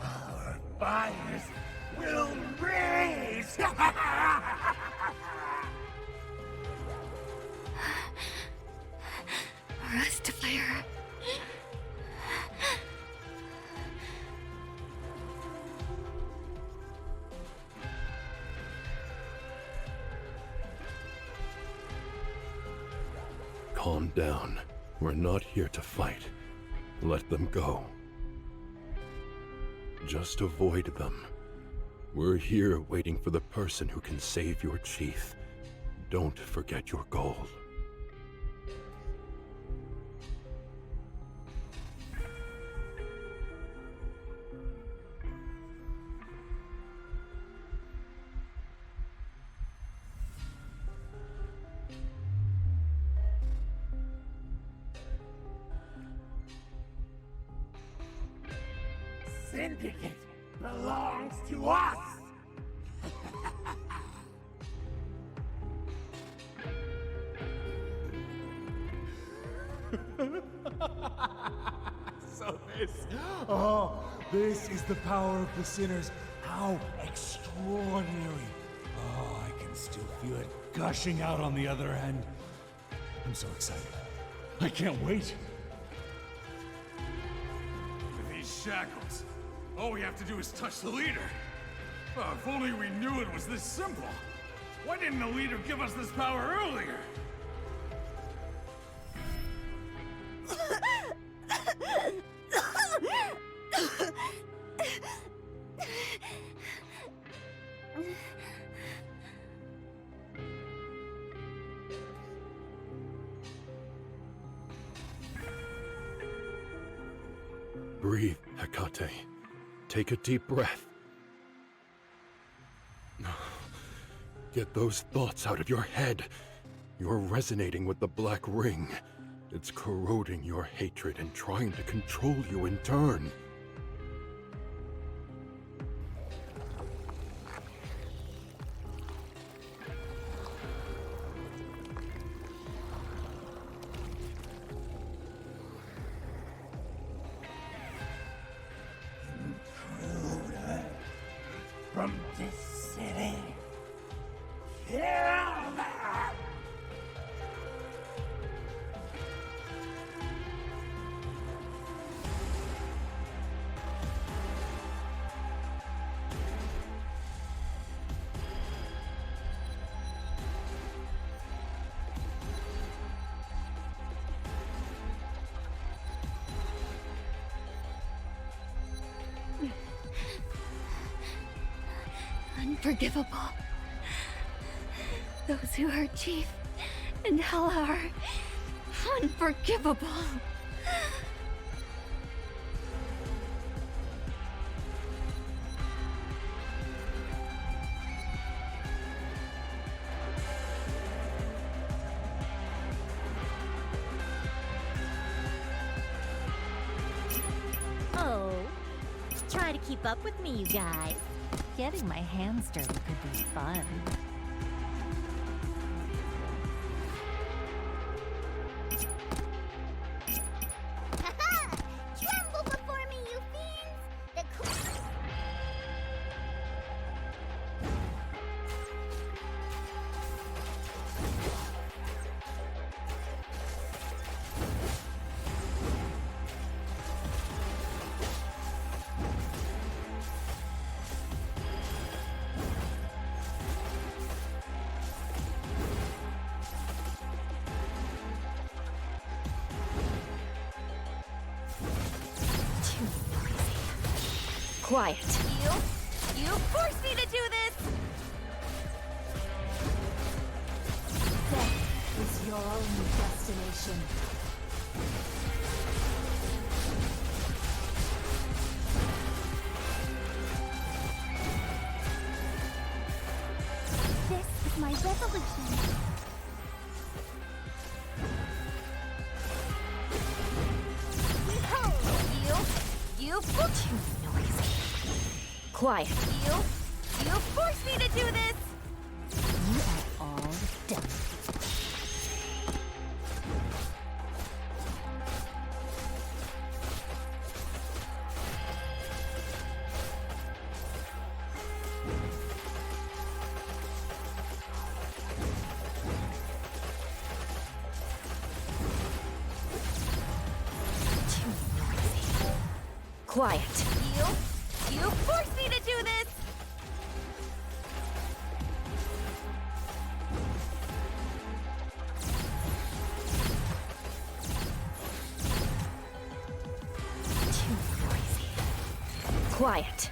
Our fires will raise! Rustfire. Calm down. We're not here to fight. Let them go. Just avoid them. We're here waiting for the person who can save your chief. Don't forget your goal. Syndicate belongs to us! This is the power of the sinners. How extraordinary. Oh, I can still feel it gushing out on the other end. I'm so excited. I can't wait. These shackles. All we have to do is touch the leader. Oh, if only we knew it was this simple. Why didn't the leader give us this power earlier? Breathe, Hecate. Take a deep breath. Get those thoughts out of your head. You're resonating with the Black Ring. It's corroding your hatred and trying to control you in turn. From this city. Kill them! Unforgivable. Those who hurt Chief and Hela are unforgivable. Oh, try to keep up with me, you guys. Getting my hands dirty could be fun. Haha! Tremble before me, you fiends! The Quiet. You forced me to do this! Death is your only destination. This is my revolution. Behold, you forced Quiet. You forced me to do this! You are all done. Quiet. You forced me to do this! Quiet.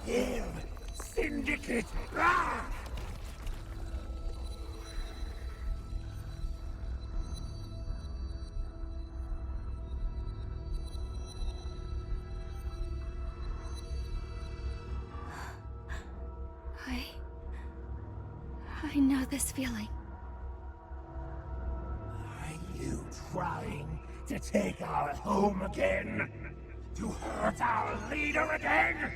Kill Syndicate! Ah! I know this feeling. To take our home again? To hurt our leader again?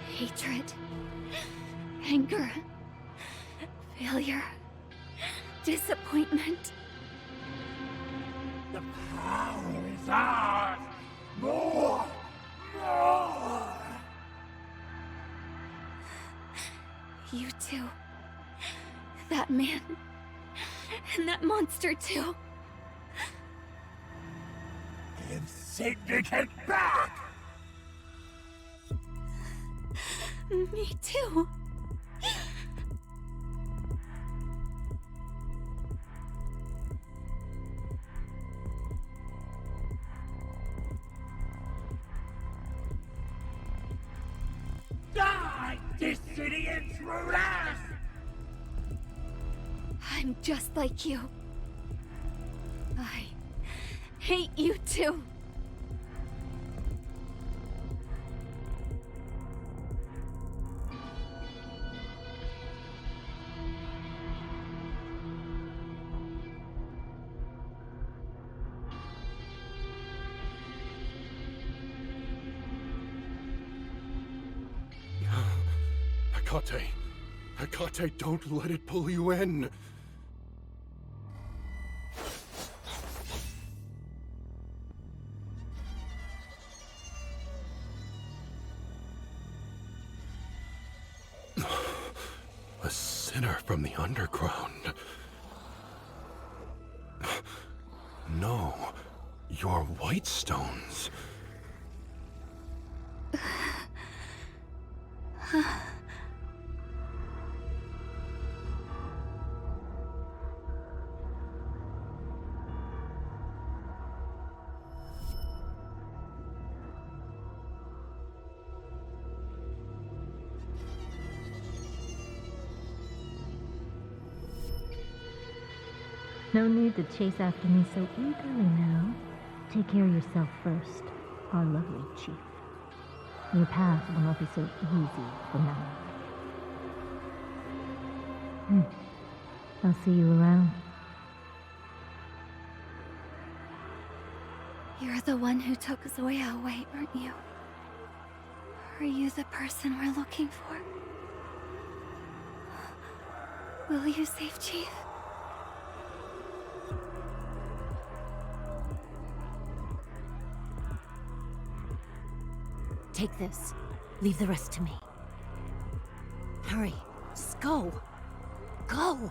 Hatred, anger, failure, disappointment. The power is ours! More! More! You too. That man. And that monster too. Give Syndicate back! Me too. Die, Destiny Intruders! I'm just like you. I hate you too. Hecate, don't let it pull you in. A sinner from the underground. No, you're Whitestones. No need to chase after me so eagerly now. Take care of yourself first, our lovely chief. Your path will not be so easy from now on. I'll see you around. You're the one who took Zoya away, aren't you? Are you the person we're looking for? Will you save Chief? Take this. Leave the rest to me. Hurry. Just go. Go!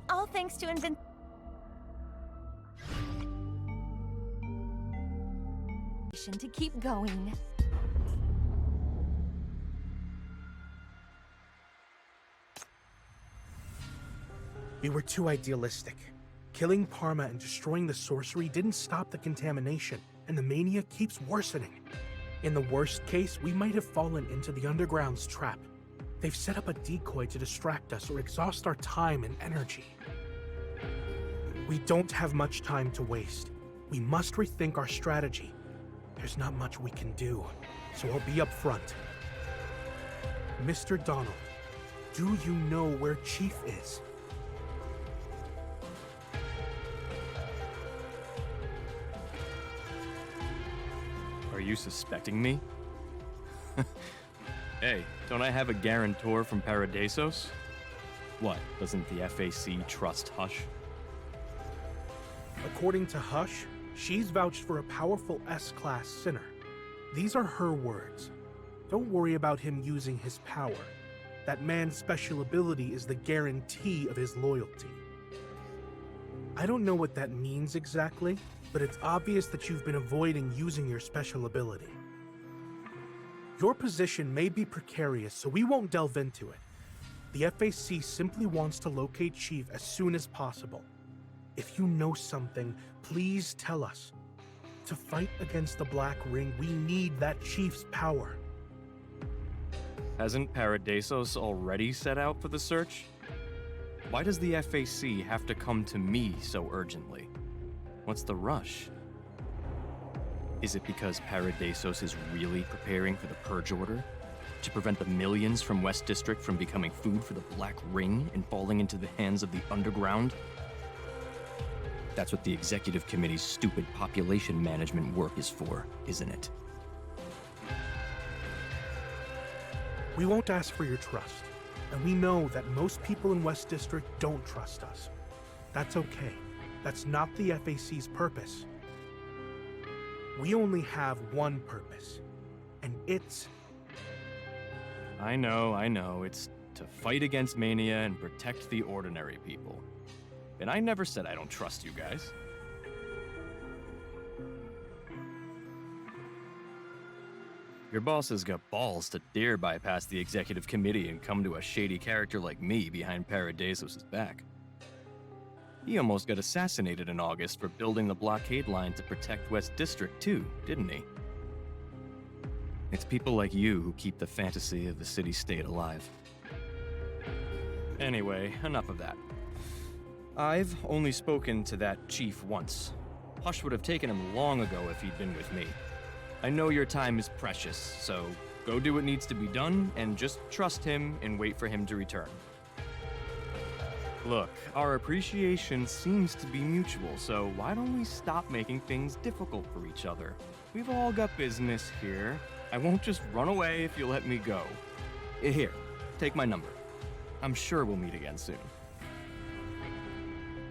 All thanks to to keep going. We were too idealistic. Killing Parma and destroying the sorcery didn't stop the contamination, and the mania keeps worsening. In the worst case, we might have fallen into the underground's trap. They've set up a decoy to distract us or exhaust our time and energy. We don't have much time to waste. We must rethink our strategy. There's not much we can do, so I'll be up front. Mr. Donald, do you know where Chief is? Are you suspecting me? Hey, don't I have a guarantor from Paradisos? What, doesn't the FAC trust Hush? According to Hush, she's vouched for a powerful S-class sinner. These are her words. Don't worry about him using his power. That man's special ability is the guarantee of his loyalty. I don't know what that means exactly, but it's obvious that you've been avoiding using your special ability. Your position may be precarious, so we won't delve into it. The FAC simply wants to locate Chief as soon as possible. If you know something, please tell us. To fight against the Black Ring, we need that Chief's power. Hasn't Paradisos already set out for the search? Why does the FAC have to come to me so urgently? What's the rush? Is it because Paradisos is really preparing for the Purge Order? To prevent the millions from West District from becoming food for the Black Ring and falling into the hands of the Underground? That's what the Executive Committee's stupid population management work is for, isn't it? We won't ask for your trust, and we know that most people in West District don't trust us. That's okay. That's not the FAC's purpose. We only have one purpose, and it's... I know. It's to fight against Mania and protect the ordinary people. And I never said I don't trust you guys. Your boss has got balls to dare bypass the Executive Committee and come to a shady character like me behind Paradisos' back. He almost got assassinated in August for building the blockade line to protect West District too, didn't he? It's people like you who keep the fantasy of the city-state alive. Anyway, enough of that. I've only spoken to that chief once. Hush would have taken him long ago if he'd been with me. I know your time is precious, so go do what needs to be done and just trust him and wait for him to return. Look, our appreciation seems to be mutual, so why don't we stop making things difficult for each other? We've all got business here. I won't just run away if you let me go. Here, take my number. I'm sure we'll meet again soon.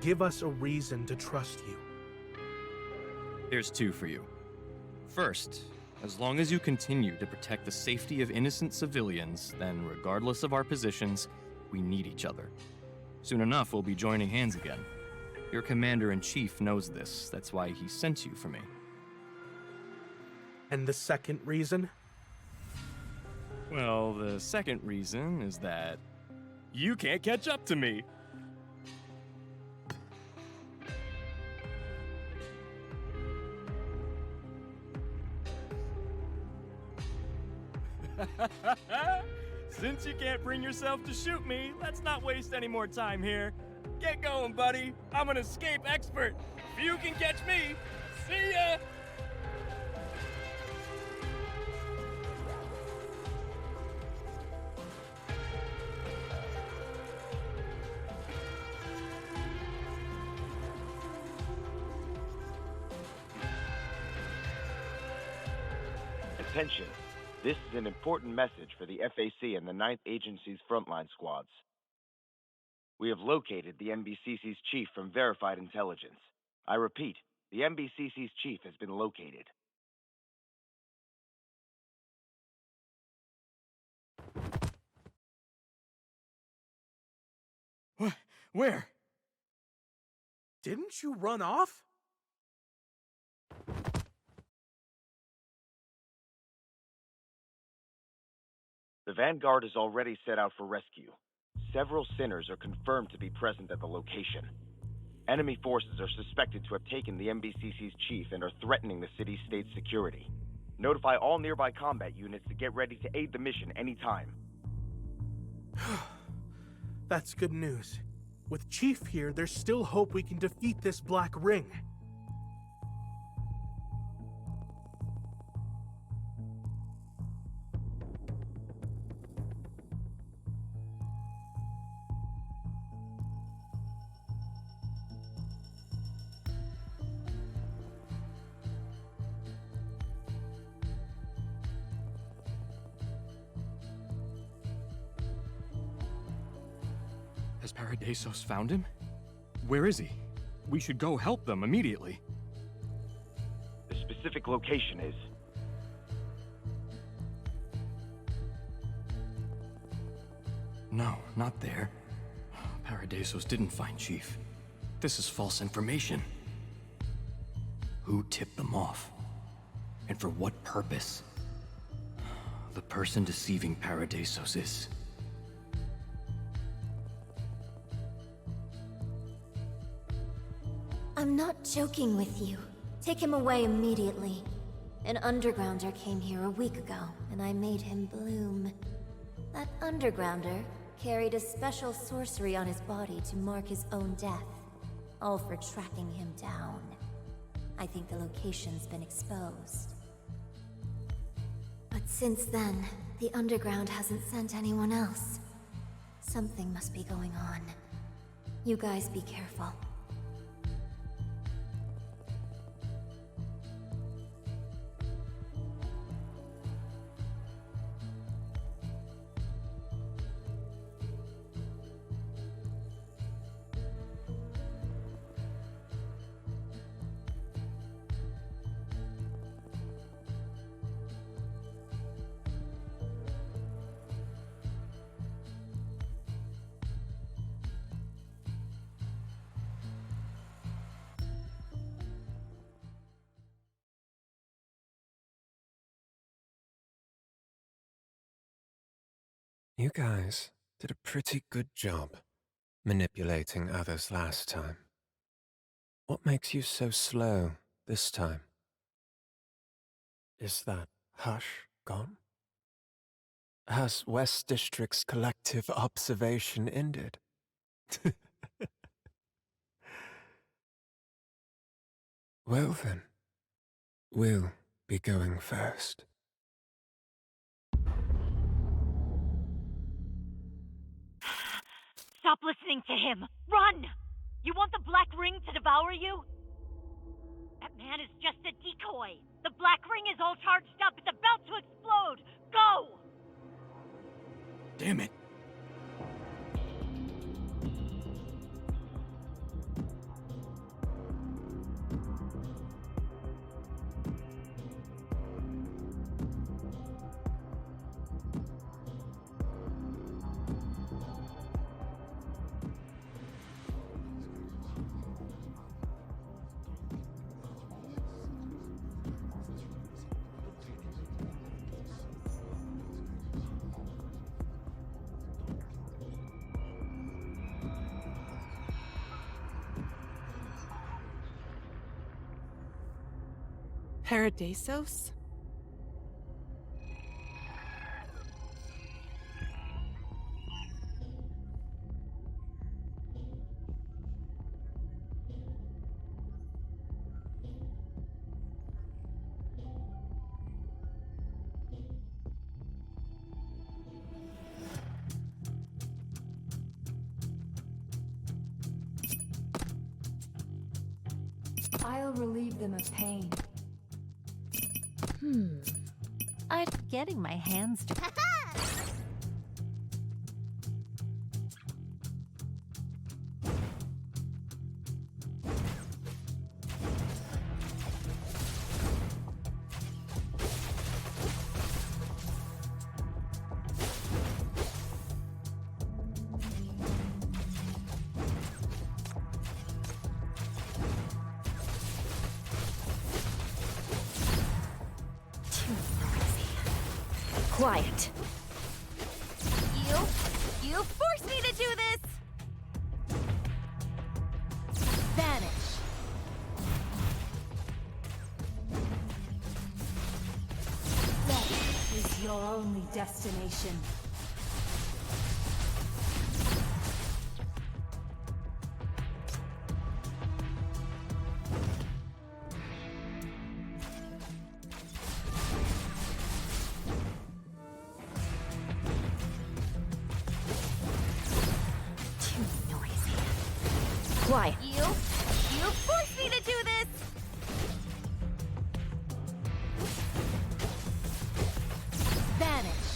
Give us a reason to trust you. Here's two for you. First, as long as you continue to protect the safety of innocent civilians, then regardless of our positions, we need each other. Soon enough, we'll be joining hands again. Your commander-in-chief knows this. That's why he sent you for me. And the second reason? Well, the second reason is that you can't catch up to me. Since you can't bring yourself to shoot me, let's not waste any more time here. Get going, buddy. I'm an escape expert. If you can catch me, see ya! Attention. This is an important message for the FAC and the 9th Agency's frontline squads. We have located the MBCC's chief from verified intelligence. I repeat, the MBCC's chief has been located. Where? Didn't you run off? The Vanguard is already set out for rescue. Several sinners are confirmed to be present at the location. Enemy forces are suspected to have taken the MBCC's chief and are threatening the city-state's security. Notify all nearby combat units to get ready to aid the mission anytime. That's good news. With Chief here, there's still hope we can defeat this Black Ring. Has Paradisos found him? Where is he? We should go help them immediately. The specific location is... No, not there. Paradisos didn't find Chief. This is false information. Who tipped them off? And for what purpose? The person deceiving Paradisos is... I'm not joking with you. Take him away immediately. An undergrounder came here a week ago, and I made him bloom. That undergrounder carried a special sorcery on his body to mark his own death, all for tracking him down. I think the location's been exposed. But since then, the underground hasn't sent anyone else. Something must be going on. You guys be careful. You guys did a pretty good job manipulating others last time. What makes you so slow this time? Is that hush gone? Has West District's collective observation ended? Well then, we'll be going first. Stop listening to him! Run! You want the Black Ring to devour you? That man is just a decoy! The Black Ring is all charged up! It's about to explode! Go! Damn it! Paradisos? I'll relieve them of pain. I'm getting my hands dirty. Quiet. You forced me to do this! Vanish. Death is your only destination. Quiet. You forced me to do this! Vanish.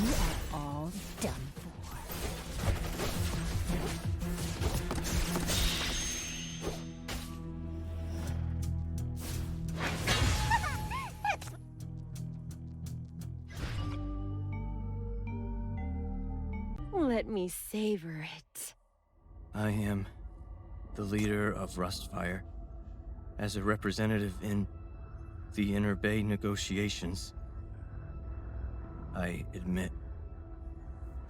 You are all done for. Let me savor it. I am the leader of Rustfire. As a representative in the Inner Bay negotiations, I admit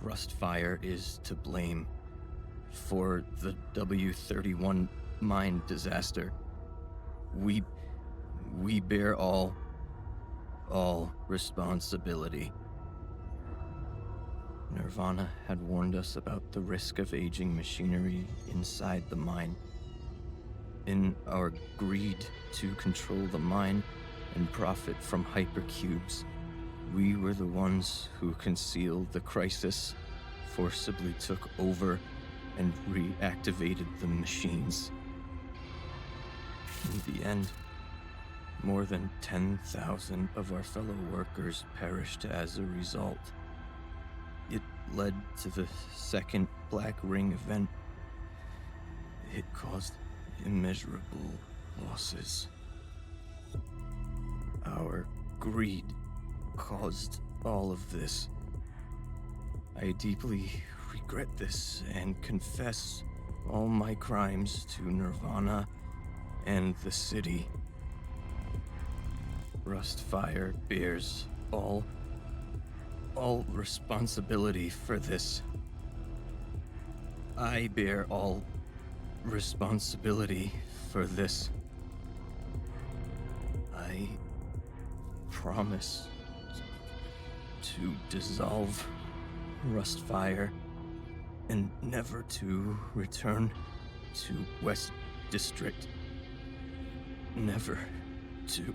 Rustfire is to blame for the W-31 mine disaster. We bear all responsibility. Nirvana had warned us about the risk of aging machinery inside the mine. In our greed to control the mine and profit from hypercubes, we were the ones who concealed the crisis, forcibly took over, and reactivated the machines. In the end, more than 10,000 of our fellow workers perished as a result. It led to the second Black Ring event. It caused immeasurable losses. Our greed caused all of this. I deeply regret this and confess all my crimes to Nirvana and the city. Rustfire bears all responsibility for this. I bear all responsibility for this. I promise to dissolve Rustfire and never to return to West District. Never to.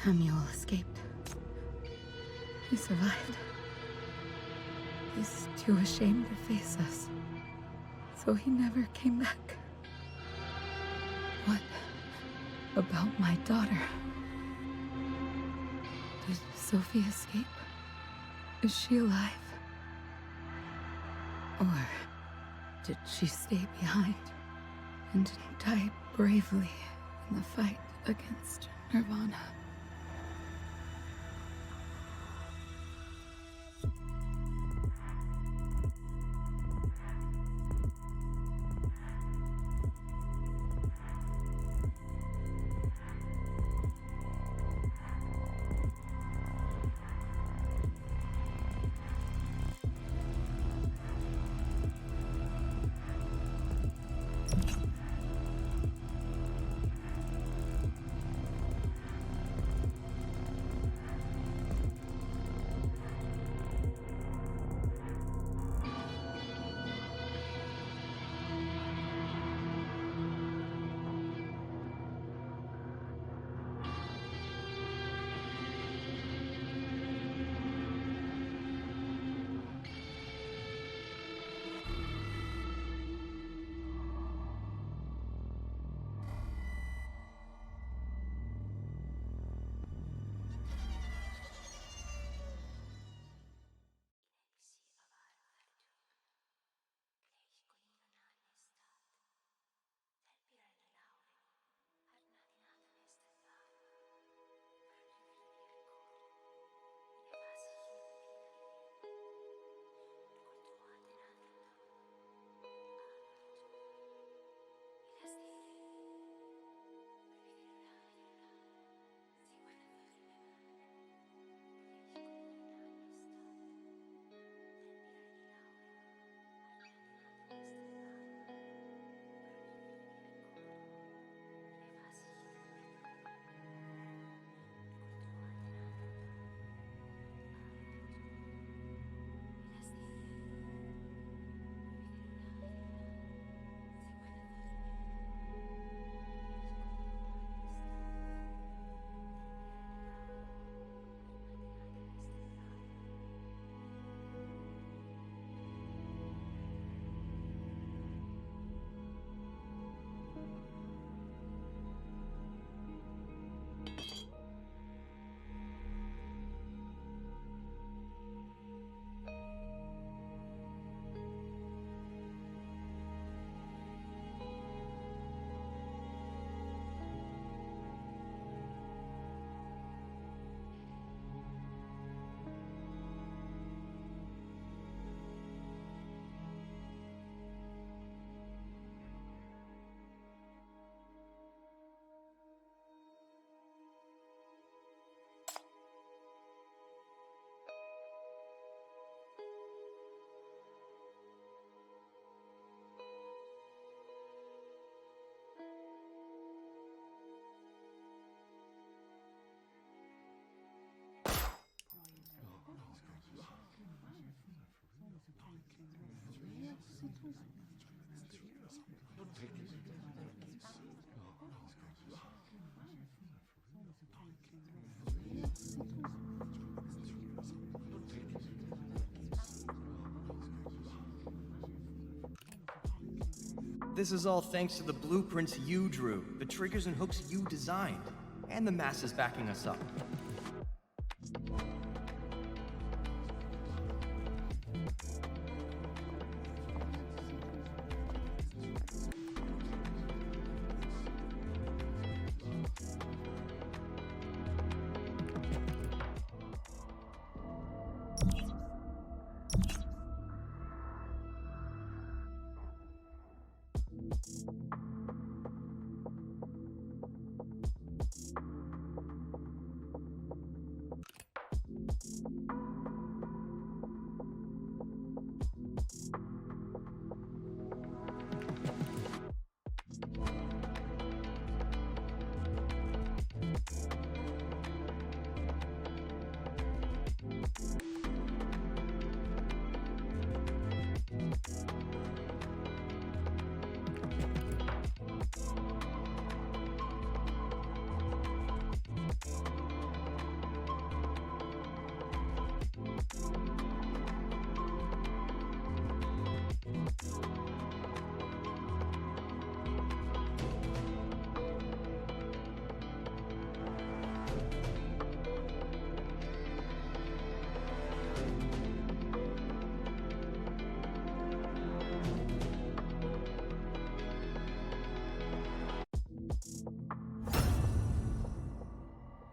Samuel escaped. He survived. He's too ashamed to face us, so he never came back. What about my daughter? Did Sophie escape? Is she alive? Or did she stay behind and die bravely in the fight against Nirvana? This is all thanks to the blueprints you drew, the triggers and hooks you designed, and the masses backing us up.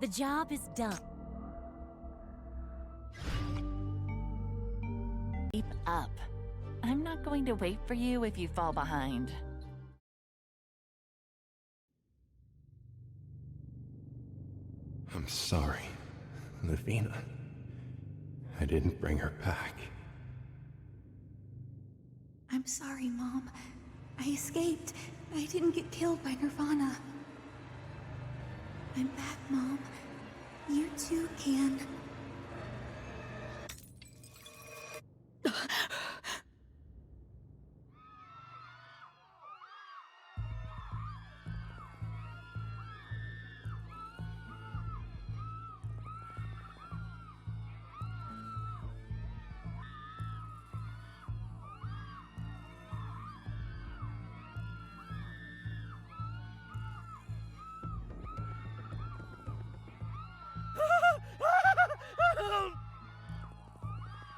The job is done. Keep up. I'm not going to wait for you if you fall behind. I'm sorry, Lavina. I didn't bring her back. I'm sorry, Mom. I escaped. I didn't get killed by Nirvana. I'm back, Mom. You too can.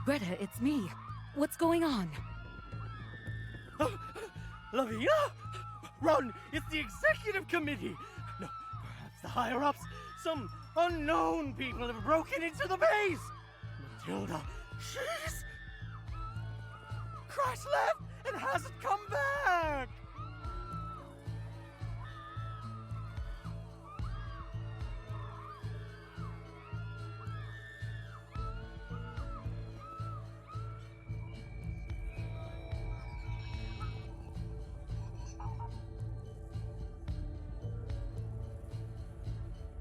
Greta, it's me. What's going on? Lavina? Run! It's the executive committee! No, perhaps the higher-ups. Some unknown people have broken into the base! Matilda, she's... Crash left and hasn't come back!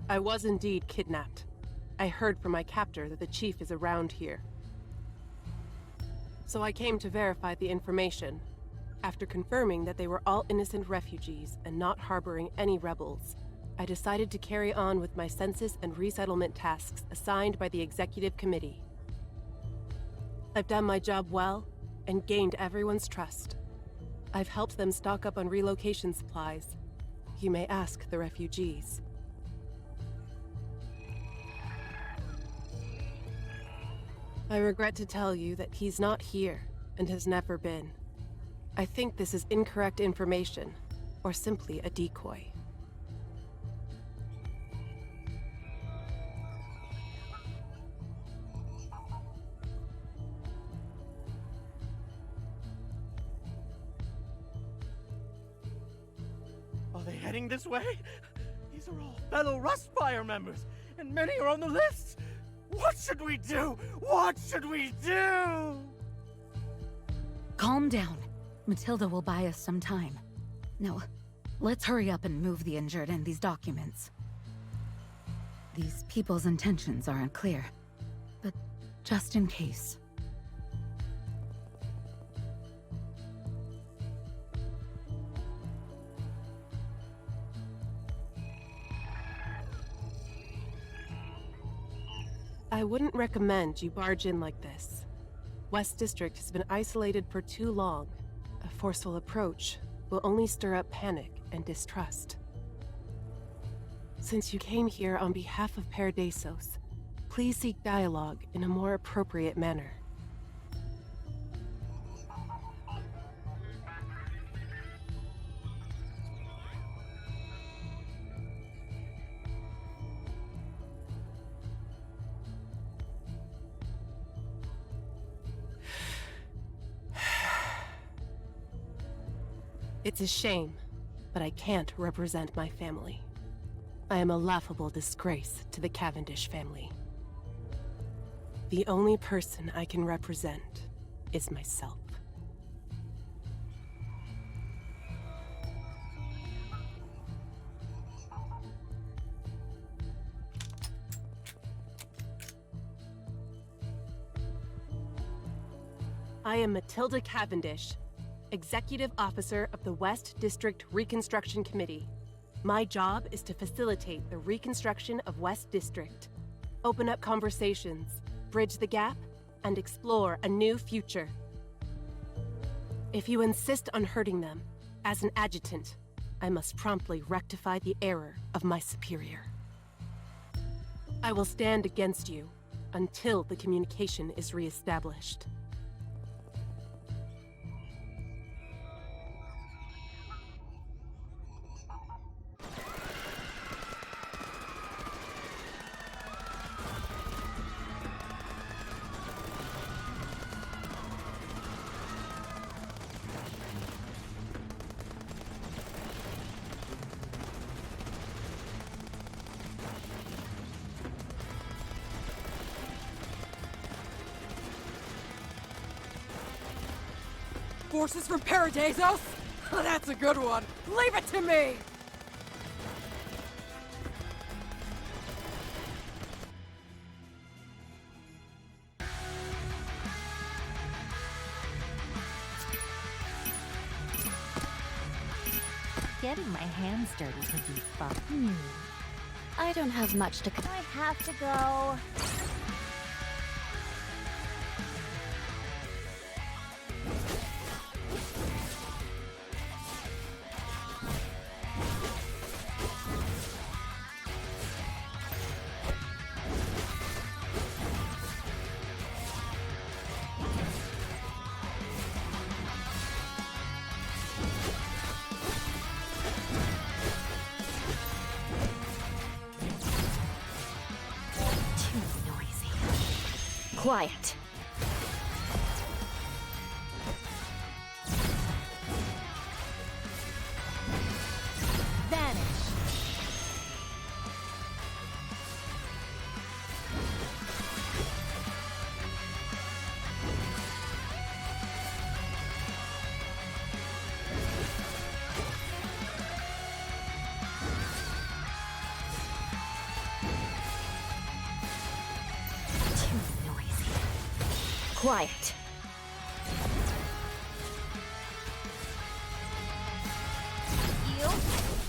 I was indeed kidnapped. I heard from my captor that the chief is around here. So I came to verify the information. After confirming that they were all innocent refugees and not harboring any rebels, I decided to carry on with my census and resettlement tasks assigned by the executive committee. I've done my job well and gained everyone's trust. I've helped them stock up on relocation supplies. You may ask the refugees. I regret to tell you that he's not here and has never been. I think this is incorrect information, or simply a decoy. Are they heading this way? These are all fellow Rustfire members, and many are on the list! What should we do? What should we do? Calm down. Matilda will buy us some time. Now, let's hurry up and move the injured and these documents. These people's intentions aren't clear, but just in case. I wouldn't recommend you barge in like this. West District has been isolated for too long. A forceful approach will only stir up panic and distrust. Since you came here on behalf of Paradisos, please seek dialogue in a more appropriate manner. It's a shame, but I can't represent my family. I am a laughable disgrace to the Cavendish family. The only person I can represent is myself. I am Matilda Cavendish, Executive Officer of the West District Reconstruction Committee. My job is to facilitate the reconstruction of West District, open up conversations, bridge the gap, and explore a new future. If you insist on hurting them, as an adjutant, I must promptly rectify the error of my superior. I will stand against you until the communication is reestablished. Reinforcements from Paradeisos? That's a good one. Leave it to me! Getting my hands dirty could be fun. I don't have much to... I have to go. Quiet. Vanish. Quiet.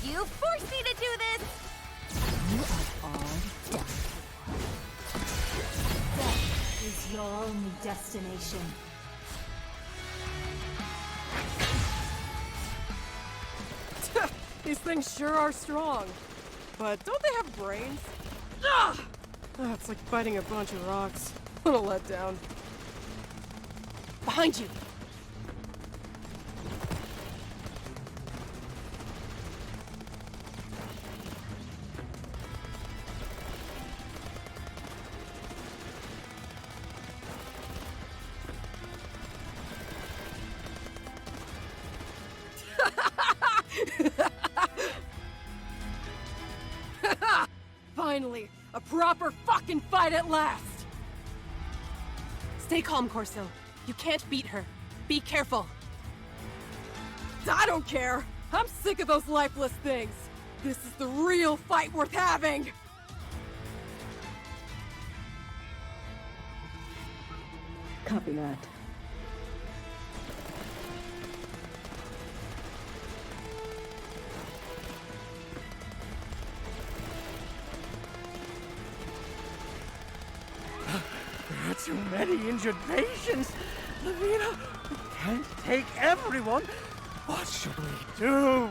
You forced me to do this! You are all done. Death is your only destination. These things sure are strong. But don't they have brains? Ugh! Oh, it's like fighting a bunch of rocks. What a letdown. Behind you! Finally! A proper fucking fight at last! Stay calm, Corso. You can't beat her. Be careful. I don't care! I'm sick of those lifeless things! This is the real fight worth having! Copy that. There are too many injured patients. Lavina, we can't take everyone. What should we do?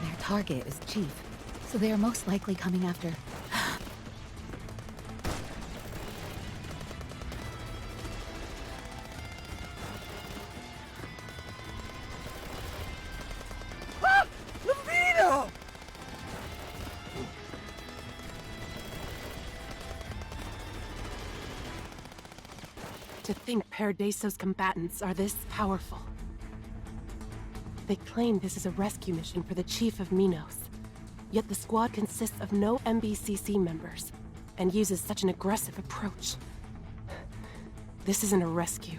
Their target is Chief, so they are most likely coming after... Ah! Lavina! To think Paradeisos combatants are this powerful. They claim this is a rescue mission for the Chief of Minos. Yet the squad consists of no MBCC members, and uses such an aggressive approach. This isn't a rescue,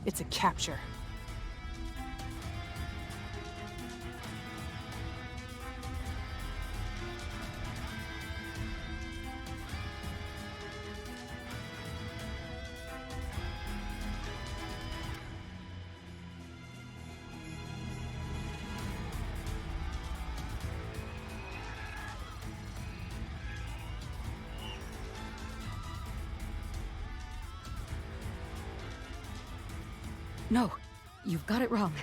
it's a capture. No, you've got it wrong.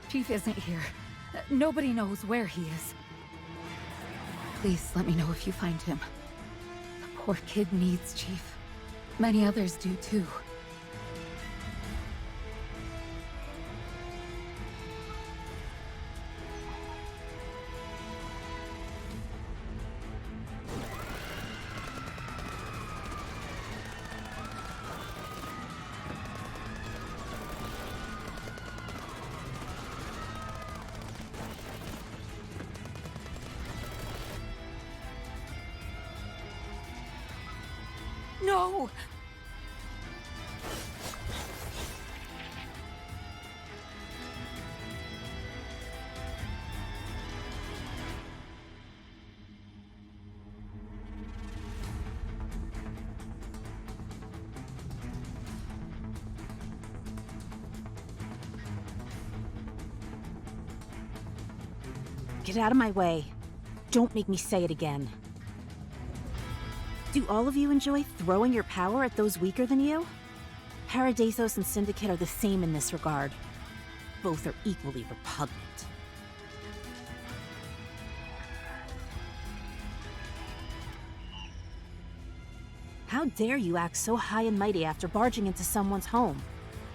Chief isn't here. Nobody knows where he is. Please let me know if you find him. The poor kid needs Chief. Many others do too. No! Get out of my way. Don't make me say it again. Do all of you enjoy throwing your power at those weaker than you? Paradisos and Syndicate are the same in this regard. Both are equally repugnant. How dare you act so high and mighty after barging into someone's home?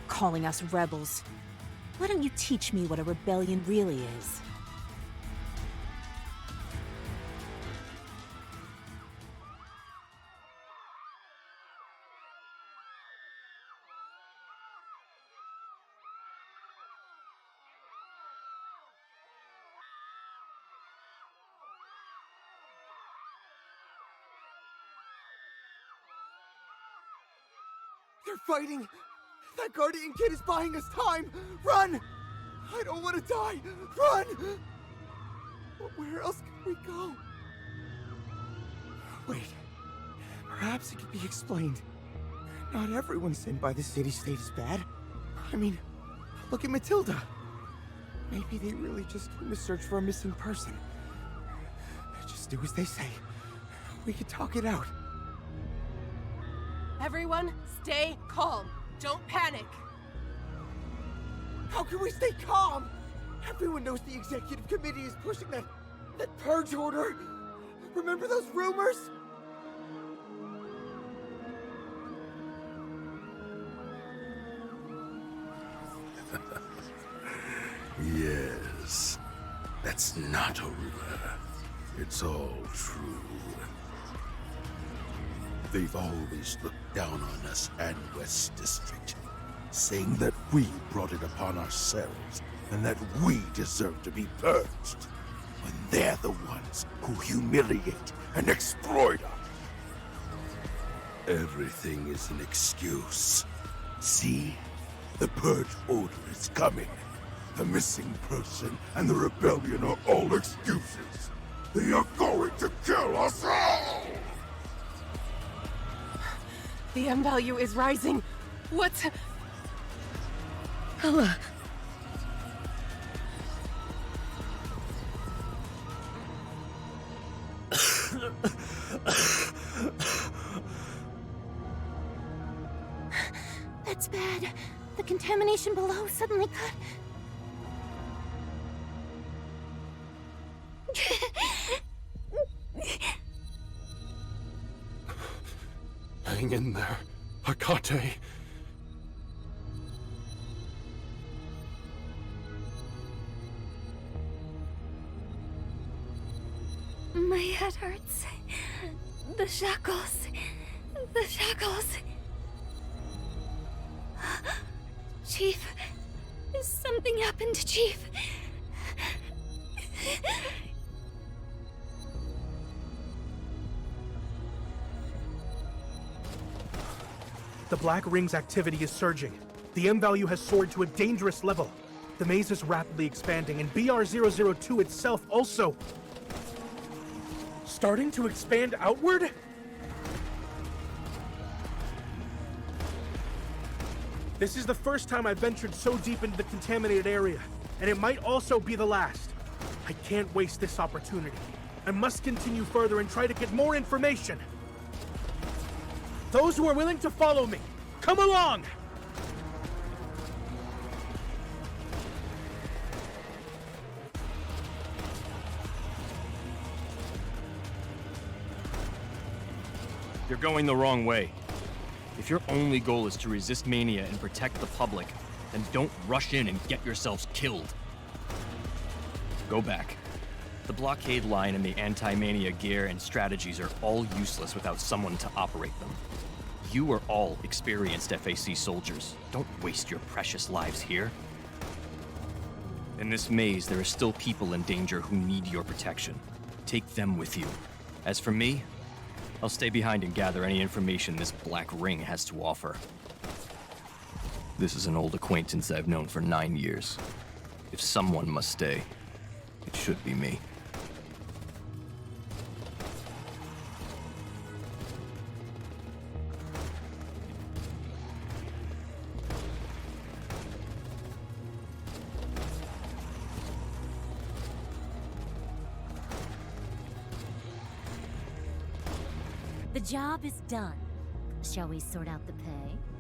Calling us rebels. Why don't you teach me what a rebellion really is? They're fighting! That Guardian kid is buying us time! Run! I don't want to die! Run! But where else can we go? Wait. Perhaps it could be explained. Not everyone's sent by the city-state is bad. I mean, look at Matilda. Maybe they really just came to search for a missing person. Just do as they say. We could talk it out. Everyone, stay calm. Don't panic. How can we stay calm? Everyone knows the executive committee is pushing that purge order. Remember those rumors? Yes. That's not a rumor. It's all true. They've always looked down on us and West District, saying that we brought it upon ourselves and that we deserve to be purged, when they're the ones who humiliate and exploit us. Everything is an excuse. See? The purge order is coming. The missing person and the rebellion are all excuses. They are going to kill us all! The M value is rising. What? Ella. That's bad. The contamination below suddenly cut. Hang in there, Hakate. My head hurts. The shackles. The shackles. Chief, something happened to Chief. The Black Ring's activity is surging. The M value has soared to a dangerous level. The maze is rapidly expanding, and BR-002 itself also starting to expand outward? This is the first time I've ventured so deep into the contaminated area, and it might also be the last. I can't waste this opportunity. I must continue further and try to get more information. Those who are willing to follow me, come along! You're going the wrong way. If your only goal is to resist Mania and protect the public, then don't rush in and get yourselves killed. Go back. The blockade line and the anti-Mania gear and strategies are all useless without someone to operate them. You are all experienced FAC soldiers. Don't waste your precious lives here. In this maze, there are still people in danger who need your protection. Take them with you. As for me, I'll stay behind and gather any information this Black Ring has to offer. This is an old acquaintance I've known for 9 years. If someone must stay, it should be me. The job is done. Shall we sort out the pay?